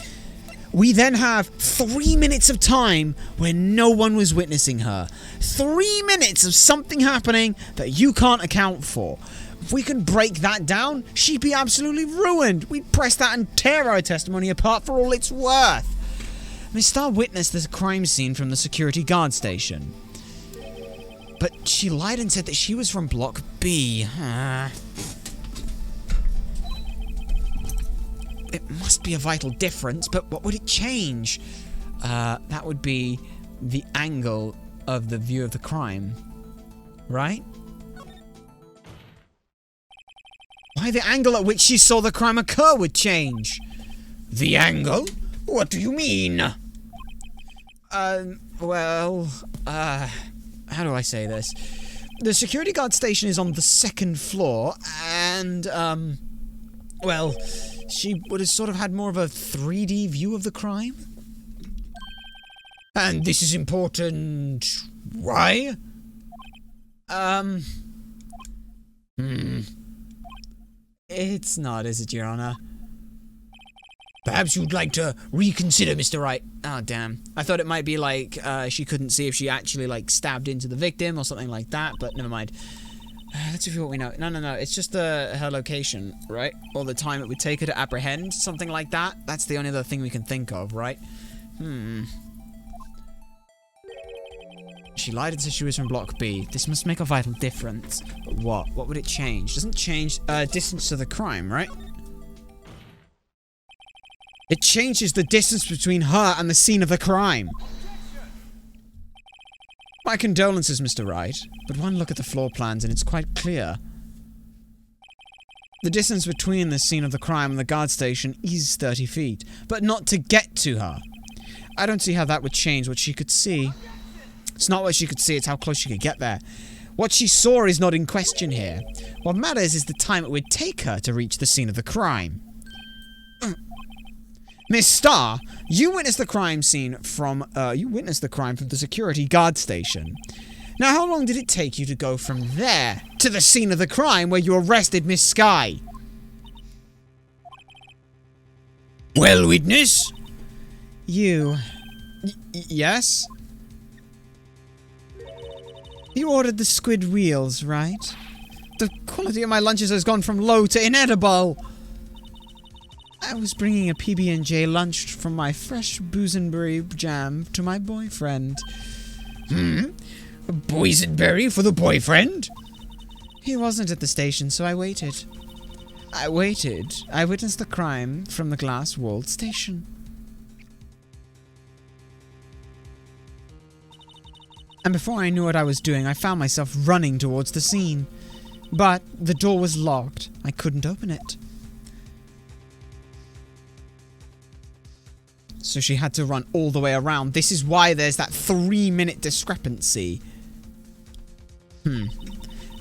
We then have 3 minutes of time where no one was witnessing her. 3 minutes of something happening that you can't account for. If we can break that down, she'd be absolutely ruined. We'd press that and tear our testimony apart for all it's worth. Miss Starr witnessed the crime scene from the security guard station. But she lied and said that she was from Block B. It must be a vital difference, but what would it change? That would be the angle of the view of the crime. Right? Why, the angle at which she saw the crime occur would change. The angle? What do you mean? How do I say this? The security guard station is on the 2nd floor, and, well, she would have sort of had more of a 3D view of the crime. And this is important. Why? It's not, is it, Your Honor? Perhaps you'd like to reconsider, Mr. Wright. Oh, damn. I thought it might be like, she couldn't see if she actually, like, stabbed into the victim or something like that, but never mind. Let's review what we know. No. It's just her location, right? Or the time it would take her to apprehend, something like that. That's the only other thing we can think of, right? She lied and said she was from Block B. This must make a vital difference. But what? What would it change? Doesn't change distance to the crime, right? It changes the distance between her and the scene of the crime. My condolences, Mr. Wright, but one look at the floor plans and it's quite clear. The distance between the scene of the crime and the guard station is 30 feet, but not to get to her. I don't see how that would change what she could see. It's not what she could see, it's how close she could get there. What she saw is not in question here. What matters is the time it would take her to reach the scene of the crime. Miss Starr, you witnessed the crime from the security guard station. Now, how long did it take you to go from there to the scene of the crime where you arrested Miss Sky? Well, witness? Yes? You ordered the squid wheels, right? The quality of my lunches has gone from low to inedible. I was bringing a PB&J lunch from my fresh boysenberry jam to my boyfriend. A boysenberry for the boyfriend? He wasn't at the station, so I waited. I witnessed the crime from the glass-walled station. And before I knew what I was doing, I found myself running towards the scene. But the door was locked. I couldn't open it. So she had to run all the way around. This is why there's that 3-minute discrepancy.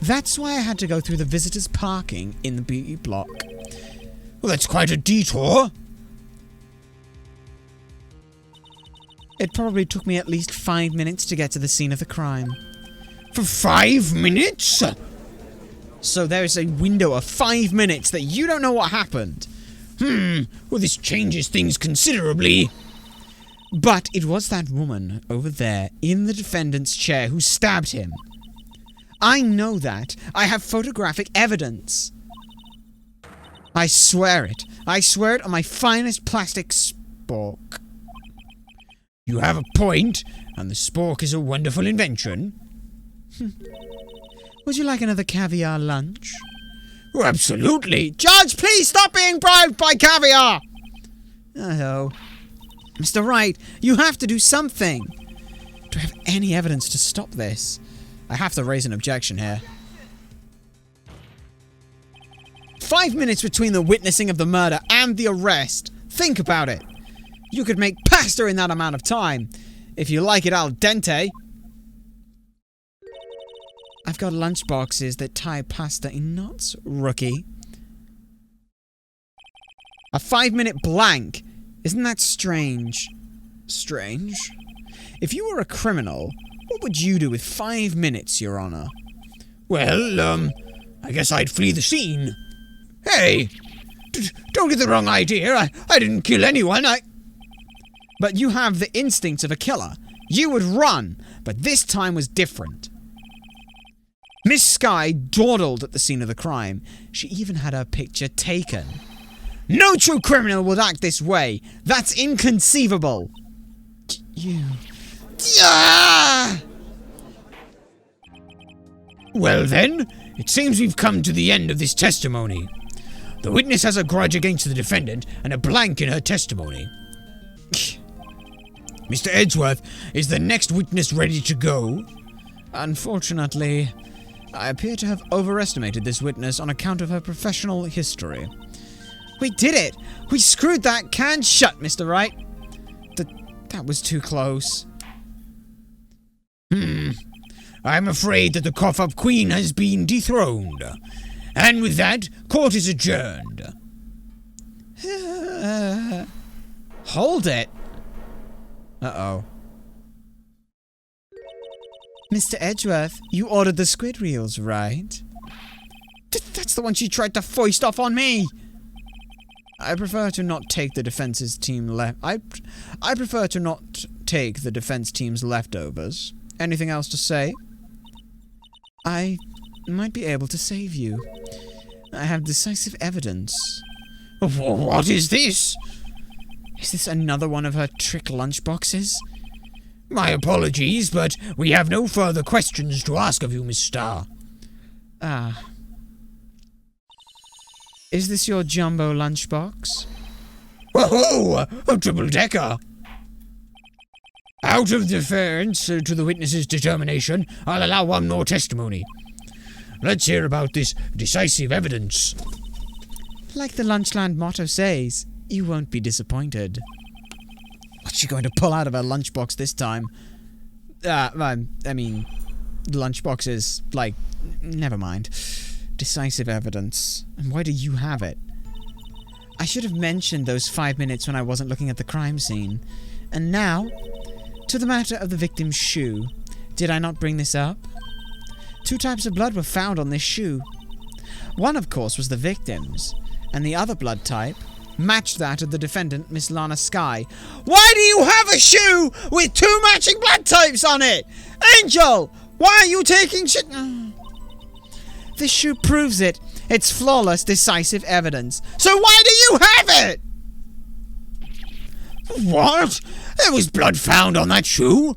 That's why I had to go through the visitors' parking in the B block. Well, that's quite a detour. It probably took me at least 5 minutes to get to the scene of the crime. For 5 minutes? So there's a window of 5 minutes that you don't know what happened. Well, this changes things considerably. But it was that woman over there in the defendant's chair who stabbed him. I know that. I have photographic evidence. I swear it. I swear it on my finest plastic spork. You have a point, and the spork is a wonderful invention. Would you like another caviar lunch? Oh, absolutely. Judge, please stop being bribed by caviar! Oh. Mr. Wright, you have to do something. Do I have any evidence to stop this? I have to raise an objection here. 5 minutes between the witnessing of the murder and the arrest. Think about it. You could make pasta in that amount of time. If you like it al dente. I've got lunch boxes that tie pasta in knots, rookie. A 5-minute blank. Isn't that strange? Strange? If you were a criminal, what would you do with 5 minutes, Your Honor? Well, I guess I'd flee the scene. Hey! Don't get the wrong idea. I didn't kill anyone. But you have the instincts of a killer. You would run, but this time was different. Miss Skye dawdled at the scene of the crime. She even had her picture taken. No true criminal would act this way. That's inconceivable. You... Well then, it seems we've come to the end of this testimony. The witness has a grudge against the defendant and a blank in her testimony. Mr. Edgeworth, is the next witness ready to go? Unfortunately, I appear to have overestimated this witness on account of her professional history. We did it! We screwed that can shut, Mr. Wright! That was too close. I'm afraid that the cough-up queen has been dethroned. And with that, court is adjourned. Hold it! Uh-oh. Mr. Edgeworth, you ordered the squid reels, right? That's the one she tried to foist off on me! I prefer to not take the defense's team I prefer to not take the defense team's leftovers. Anything else to say? I might be able to save you. I have decisive evidence. What is this? Is this another one of her trick lunchboxes? My apologies, but we have no further questions to ask of you, Miss Starr. Ah. Is this your jumbo lunchbox? Whoa! A triple-decker! Out of deference to the witness's determination, I'll allow one more testimony. Let's hear about this decisive evidence. Like the Lunchland motto says, you won't be disappointed. What's she going to pull out of her lunchbox this time? I mean, lunchbox is, like, never mind. Decisive evidence. And why do you have it? I should have mentioned those 5 minutes when I wasn't looking at the crime scene. And now, to the matter of the victim's shoe. Did I not bring this up? 2 types of blood were found on this shoe. One, of course, was the victim's, and the other blood type matched that of the defendant, Miss Lana Skye. Why do you have a shoe with 2 matching blood types on it? Angel! Why are you taking shit? This shoe proves it. It's flawless, decisive evidence. So why do you have it? What? There was blood found on that shoe?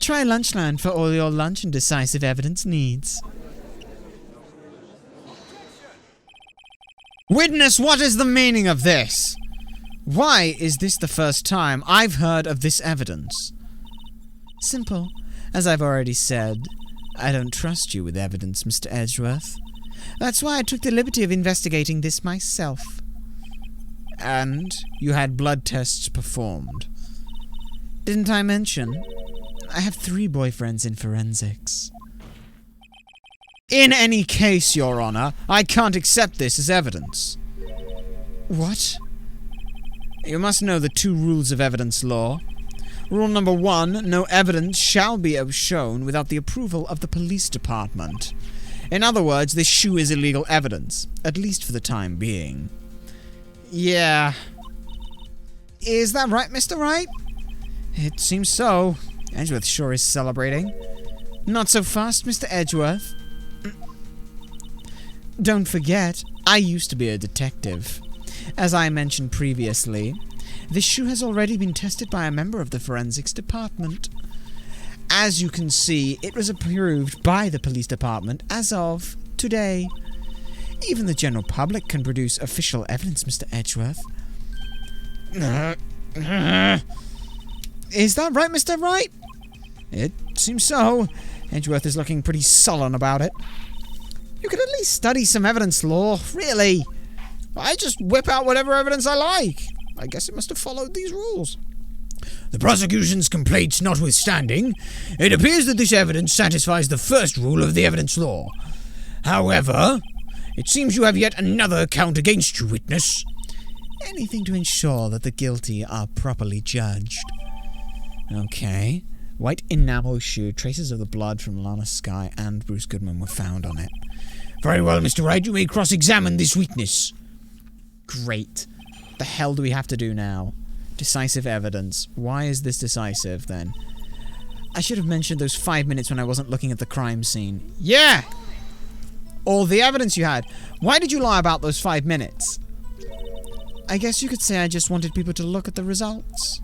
Try Lunchland for all your lunch and decisive evidence needs. Witness, what is the meaning of this? Why is this the first time I've heard of this evidence? Simple. As I've already said, I don't trust you with evidence, Mr. Edgeworth. That's why I took the liberty of investigating this myself. And you had blood tests performed. Didn't I mention? I have 3 boyfriends in forensics. In any case, Your Honor, I can't accept this as evidence. What? You must know the 2 rules of evidence law. Rule number 1, no evidence shall be shown without the approval of the police department. In other words, this shoe is illegal evidence, at least for the time being. Yeah. Is that right, Mr. Wright? It seems so. Edgeworth sure is celebrating. Not so fast, Mr. Edgeworth. Don't forget, I used to be a detective. As I mentioned previously, this shoe has already been tested by a member of the forensics department. As you can see, it was approved by the police department as of today. Even the general public can produce official evidence, Mr. Edgeworth. Is that right, Mr. Wright? It seems so. Edgeworth is looking pretty sullen about it. You could at least study some evidence law, really. I just whip out whatever evidence I like. I guess it must have followed these rules. The prosecution's complaints notwithstanding, it appears that this evidence satisfies the first rule of the evidence law. However, it seems you have yet another count against you, witness. Anything to ensure that the guilty are properly judged. Okay. White enamel shoe, traces of the blood from Lana Skye and Bruce Goodman were found on it. Very well, Mr. Wright, you may cross-examine this witness. Great. The hell do we have to do now? Decisive evidence. Why is this decisive, then? I should have mentioned those 5 minutes when I wasn't looking at the crime scene. Yeah! All the evidence you had. Why did you lie about those 5 minutes? I guess you could say I just wanted people to look at the results.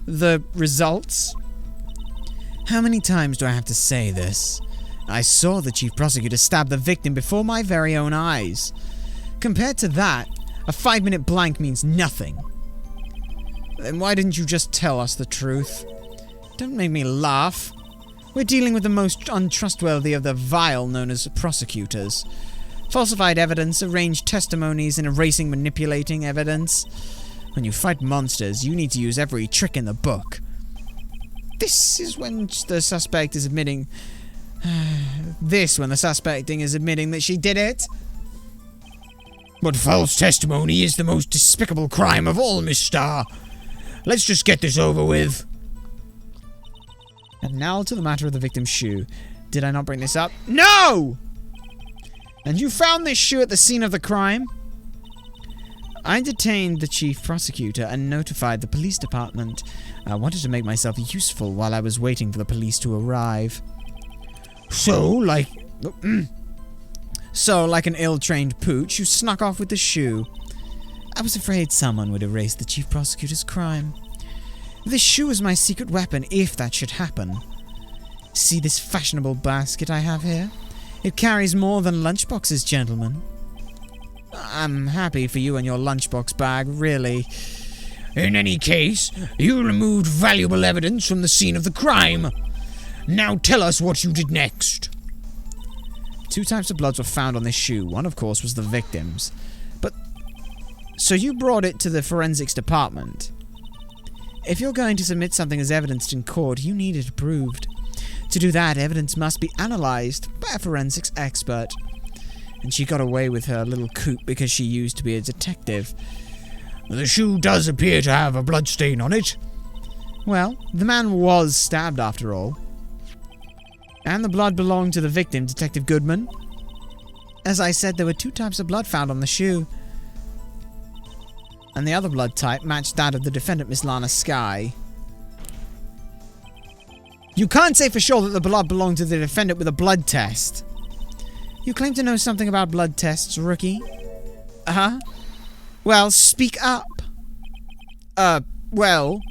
The results? How many times do I have to say this? I saw the chief prosecutor stab the victim before my very own eyes. Compared to that, a 5-minute blank means nothing. Then why didn't you just tell us the truth? Don't make me laugh. We're dealing with the most untrustworthy of the vile known as prosecutors. Falsified evidence, arranged testimonies, and erasing manipulating evidence. When you fight monsters, you need to use every trick in the book. This is when the suspect is admitting... when the suspecting is admitting that she did it. But false testimony is the most despicable crime of all, Miss Starr. Let's just get this over with. And now to the matter of the victim's shoe. Did I not bring this up? No! And you found this shoe at the scene of the crime? I detained the chief prosecutor and notified the police department. I wanted to make myself useful while I was waiting for the police to arrive. So, like an ill-trained pooch, you snuck off with the shoe. I was afraid someone would erase the chief prosecutor's crime. This shoe is my secret weapon if that should happen. See this fashionable basket I have here? It carries more than lunchboxes, gentlemen. I'm happy for you and your lunchbox bag, really. In any case, you removed valuable evidence from the scene of the crime. Now tell us what you did next. 2 types of bloods were found on this shoe. One, of course, was the victim's. But... so you brought it to the forensics department. If you're going to submit something as evidence in court, you need it approved. To do that, evidence must be analyzed by a forensics expert. And she got away with her little coup because she used to be a detective. The shoe does appear to have a bloodstain on it. Well, the man was stabbed after all. And the blood belonged to the victim, Detective Goodman. As I said, there were 2 types of blood found on the shoe. And the other blood type matched that of the defendant, Miss Lana Skye. You can't say for sure that the blood belonged to the defendant with a blood test. You claim to know something about blood tests, rookie. Uh-huh. Well, speak up. Well,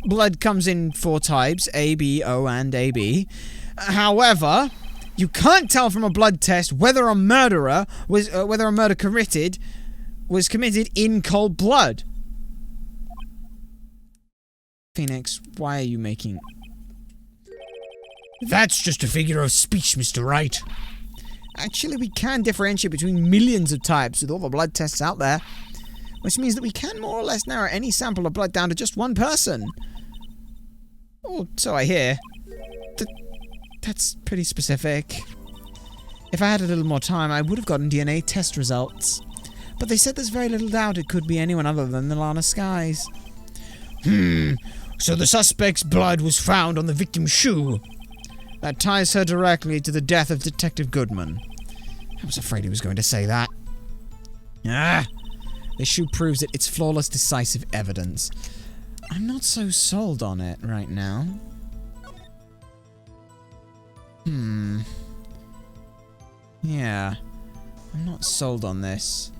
blood comes in 4 types, A, B, O, and AB. However, you can't tell from a blood test whether a murder was committed in cold blood. Phoenix, why are you making... That's just a figure of speech, Mr. Wright. Actually, we can differentiate between millions of types with all the blood tests out there, which means that we can more or less narrow any sample of blood down to just one person. Or so I hear. That's pretty specific. If I had a little more time, I would have gotten DNA test results. But they said there's very little doubt it could be anyone other than the Lana Skies. So the suspect's blood was found on the victim's shoe. That ties her directly to the death of Detective Goodman. I was afraid he was going to say that. This shoe proves it. It's flawless, decisive evidence. I'm not so sold on it right now. Yeah. I'm not sold on this.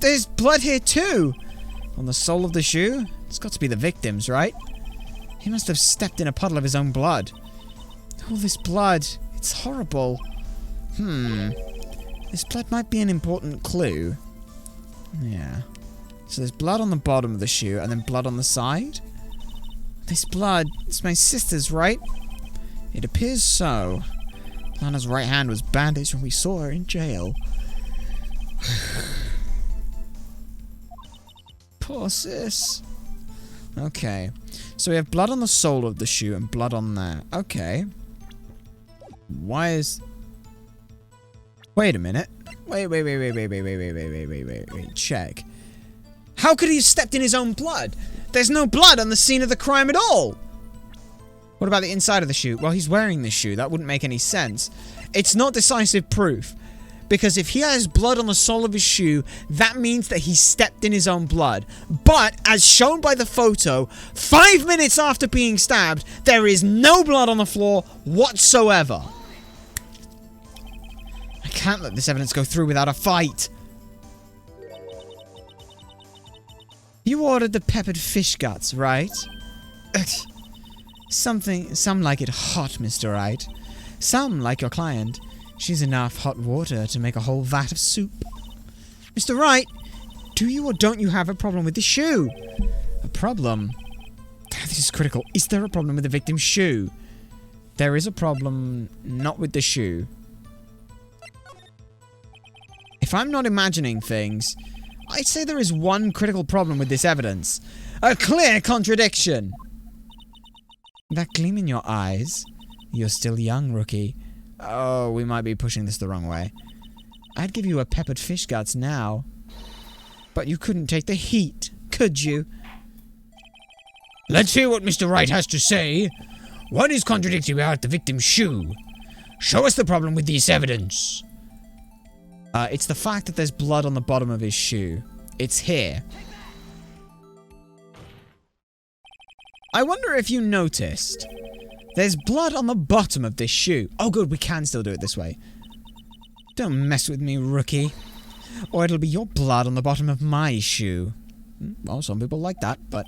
There's blood here too! On the sole of the shoe? It's got to be the victim's, right? He must have stepped in a puddle of his own blood. All this blood. It's horrible. This blood might be an important clue. Yeah. So there's blood on the bottom of the shoe and then blood on the side? This blood, it's my sister's, right? It appears so. Lana's right hand was bandaged when we saw her in jail. Poor sis. Okay. So we have blood on the sole of the shoe and blood on there. Okay. Why is... Wait a minute. Wait. Check. How could he have stepped in his own blood? There's no blood on the scene of the crime at all. What about the inside of the shoe? Well, he's wearing this shoe. That wouldn't make any sense. It's not decisive proof. Because if he has blood on the sole of his shoe, that means that he stepped in his own blood. But, as shown by the photo, 5 minutes after being stabbed, there is no blood on the floor whatsoever. I can't let this evidence go through without a fight. You ordered the peppered fish guts, right? Some like it hot, Mr. Wright. Some, like your client, she's enough hot water to make a whole vat of soup. Mr. Wright, do you or don't you have a problem with the shoe? A problem? This is critical. Is there a problem with the victim's shoe? There is a problem, not with the shoe. If I'm not imagining things, I'd say there is one critical problem with this evidence. A clear contradiction! That gleam in your eyes? You're still young, rookie. Oh, we might be pushing this the wrong way. I'd give you a peppered fish guts now. But you couldn't take the heat, could you? Let's hear what Mr. Wright has to say. What is contradictory about the victim's shoe? Show us the problem with this evidence. It's the fact that there's blood on the bottom of his shoe. It's here. I wonder if you noticed. There's blood on the bottom of this shoe. Oh good, we can still do it this way. Don't mess with me, rookie. Or it'll be your blood on the bottom of my shoe. Well, some people like that, but...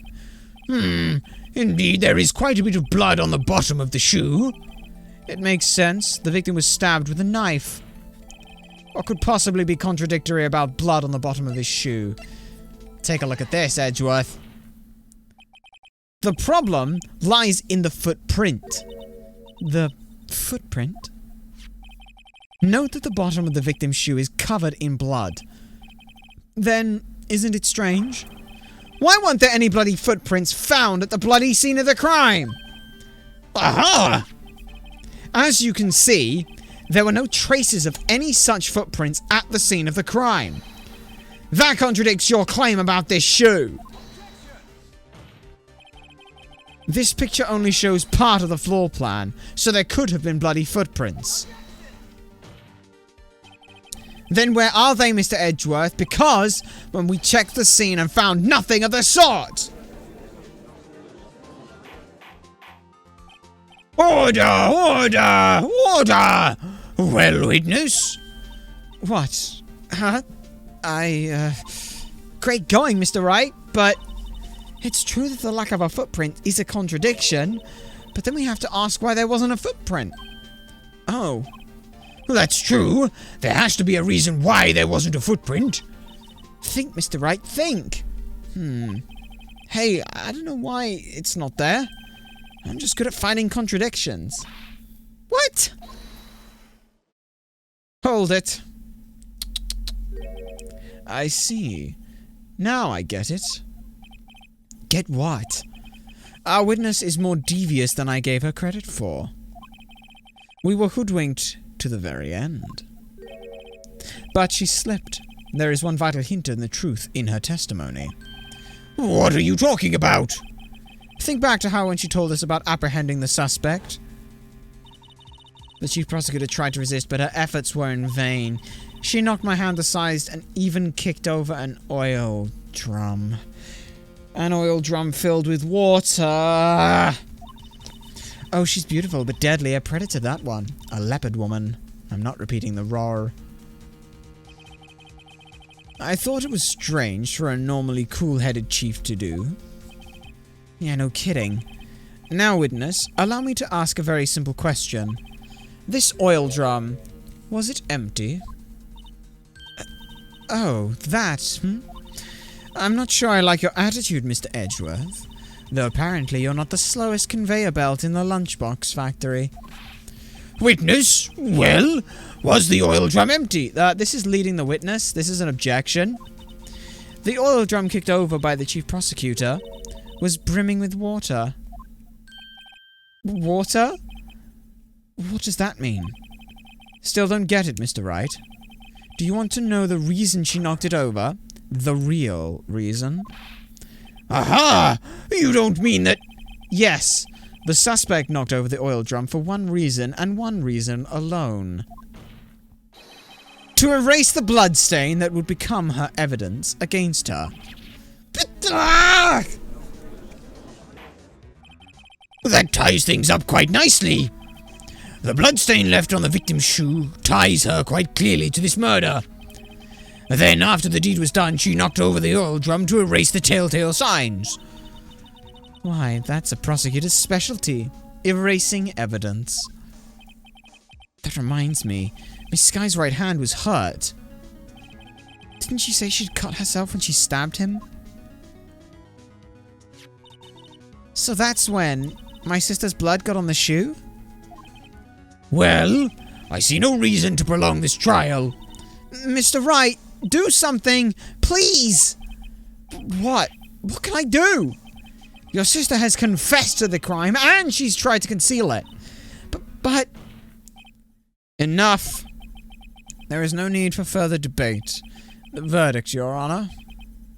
Indeed, there is quite a bit of blood on the bottom of the shoe. It makes sense. The victim was stabbed with a knife. What could possibly be contradictory about blood on the bottom of his shoe? Take a look at this, Edgeworth. The problem lies in the footprint. The footprint? Note that the bottom of the victim's shoe is covered in blood. Then, isn't it strange? Why weren't there any bloody footprints found at the bloody scene of the crime? Aha! As you can see, there were no traces of any such footprints at the scene of the crime. That contradicts your claim about this shoe. This picture only shows part of the floor plan, so there could have been bloody footprints. Then where are they, Mr. Edgeworth? Because when we checked the scene and found nothing of the sort! Order! Order! Order! Well, witness? What? Huh? Great going, Mr. Wright, but... It's true that the lack of a footprint is a contradiction, but then we have to ask why there wasn't a footprint. Oh. Well, that's true. There has to be a reason why there wasn't a footprint. Think, Mr. Wright, think. Hey, I don't know why it's not there. I'm just good at finding contradictions. What? Hold it. I see. Now I get it. Get what? Our witness is more devious than I gave her credit for. We were hoodwinked to the very end. But she slipped. There is one vital hint in the truth in her testimony. What are you talking about? Think back to how when she told us about apprehending the suspect. The chief prosecutor tried to resist, but her efforts were in vain. She knocked my hand aside and even kicked over an oil drum. An oil drum filled with water. Oh, she's beautiful, but deadly. A predator, that one. A leopard woman. I'm not repeating the roar. I thought it was strange for a normally cool-headed chief to do. Yeah, no kidding. Now, witness, allow me to ask a very simple question. This oil drum, was it empty? Oh, that, I'm not sure I like your attitude, Mr. Edgeworth. Though apparently you're not the slowest conveyor belt in the lunchbox factory. Witness, well, was the oil drum empty? This is leading the witness. This is an objection. The oil drum kicked over by the chief prosecutor was brimming with water. Water? What does that mean? Still don't get it, Mr. Wright. Do you want to know the reason she knocked it over? The real reason? Aha! You don't mean that... Yes. The suspect knocked over the oil drum for one reason, and one reason alone. To erase the bloodstain that would become her evidence against her. That ties things up quite nicely. The bloodstain left on the victim's shoe ties her quite clearly to this murder. Then, after the deed was done, she knocked over the oil drum to erase the telltale signs. Why, that's a prosecutor's specialty. Erasing evidence. That reminds me, Miss Sky's right hand was hurt. Didn't she say she'd cut herself when she stabbed him? So that's when my sister's blood got on the shoe? Well, I see no reason to prolong this trial. Mr. Wright, do something, please! What? What can I do? Your sister has confessed to the crime, and she's tried to conceal it. But... Enough. There is no need for further debate. The verdict, Your Honor.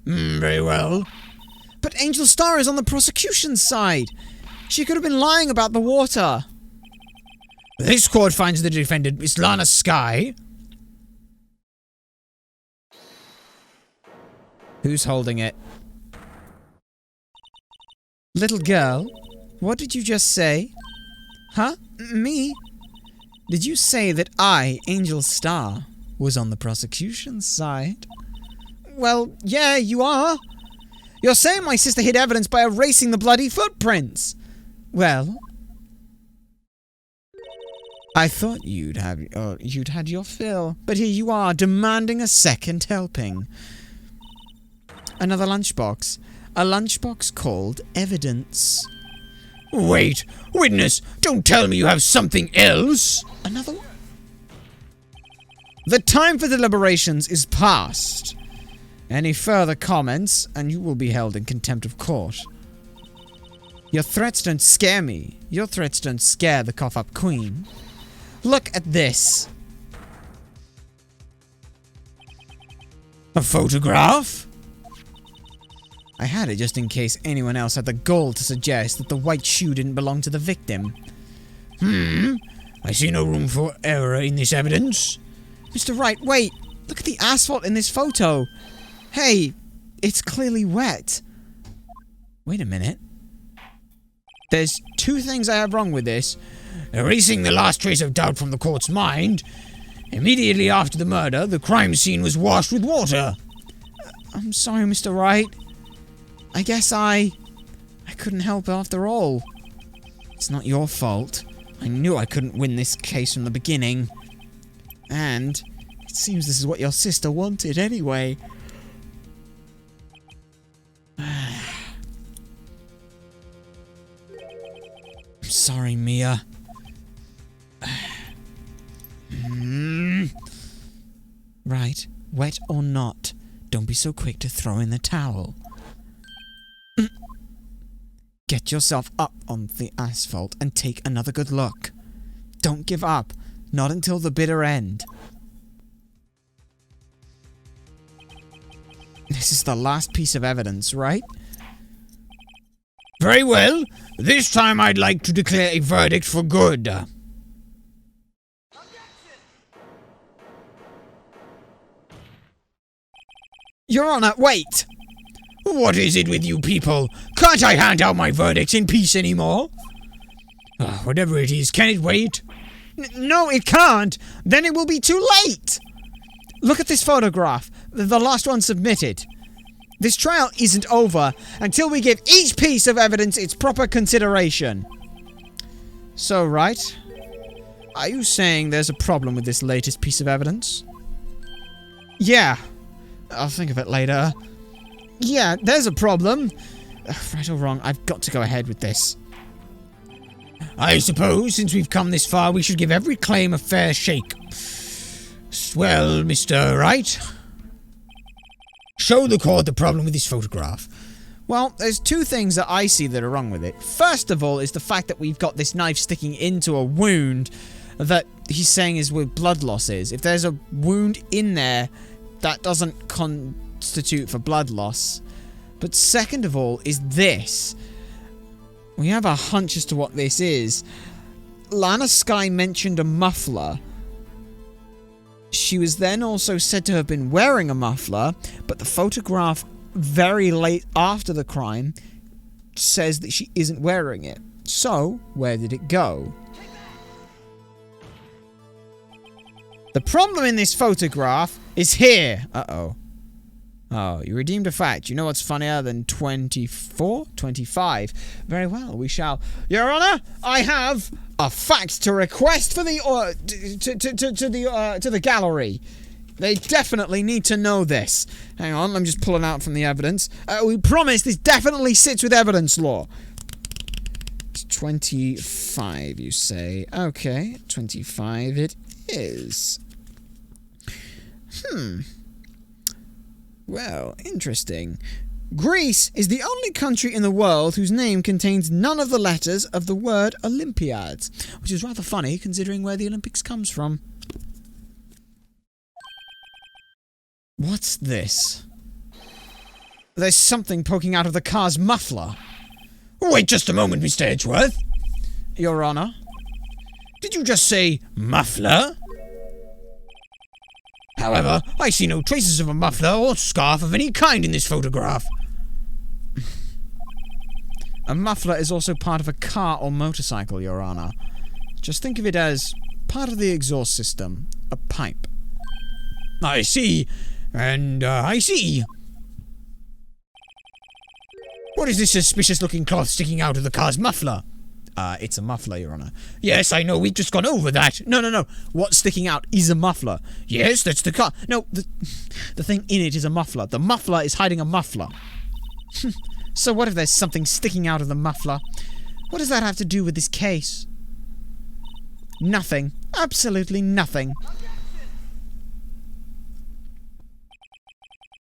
Very well. But Angel Star is on the prosecution's side. She could have been lying about the water. This court finds the defendant, Miss Lana Sky. Who's holding it? Little girl, what did you just say? Huh? Me? Did you say that I, Angel Star, was on the prosecution's side? Well, yeah, you are. You're saying my sister hid evidence by erasing the bloody footprints. Well, I thought you'd had your fill, but here you are, demanding a second helping. Another lunchbox. A lunchbox called evidence. Wait, witness, don't tell me you have something else. Another one? The time for deliberations is past. Any further comments, and you will be held in contempt of court. Your threats don't scare me. Your threats don't scare the cough-up queen. Look at this. A photograph? I had it just in case anyone else had the gall to suggest that the white shoe didn't belong to the victim. I see no room for error in this evidence. Mr. Wright, wait! Look at the asphalt in this photo! Hey, it's clearly wet. Wait a minute. There's two things I have wrong with this. Erasing the last trace of doubt from the court's mind. Immediately after the murder, the crime scene was washed with water. I'm sorry, Mr. Wright. I guess I couldn't help after all. It's not your fault. I knew I couldn't win this case from the beginning. And it seems this is what your sister wanted anyway. sorry, Mia. Right, wet or not, don't be so quick to throw in the towel. Get yourself up on the asphalt and take another good look. Don't give up, not until the bitter end. This is the last piece of evidence, right? Very well. This time I'd like to declare a verdict for good. Your Honor, wait! What is it with you people? Can't I hand out my verdicts in peace anymore? Whatever it is, can it wait? No, it can't! Then it will be too late! Look at this photograph, the last one submitted. This trial isn't over until we give each piece of evidence its proper consideration. So, Wright, are you saying there's a problem with this latest piece of evidence? Yeah. I'll think of it later. Yeah, there's a problem. Right or wrong, I've got to go ahead with this. I suppose, since we've come this far, we should give every claim a fair shake. Well, Mr. Wright, show the court the problem with this photograph. Well, there's two things that I see that are wrong with it. First of all is the fact that we've got this knife sticking into a wound that he's saying is where blood loss is. If there's a wound in there, that doesn't constitute for blood loss. But second of all is this. We have a hunch as to what this is. Lana Skye mentioned a muffler. She was then also said to have been wearing a muffler, but the photograph very late after the crime says that she isn't wearing it. So, where did it go? The problem in this photograph is here. Uh-oh. Oh, you redeemed a fact. You know what's funnier than 24? 25. Very well, we shall. Your Honor, I have a fact to request for the to the gallery. They definitely need to know this. Hang on, I'm just pulling out from the evidence. We promise this definitely sits with evidence law. 25, you say. Okay, 25 it is. Well, interesting. Greece is the only country in the world whose name contains none of the letters of the word Olympiads, which is rather funny considering where the Olympics comes from. What's this? There's something poking out of the car's muffler. Wait just a moment, Mr. Edgeworth. Your Honor. Did you just say muffler? However, I see no traces of a muffler or scarf of any kind in this photograph. A muffler is also part of a car or motorcycle, Your Honor. Just think of it as part of the exhaust system, a pipe. I see, and I see. What is this suspicious-looking cloth sticking out of the car's muffler? It's a muffler, Your Honor. Yes, I know, we've just gone over that. No. What's sticking out is a muffler. Yes, that's the car. No, the thing in it is a muffler. The muffler is hiding a muffler. So what if there's something sticking out of the muffler? What does that have to do with this case? Nothing. Absolutely nothing.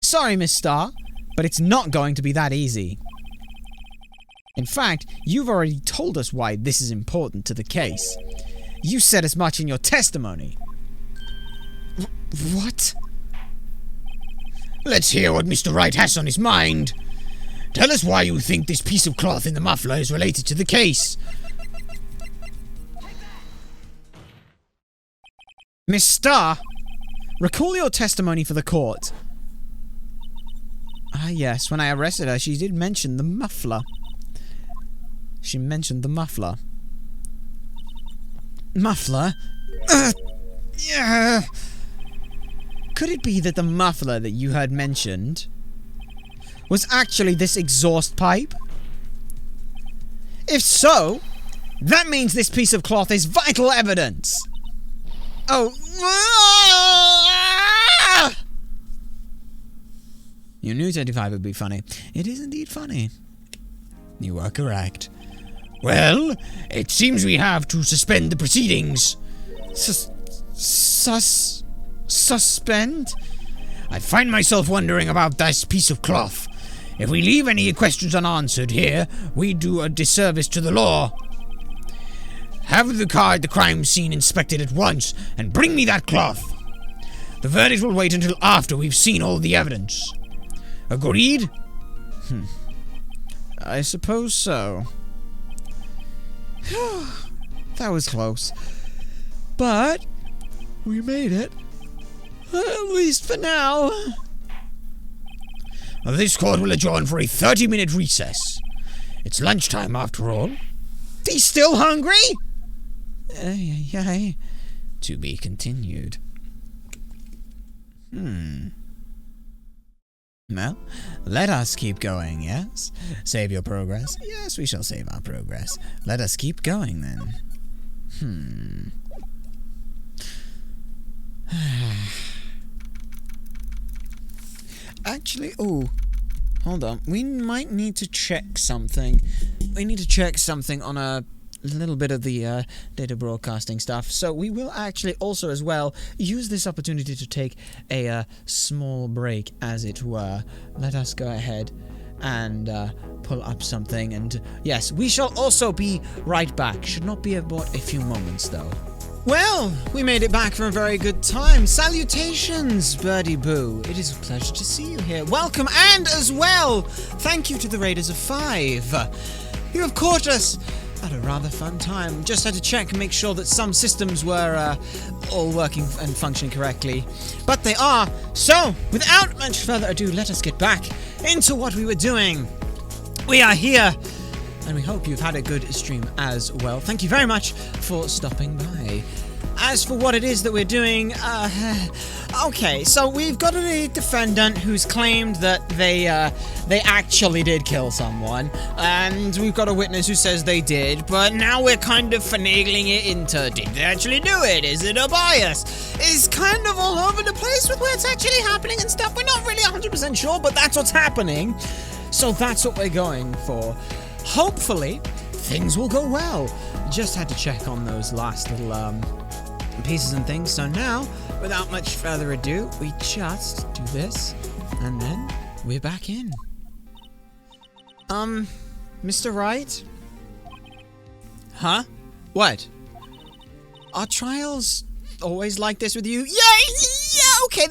Sorry, Miss Starr, but it's not going to be that easy. In fact, you've already told us why this is important to the case. You said as much in your testimony. What? Let's hear what Mr. Wright has on his mind. Tell us why you think this piece of cloth in the muffler is related to the case. Miss Starr, recall your testimony for the court. Ah, yes, when I arrested her, she did mention the muffler. She mentioned the muffler. Muffler? Yeah. Could it be that the muffler that you had mentioned was actually this exhaust pipe? If so, that means this piece of cloth is vital evidence. Oh. You knew 25 would be funny. It is indeed funny. You are correct. Well, it seems we have to suspend the proceedings. Suspend? I find myself wondering about this piece of cloth. If we leave any questions unanswered here, we do a disservice to the law. Have the car at the crime scene inspected at once, and bring me that cloth. The verdict will wait until after we've seen all the evidence. Agreed? I suppose so. That was close. But we made it. At least for now. This court will adjourn for a 30-minute recess. It's lunchtime, after all. He's still hungry? To be continued. Well, let us keep going, yes? Save your progress? Yes, we shall save our progress. Let us keep going, then. Actually, hold on. We might need to check something. We need to check something on a little bit of the data broadcasting stuff. So we will actually also as well use this opportunity to take a small break, as it were. Let us go ahead and pull up something, and yes, we shall also be right back. Should not be about a few moments though. Well, we made it back for a very good time. Salutations, Birdie Boo. It is a pleasure to see you here. Welcome, and as well, thank you to the Raiders of 5. You have caught us at a rather fun time. Just had to check and make sure that some systems were all working and functioning correctly. But they are. So, without much further ado, let us get back into what we were doing. We are here, and we hope you've had a good stream as well. Thank you very much for stopping by. As for what it is that we're doing, okay, so we've got a defendant who's claimed that they actually did kill someone, and we've got a witness who says they did, but now we're kind of finagling it into, did they actually do it? Is it a bias? It's kind of all over the place with where it's actually happening and stuff. We're not really 100% sure, but that's what's happening. So that's what we're going for. Hopefully, things will go well. Just had to check on those last little, pieces and things. So now, without much further ado, we just do this, and then we're back in. Mr. Wright? Huh? What? Are trials always like this with you? Yeah, okay,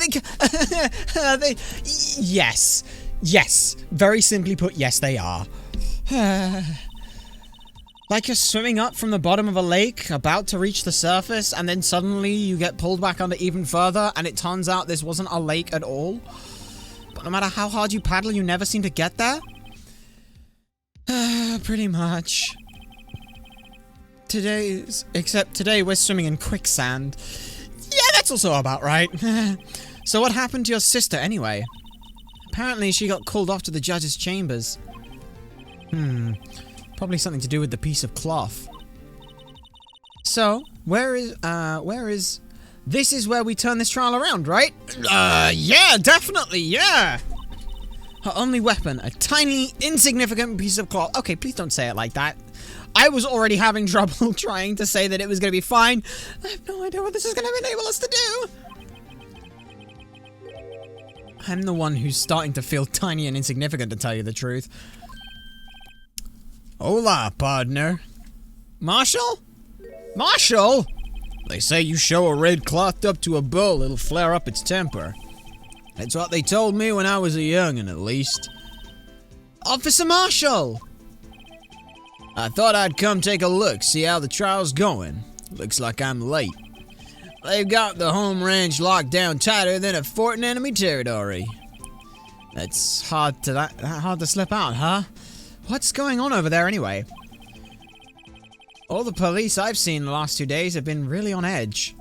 yes. Very simply put, yes, they are. Like you're swimming up from the bottom of a lake, about to reach the surface, and then suddenly you get pulled back under even further, and it turns out this wasn't a lake at all. But no matter how hard you paddle, you never seem to get there? Pretty much. Except today we're swimming in quicksand. Yeah, that's also about right. So what happened to your sister anyway? Apparently she got called off to the judge's chambers. Probably something to do with the piece of cloth. So, where is... This is where we turn this trial around, right? Yeah, definitely, yeah! Her only weapon, a tiny, insignificant piece of cloth. Okay, please don't say it like that. I was already having trouble trying to say that it was going to be fine. I have no idea what this is going to enable us to do. I'm the one who's starting to feel tiny and insignificant, to tell you the truth. Hola, partner. Marshall? Marshall? They say you show a red cloth up to a bull, it'll flare up its temper. That's what they told me when I was a young'un, at least. Officer Marshall! I thought I'd come take a look, see how the trial's going. Looks like I'm late. They've got the home ranch locked down tighter than a fort in enemy territory. That's hard to slip out, huh? What's going on over there anyway? All the police I've seen the last 2 days have been really on edge.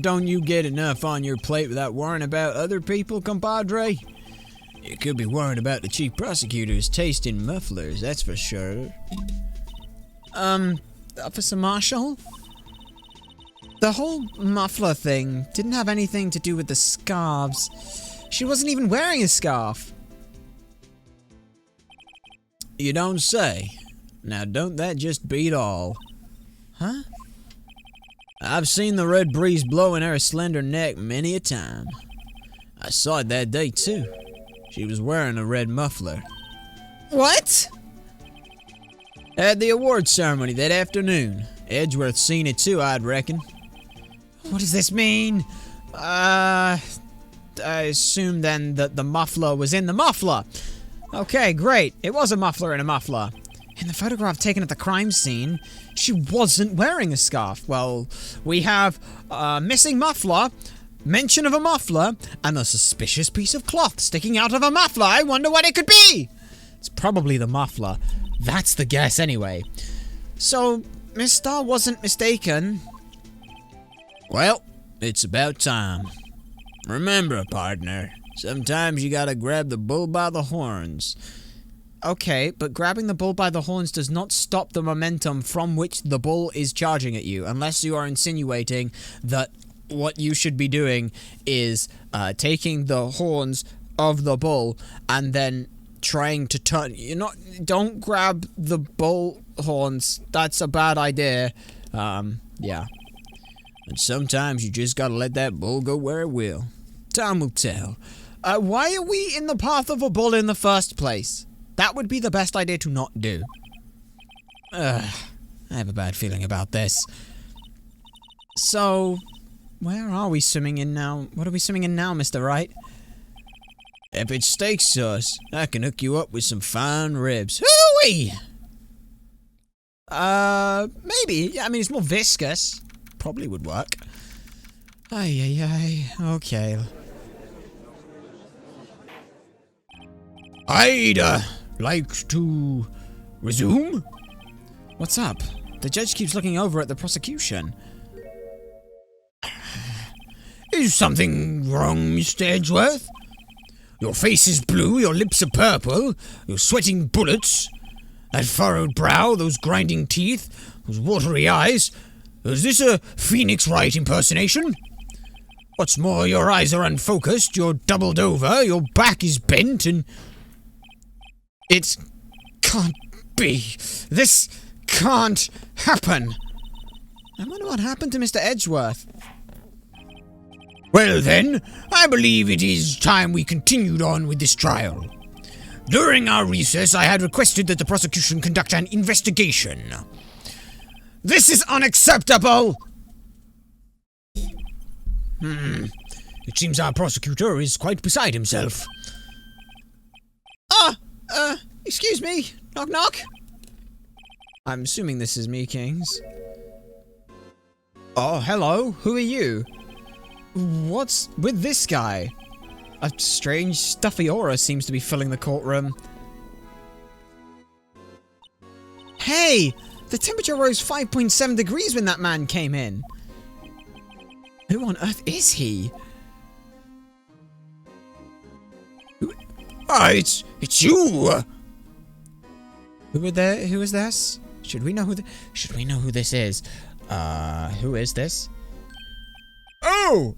Don't you get enough on your plate without worrying about other people, compadre? You could be worried about the chief prosecutor's taste in mufflers, that's for sure. Officer Marshall? The whole muffler thing didn't have anything to do with the scarves. She wasn't even wearing a scarf. You don't say. Now don't that just beat all? Huh? I've seen the red breeze blow in her slender neck many a time. I saw it that day too. She was wearing a red muffler. What? At the award ceremony that afternoon. Edgeworth seen it too, I'd reckon. What does this mean? I assume then that the muffler was in the muffler. Okay, great. It was a muffler in a muffler. In the photograph taken at the crime scene, she wasn't wearing a scarf. Well, we have a missing muffler, mention of a muffler, and a suspicious piece of cloth sticking out of a muffler. I wonder what it could be. It's probably the muffler. That's the guess anyway. So, Miss Starr wasn't mistaken. Well, it's about time. Remember, partner, sometimes you gotta grab the bull by the horns. Okay, but grabbing the bull by the horns does not stop the momentum from which the bull is charging at you, unless you are insinuating that what you should be doing is taking the horns of the bull and then trying to turn. Don't grab the bull horns. That's a bad idea. Yeah. And sometimes you just gotta let that bull go where it will. Time will tell. Why are we in the path of a bull in the first place? That would be the best idea to not do. I have a bad feeling about this. So, where are we swimming in now? What are we swimming in now, Mr. Wright? If it's steak sauce, I can hook you up with some fine ribs. Hooey! Maybe. I mean, it's more viscous. Probably would work. Ay. Okay. I'd, like to resume? What's up? The judge keeps looking over at the prosecution. Is something wrong, Mr. Edgeworth? Your face is blue, your lips are purple, you're sweating bullets. That furrowed brow, those grinding teeth, those watery eyes. Is this a Phoenix Wright impersonation? What's more, your eyes are unfocused, you're doubled over, your back is bent, and... It can't be. This can't happen. I wonder what happened to Mr. Edgeworth. Well then, I believe it is time we continued on with this trial. During our recess, I had requested that the prosecution conduct an investigation. This is unacceptable! It seems our prosecutor is quite beside himself. Excuse me. Knock, knock. I'm assuming this is me, Kings. Oh, hello. Who are you? What's with this guy? A strange, stuffy aura seems to be filling the courtroom. Hey! The temperature rose 5.7 degrees when that man came in. Who on earth is he? It's you! Who is this? Should we know who this is? Who is this? Oh!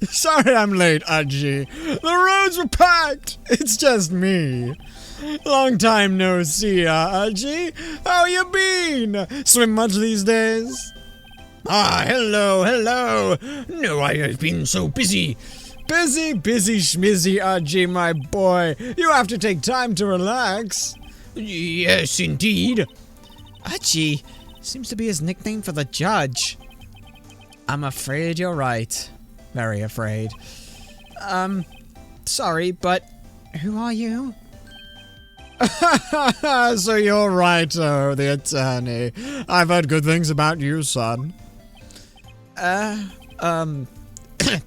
Sorry I'm late, Aji. The roads were packed. It's just me. Long time no see, Aji. How you been? Swim much these days? Hello. No, I have been so busy. Busy schmizzy, Aji, my boy. You have to take time to relax. Yes, indeed. Aji seems to be his nickname for the judge. I'm afraid you're right. Very afraid. Sorry, but who are you? So you're Righto, the attorney. I've heard good things about you, son.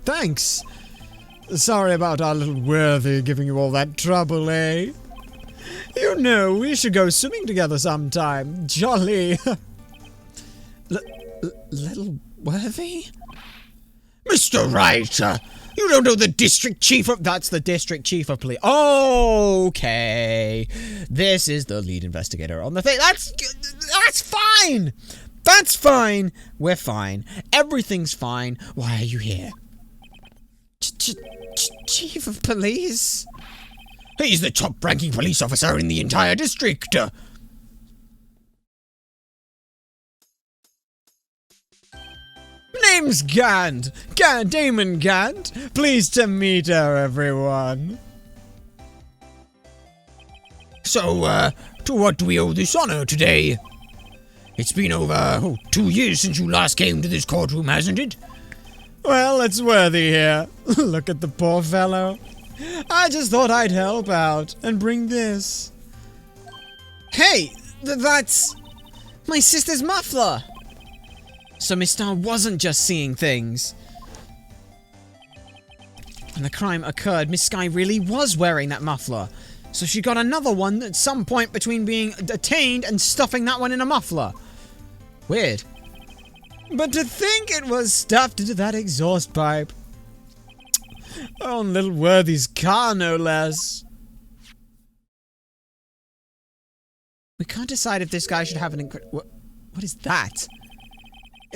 Thanks. Sorry about our little worthy giving you all that trouble, eh? You know, we should go swimming together sometime. Jolly. Little Worthy? Mr. Wright, you don't know the district chief of... That's the district chief of police. Okay. This is the lead investigator on the thing. That's fine. That's fine. We're fine. Everything's fine. Why are you here? Chief of police? He's the top-ranking police officer in the entire district. Name's Gant. Damon Gant. Pleased to meet her, everyone. So, to what do we owe this honor today? It's been over 2 years since you last came to this courtroom, hasn't it? Well, it's worthy here. Look at the poor fellow. I just thought I'd help out and bring this. Hey, that's my sister's muffler. So Miss Star wasn't just seeing things. When the crime occurred, Miss Sky really was wearing that muffler. So she got another one at some point between being detained and stuffing that one in a muffler. Weird. But to think it was stuffed into that exhaust pipe. On little Worthy's car, no less. We can't decide if this guy should have an what is that?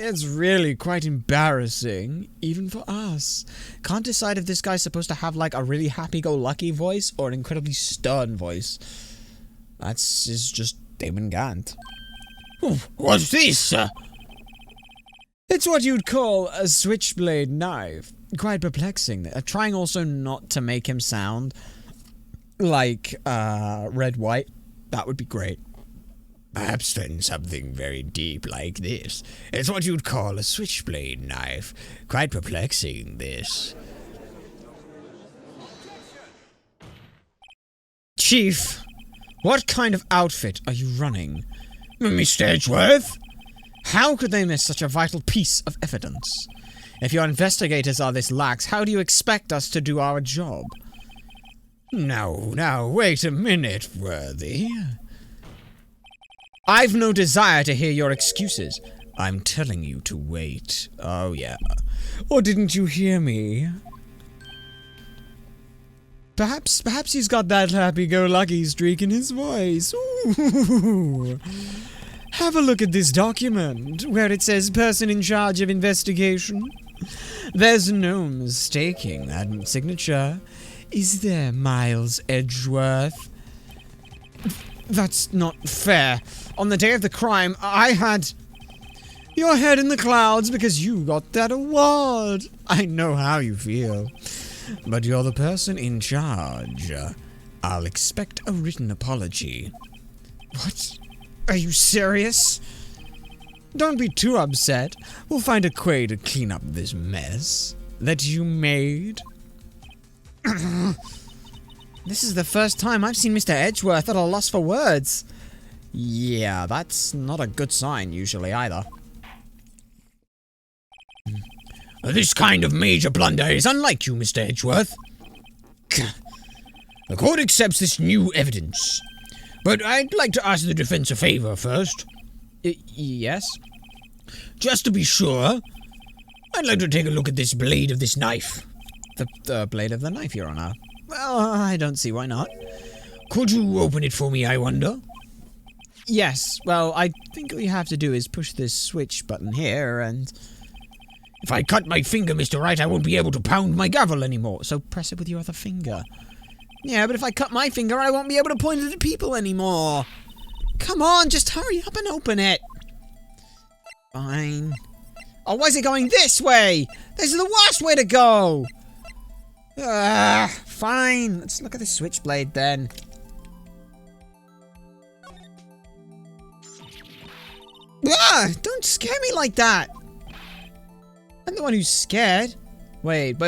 It's really quite embarrassing, even for us. Can't decide if this guy's supposed to have, like, a really happy-go-lucky voice or an incredibly stern voice. Is just Damon Gant. What's this? It's what you'd call a switchblade knife. Quite perplexing. Trying also not to make him sound like, Red White. That would be great. Perhaps then something very deep like this. It's what you'd call a switchblade knife. Quite perplexing, this. Chief, what kind of outfit are you running? Mr. Edgeworth? How could they miss such a vital piece of evidence? If your investigators are this lax, how do you expect us to do our job? Now, wait a minute, Worthy. I've no desire to hear your excuses. I'm telling you to wait. Oh, yeah. Or didn't you hear me? Perhaps he's got that happy-go-lucky streak in his voice. Ooh. Have a look at this document, where it says person in charge of investigation. There's no mistaking that signature. Is there, Miles Edgeworth? That's not fair. On the day of the crime, I had your head in the clouds because you got that award. I know how you feel. But you're the person in charge. I'll expect a written apology. What? Are you serious? Don't be too upset. We'll find a way to clean up this mess that you made. This is the first time I've seen Mr. Edgeworth at a loss for words. Yeah, that's not a good sign usually either. This kind of major blunder is unlike you, Mr. Edgeworth. The court accepts this new evidence. But I'd like to ask the defense a favor first. Yes? Just to be sure, I'd like to take a look at this blade of this knife. The blade of the knife, Your Honor. Well, I don't see why not. Could you open it for me, I wonder? Yes, well, I think all you have to do is push this switch button here, and... If I cut my finger, Mr. Wright, I won't be able to pound my gavel anymore. So press it with your other finger. Yeah, but if I cut my finger, I won't be able to point it at people anymore. Come on, just hurry up and open it. Fine. Oh, why is it going this way? This is the worst way to go. Fine. Let's look at the switchblade then. Don't scare me like that. I'm the one who's scared. Wait.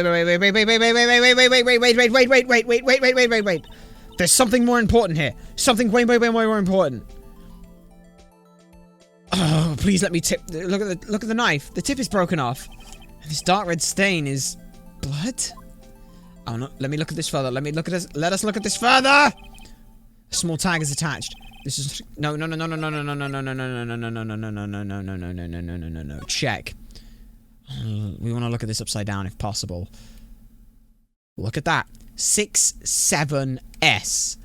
There's something more important here. Something way more important. Oh, please let me tip. Look at the knife. The tip is broken off. And this dark red stain is blood. Oh no! Let me look at this further. Let us look at this further. A small tag is attached. This is no. Check. We want to look at this upside down if possible. Look at that. 67S.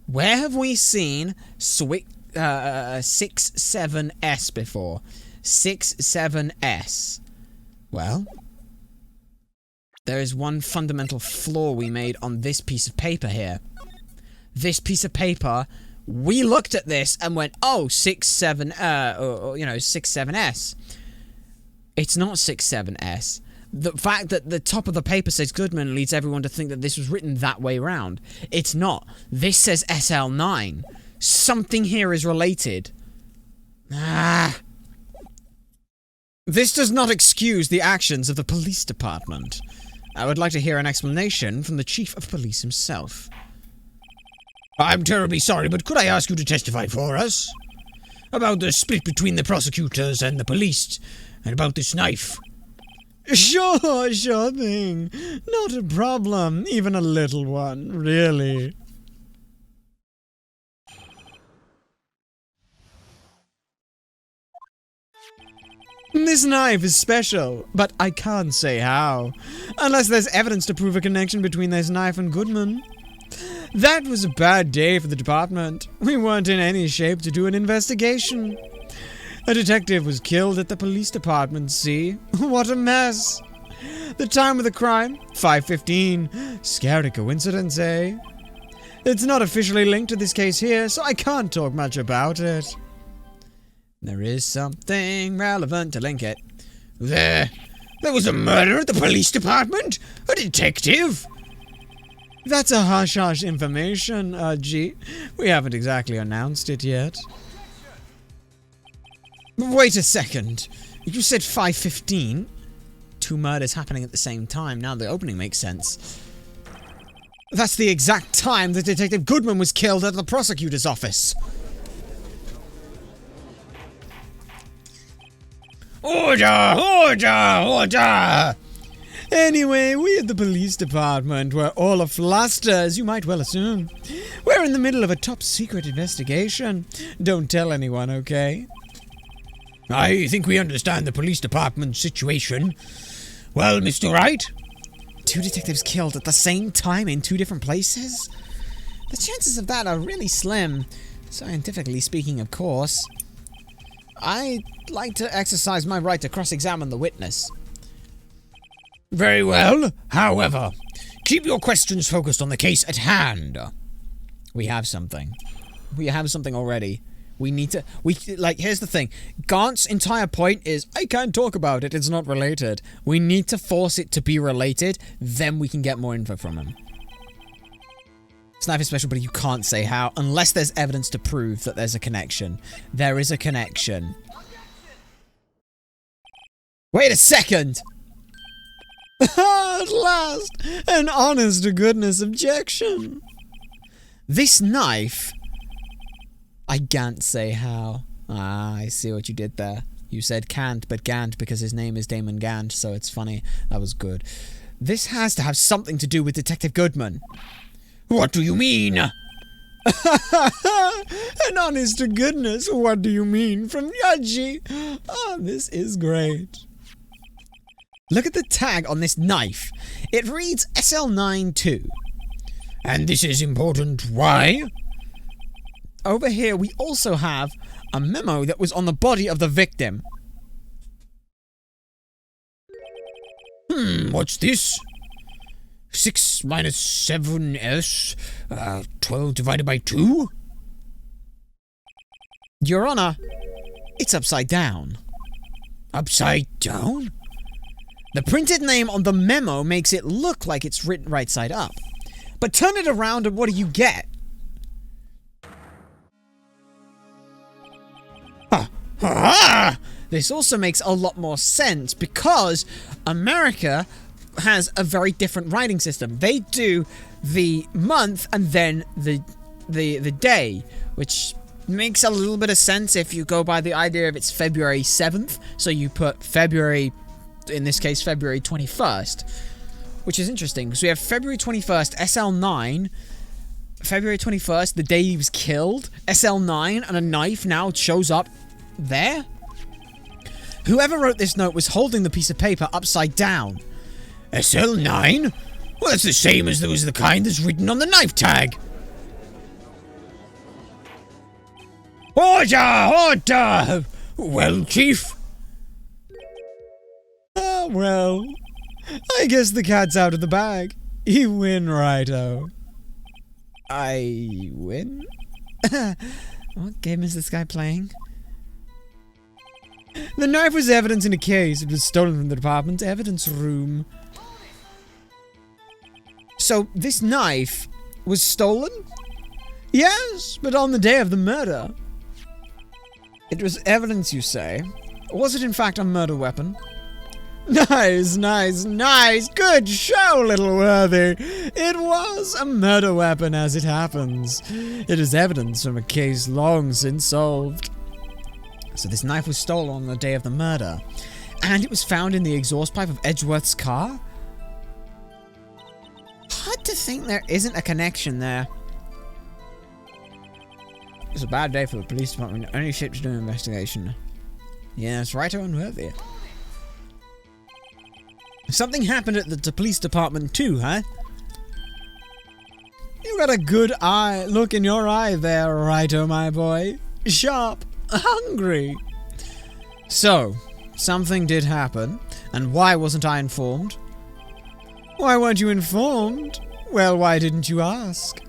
Where have we seen 67S before? 67S. Well, there is one fundamental flaw we made on this piece of paper here. this piece of paper, we looked at this and went, oh, 67S. It's not 67S. The fact that the top of the paper says Goodman leads everyone to think that this was written that way round. It's not. This says SL9. Something here is related. This does not excuse the actions of the police department. I would like to hear an explanation from the chief of police himself. I'm terribly sorry, but could I ask you to testify for us? About the split between the prosecutors and the police, and about this knife. Sure thing. Not a problem, even a little one, really. This knife is special, but I can't say how. Unless there's evidence to prove a connection between this knife and Goodman. That was a bad day for the department. We weren't in any shape to do an investigation. A detective was killed at the police department, see? What a mess. The time of the crime? 5:15. Scary coincidence, eh? It's not officially linked to this case here, so I can't talk much about it. There is something relevant to link it. There was a murder at the police department? A detective? That's a hush-hush information, G. We haven't exactly announced it yet. Wait a second. You said 5:15? 2 murders happening at the same time. Now the opening makes sense. That's the exact time that Detective Goodman was killed at the prosecutor's office. Order! Order! Order! Anyway, we at the police department were all afluster, as you might well assume. We're in the middle of a top-secret investigation. Don't tell anyone, okay? I think we understand the police department's situation. Well, Mr. Wright? 2 detectives killed at the same time in 2 different places? The chances of that are really slim. Scientifically speaking, of course. I'd like to exercise my right to cross-examine the witness. Very well. However, keep your questions focused on the case at hand. We have something. We have something already. We need to... here's the thing. Gaunt's entire point is, I can't talk about it, it's not related. We need to force it to be related, then we can get more info from him. This knife is special, but you can't say how, unless there's evidence to prove that there's a connection. There is a connection. Wait a second! At last! An honest-to-goodness objection! This knife... I can't say how. Ah, I see what you did there. You said can't, but Gant because his name is Damon Gant, so it's funny. That was good. This has to have something to do with Detective Goodman. What do you mean? An honest-to-goodness, what do you mean from Yaji? Oh, this is great. Look at the tag on this knife. It reads SL9 too. And this is important. Why? Over here, we also have a memo that was on the body of the victim. What's this? 6 minus 7s, 12 divided by 2? Your Honor, it's upside down. Upside down? The printed name on the memo makes it look like it's written right side up. But turn it around and what do you get? This also makes a lot more sense because America has a very different writing system. They do the month and then the day, which makes a little bit of sense if you go by the idea of it's February 7th. So you put February, in this case, February 21st, which is interesting because we have February 21st, SL9, February 21st, the day he was killed, SL9, and a knife now shows up there? Whoever wrote this note was holding the piece of paper upside down. SL9? Well, that's the same as the kind that's written on the knife tag. Order! Order! Well, Chief? Ah, well, I guess the cat's out of the bag. You win, righto. I win? What game is this guy playing? The knife was evidence in a case. It was stolen from the department's evidence room. So, this knife was stolen? Yes, but on the day of the murder. It was evidence, you say? Or was it in fact a murder weapon? Nice, nice, nice! Good show, little Worthy! It was a murder weapon as it happens. It is evidence from a case long since solved. So this knife was stolen on the day of the murder. And it was found in the exhaust pipe of Edgeworth's car? Hard to think there isn't a connection there. It's a bad day for the police department. Only ship to do an investigation. Yes, right on Worthy. Something happened at the police department too, huh? You got a good eye, look in your eye there, Righto, my boy. Sharp, hungry. So, something did happen, and why wasn't I informed? Why weren't you informed? Well, why didn't you ask?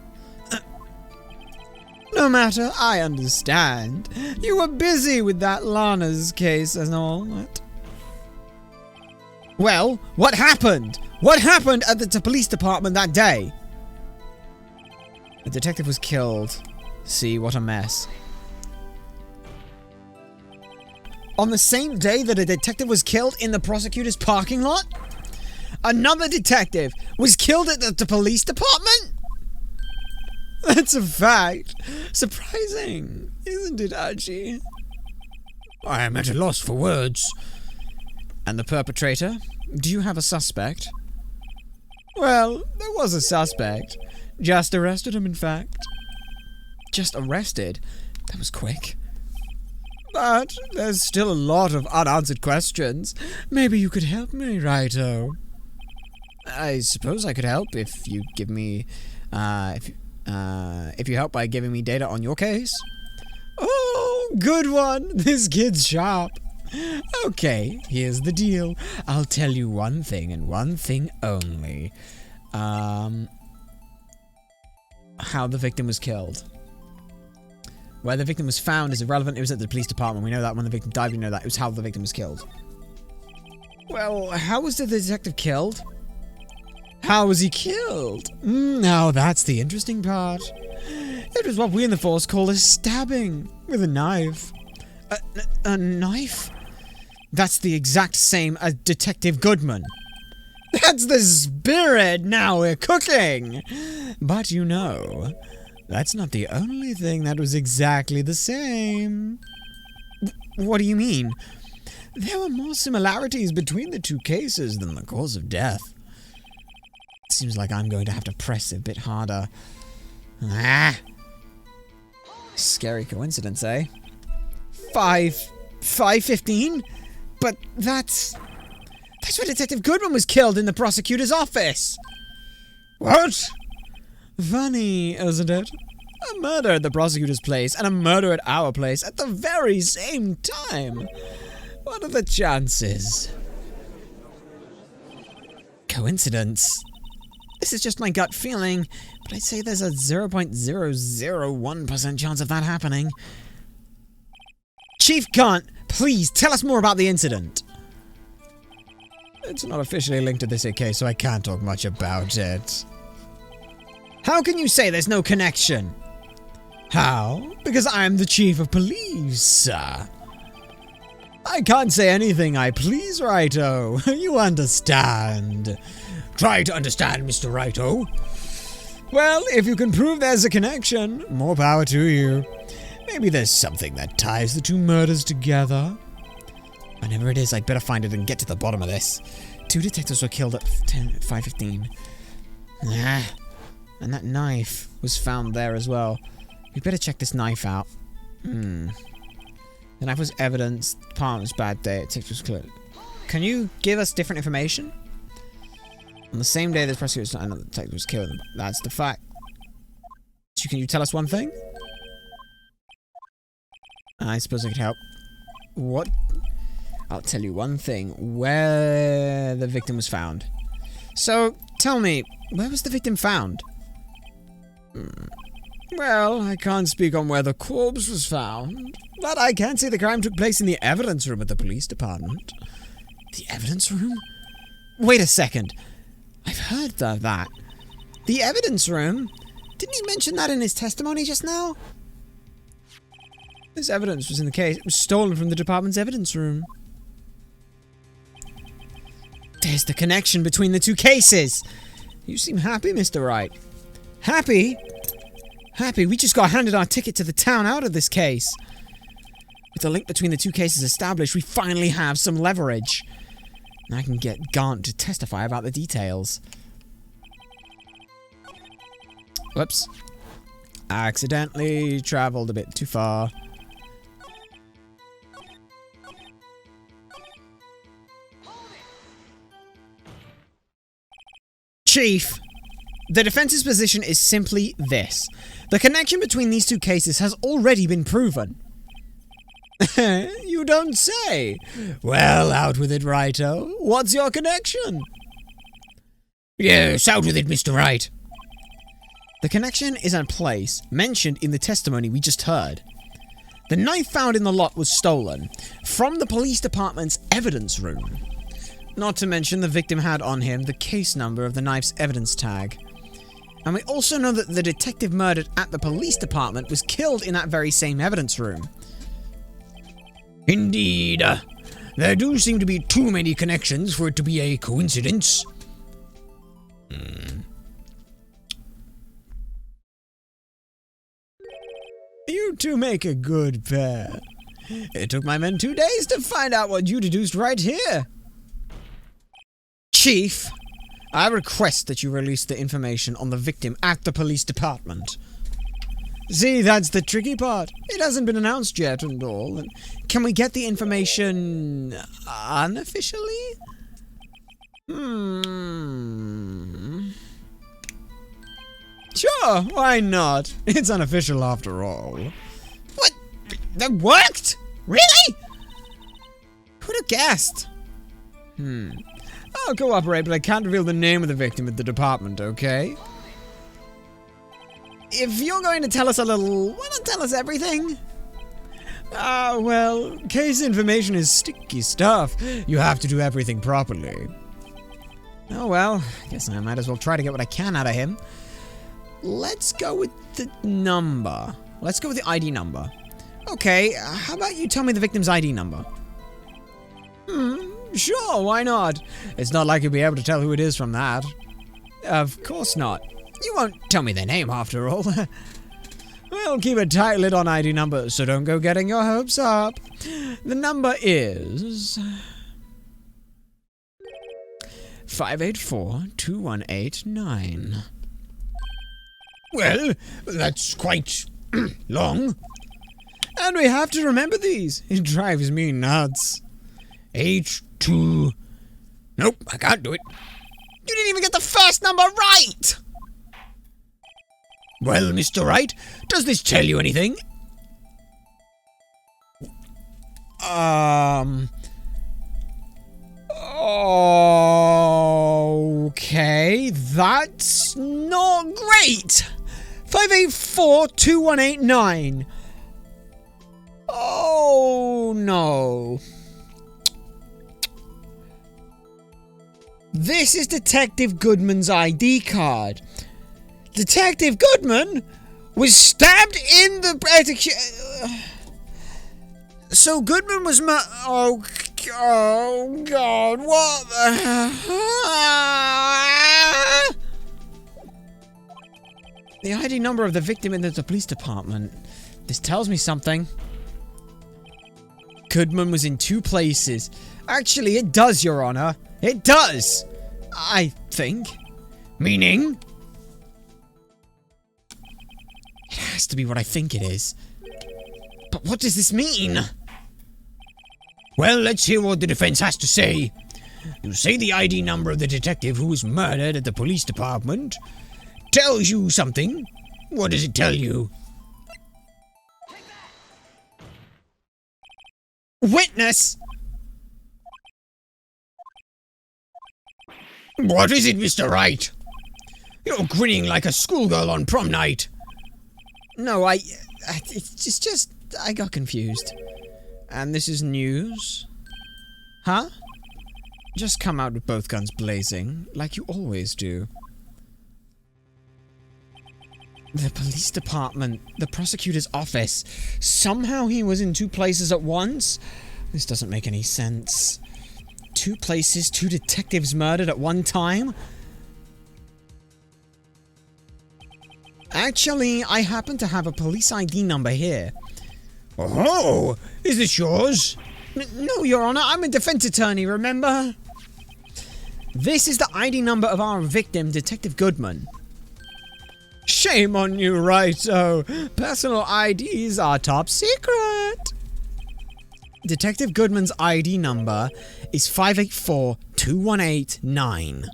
No matter, I understand. You were busy with that Lana's case and all that. Well, what happened? What happened at the police department that day? The detective was killed. See, what a mess. On the same day that a detective was killed in the prosecutor's parking lot? Another detective was killed at the police department? That's a fact. Surprising, isn't it, Archie? I am at a loss for words. And the perpetrator? Do you have a suspect? Well, there was a suspect. Just arrested him, in fact. Just arrested? That was quick. But there's still a lot of unanswered questions. Maybe you could help me, Righto. I suppose I could help if you give me, if you help by giving me data on your case. Oh, good one. This kid's sharp. Okay, here's the deal. I'll tell you one thing and one thing only. How the victim was killed. Where the victim was found is irrelevant. It was at the police department. We know that. When the victim died, we know that. It was how the victim was killed. Well, how was the detective killed? How was he killed? Now that's the interesting part. It was what we in the force call a stabbing with a knife. A knife? That's the exact same as Detective Goodman. That's the spirit! Now we're cooking! But you know, that's not the only thing that was exactly the same. What do you mean? There were more similarities between the two cases than the cause of death. Seems like I'm going to have to press a bit harder. Scary coincidence, eh? 5:15? But that's where Detective Goodman was killed in the prosecutor's office. What? Funny, isn't it? A murder at the prosecutor's place and a murder at our place at the very same time. What are the chances? Coincidence? This is just my gut feeling, but I'd say there's a 0.001% chance of that happening. Chief Cunt, please tell us more about the incident. It's not officially linked to this case, so I can't talk much about it. How can you say there's no connection? How? Because I'm the chief of police, sir. I can't say anything I please, Righto. You understand. Try to understand, Mr. Righto. Well, if you can prove there's a connection, more power to you. Maybe there's something that ties the two murders together. Whenever it is, I'd better find it and get to the bottom of this. 2 detectives were killed at 5:15. And that knife was found there as well. We'd better check this knife out. The knife was evidence. The department was bad day. It was clear. Can you give us different information? On the same day the prosecutor and the detective was killed. That's the fact. Can you tell us one thing? I suppose I could help. What? I'll tell you one thing. Where the victim was found. So, tell me, where was the victim found? Well, I can't speak on where the corpse was found, but I can say the crime took place in the evidence room at the police department. The evidence room? Wait a second. I've heard of that. The evidence room? Didn't he mention that in his testimony just now? This evidence was in the case. It was stolen from the department's evidence room. There's the connection between the two cases. You seem happy, Mr. Wright. Happy? Happy, we just got handed our ticket to the town out of this case. With the link between the two cases established, we finally have some leverage. And I can get Gaunt to testify about the details. Whoops. Accidentally traveled a bit too far. Chief, the defense's position is simply this. The connection between these two cases has already been proven. You don't say. Well, out with it, Righto. What's your connection? Yes, out with it, Mr. Wright. The connection is a place mentioned in the testimony we just heard. The knife found in the lot was stolen from the police department's evidence room. Not to mention the victim had on him the case number of the knife's evidence tag. And we also know that the detective murdered at the police department was killed in that very same evidence room. Indeed. There do seem to be too many connections for it to be a coincidence. You two make a good pair. It took my men 2 days to find out what you deduced right here. Chief, I request that you release the information on the victim at the police department. See, that's the tricky part. It hasn't been announced yet and all. And can we get the information unofficially? Sure, why not? It's unofficial after all. What? That worked? Really? Who'd have guessed? I'll cooperate, but I can't reveal the name of the victim at the department, okay? If you're going to tell us a little, why not tell us everything? Well, case information is sticky stuff. You have to do everything properly. Oh well, I guess I might as well try to get what I can out of him. Let's go with the number. Let's go with the ID number. Okay, how about you tell me the victim's ID number? Sure, why not? It's not like you'll be able to tell who it is from that. Of course not. You won't tell me their name after all. We'll keep a tight lid on ID numbers, so don't go getting your hopes up. The number is 584-218-9. Well, that's quite long. And we have to remember these. It drives me nuts. H2... Nope, I can't do it. You didn't even get the first number right! Well, Mr. Wright, does this tell you anything? Okay, that's not great. 584-2189. Oh, no. This is Detective Goodman's ID card. Detective Goodman was stabbed in the... So Goodman was oh God, what the ID number of the victim in the police department. This tells me something. Goodman was in 2 places. Actually, it does, Your Honor. It does! I think. Meaning? It has to be what I think it is. But what does this mean? Well, let's hear what the defense has to say. You say the ID number of the detective who was murdered at the police department tells you something. What does it tell you? Witness! What is it, Mr. Wright? You're grinning like a schoolgirl on prom night. No, it's just, I got confused. And this is news? Huh? Just come out with both guns blazing, like you always do. The police department, the prosecutor's office. Somehow he was in 2 places at once? This doesn't make any sense. 2 places, 2 detectives murdered at one time? Actually, I happen to have a police ID number here. Oh, is this yours? No, Your Honor, I'm a defense attorney, remember? This is the ID number of our victim, Detective Goodman. Shame on you, Wright-o. Personal IDs are top secret. Detective Goodman's ID number is 584-2189.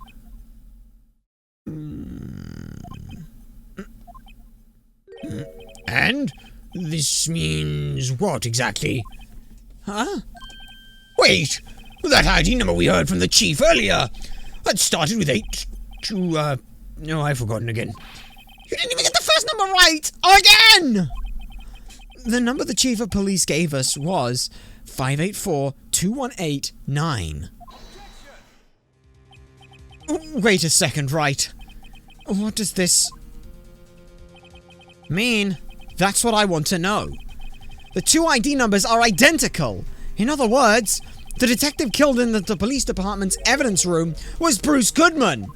And this means what exactly? Huh? Wait! That ID number we heard from the chief earlier! That started with 8 to, no, I've forgotten again. You didn't even get the first number right! Again! The number the chief of police gave us was 584-2189. Wait a second, Wright. What does this mean? That's what I want to know. The 2 ID numbers are identical. In other words, the detective killed in the police department's evidence room was Bruce Goodman.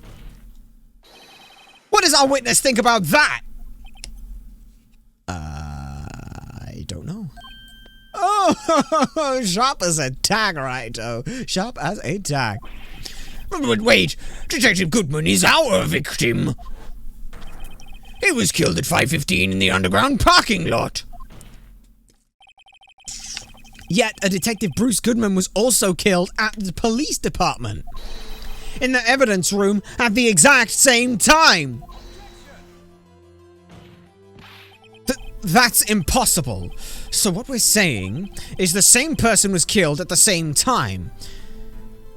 What does our witness think about that? I don't know. Oh, sharp as a tack, Wright-o. Sharp as a tack. But wait, Detective Goodman is our victim. He was killed at 5:15 in the underground parking lot. Yet, a Detective Bruce Goodman was also killed at the police department. In the evidence room at the exact same time. That's impossible. So what we're saying is the same person was killed at the same time.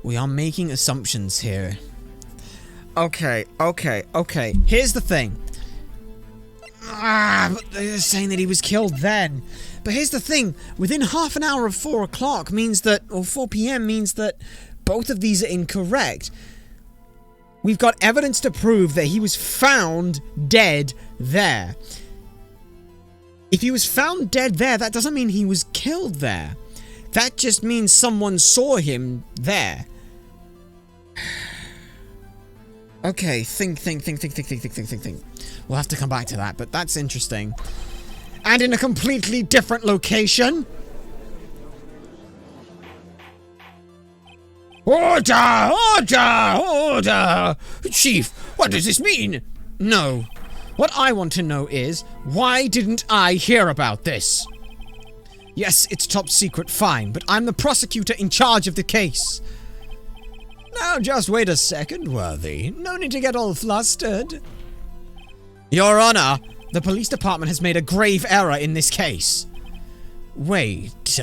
We are making assumptions here. Okay. Here's the thing. But they're saying that he was killed then. But here's the thing. Within half an hour of 4 o'clock means that, or 4 p.m. means that both of these are incorrect. We've got evidence to prove that he was found dead there. If he was found dead there, that doesn't mean he was killed there. That just means someone saw him there. Okay, think. We'll have to come back to that, but that's interesting. And in a completely different location. Order! Chief, what does this mean? No. What I want to know is, why didn't I hear about this? Yes, it's top secret, fine, but I'm the prosecutor in charge of the case. Now just wait a second, Worthy. No need to get all flustered. Your Honor, the police department has made a grave error in this case. Wait.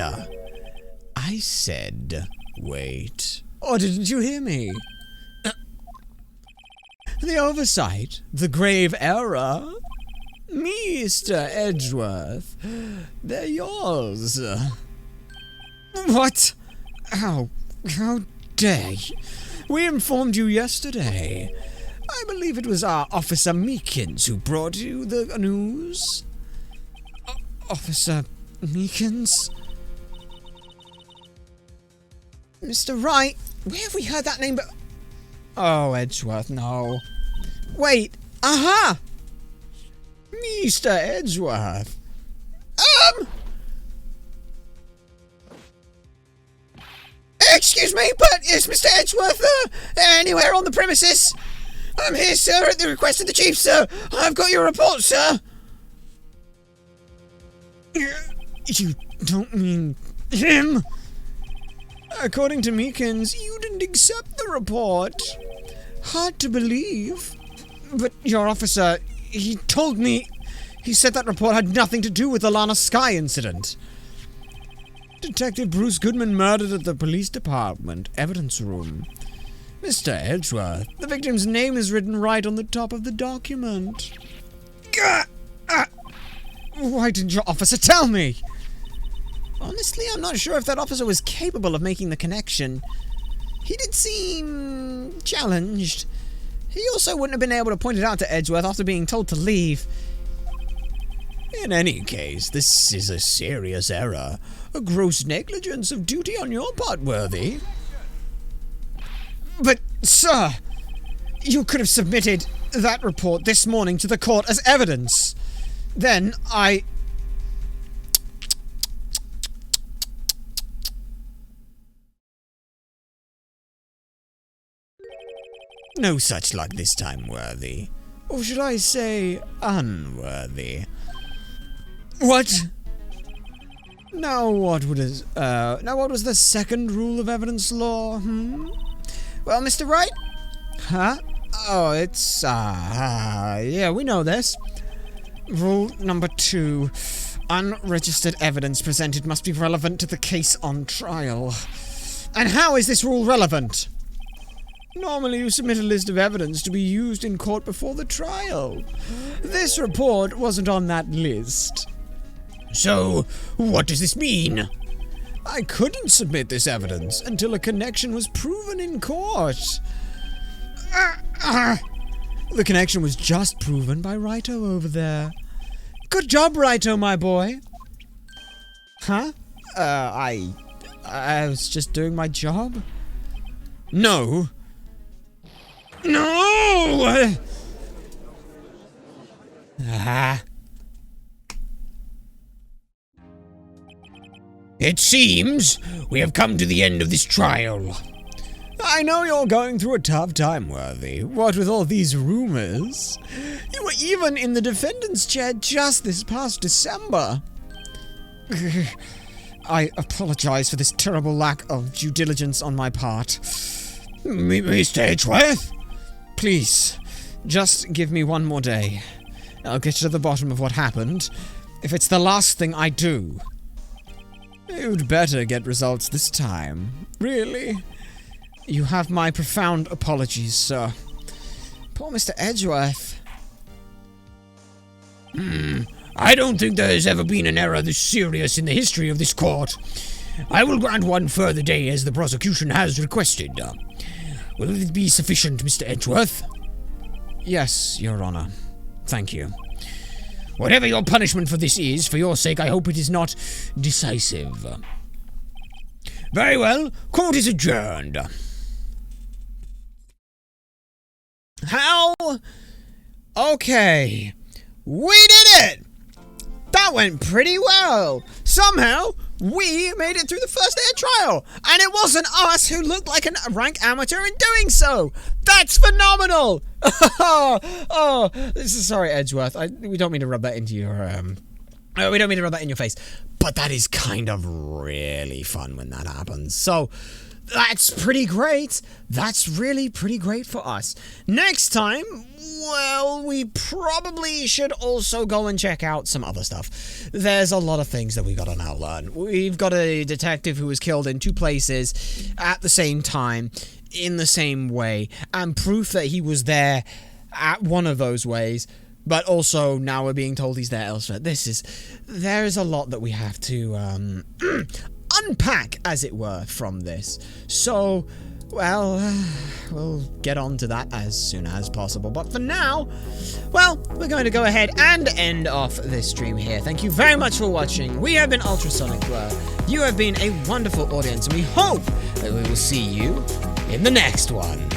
I said wait. Or didn't you hear me? The oversight, the grave error. Mr. Edgeworth, they're yours. What? How dare you? We informed you yesterday. I believe it was our Officer Meekins who brought you the news. Officer Meekins? Mr. Wright, where have we heard that name? Oh, Edgeworth, no. Wait, aha! Mr. Edgeworth. Excuse me, but is Mr. Edgeworth anywhere on the premises? I'm here, sir, at the request of the chief, sir. I've got your report, sir. You don't mean him? According to Meekins, you didn't accept the report. Hard to believe. But your officer, he told me, he said that report had nothing to do with the Lana Sky incident. Detective Bruce Goodman murdered at the police department evidence room. Mr. Edgeworth, the victim's name is written right on the top of the document. Why didn't your officer tell me? Honestly, I'm not sure if that officer was capable of making the connection. He did seem challenged. He also wouldn't have been able to point it out to Edgeworth after being told to leave. In any case, this is a serious error. A gross negligence of duty on your part, Worthy. But, sir, you could have submitted that report this morning to the court as evidence. Then No such luck this time, Worthy. Or should I say, unworthy. What? Now what was the second rule of evidence law, Well, Mr. Wright? Huh? Oh, it's, yeah, we know this. Rule number 2. Unregistered evidence presented must be relevant to the case on trial. And how is this rule relevant? Normally you submit a list of evidence to be used in court before the trial. This report wasn't on that list. So, what does this mean? I couldn't submit this evidence until a connection was proven in court. The connection was just proven by Wrighto over there. Good job, Wrighto, my boy. Huh? I was just doing my job? No. No! It seems we have come to the end of this trial. I know you're going through a tough time, Worthy. What with all these rumors? You were even in the defendant's chair just this past December. I apologize for this terrible lack of due diligence on my part. Mr. Edgeworth? Please, just give me one more day. I'll get to the bottom of what happened, if it's the last thing I do. You'd better get results this time. Really? You have my profound apologies, sir. Poor Mr. Edgeworth. I don't think there has ever been an error this serious in the history of this court. I will grant one further day as the prosecution has requested. Will it be sufficient, Mr. Edgeworth? Yes, Your Honor. Thank you. Whatever your punishment for this is, for your sake, I hope it is not decisive. Very well. Court is adjourned. How? Okay. We did it! That went pretty well. Somehow, we made it through the first day of trial, and it wasn't us who looked like a rank amateur in doing so. That's phenomenal. Oh, this is sorry, Edgeworth. We don't mean to rub that into your we don't mean to rub that in your face, but that is kind of really fun when that happens. So that's pretty great. That's really pretty great for us. Next time, well, we probably should also go and check out some other stuff. There's a lot of things that we gotta now learn. We've got a detective who was killed in 2 places at the same time, in the same way, and proof that he was there at one of those ways, but also now we're being told he's there elsewhere. There's a lot that we have to, unpack, as it were, from this. So, well, we'll get on to that as soon as possible. But for now, well, we're going to go ahead and end off this stream here. Thank you very much for watching. We have been Ultrasonic Blur. You have been a wonderful audience, and we hope that we will see you in the next one.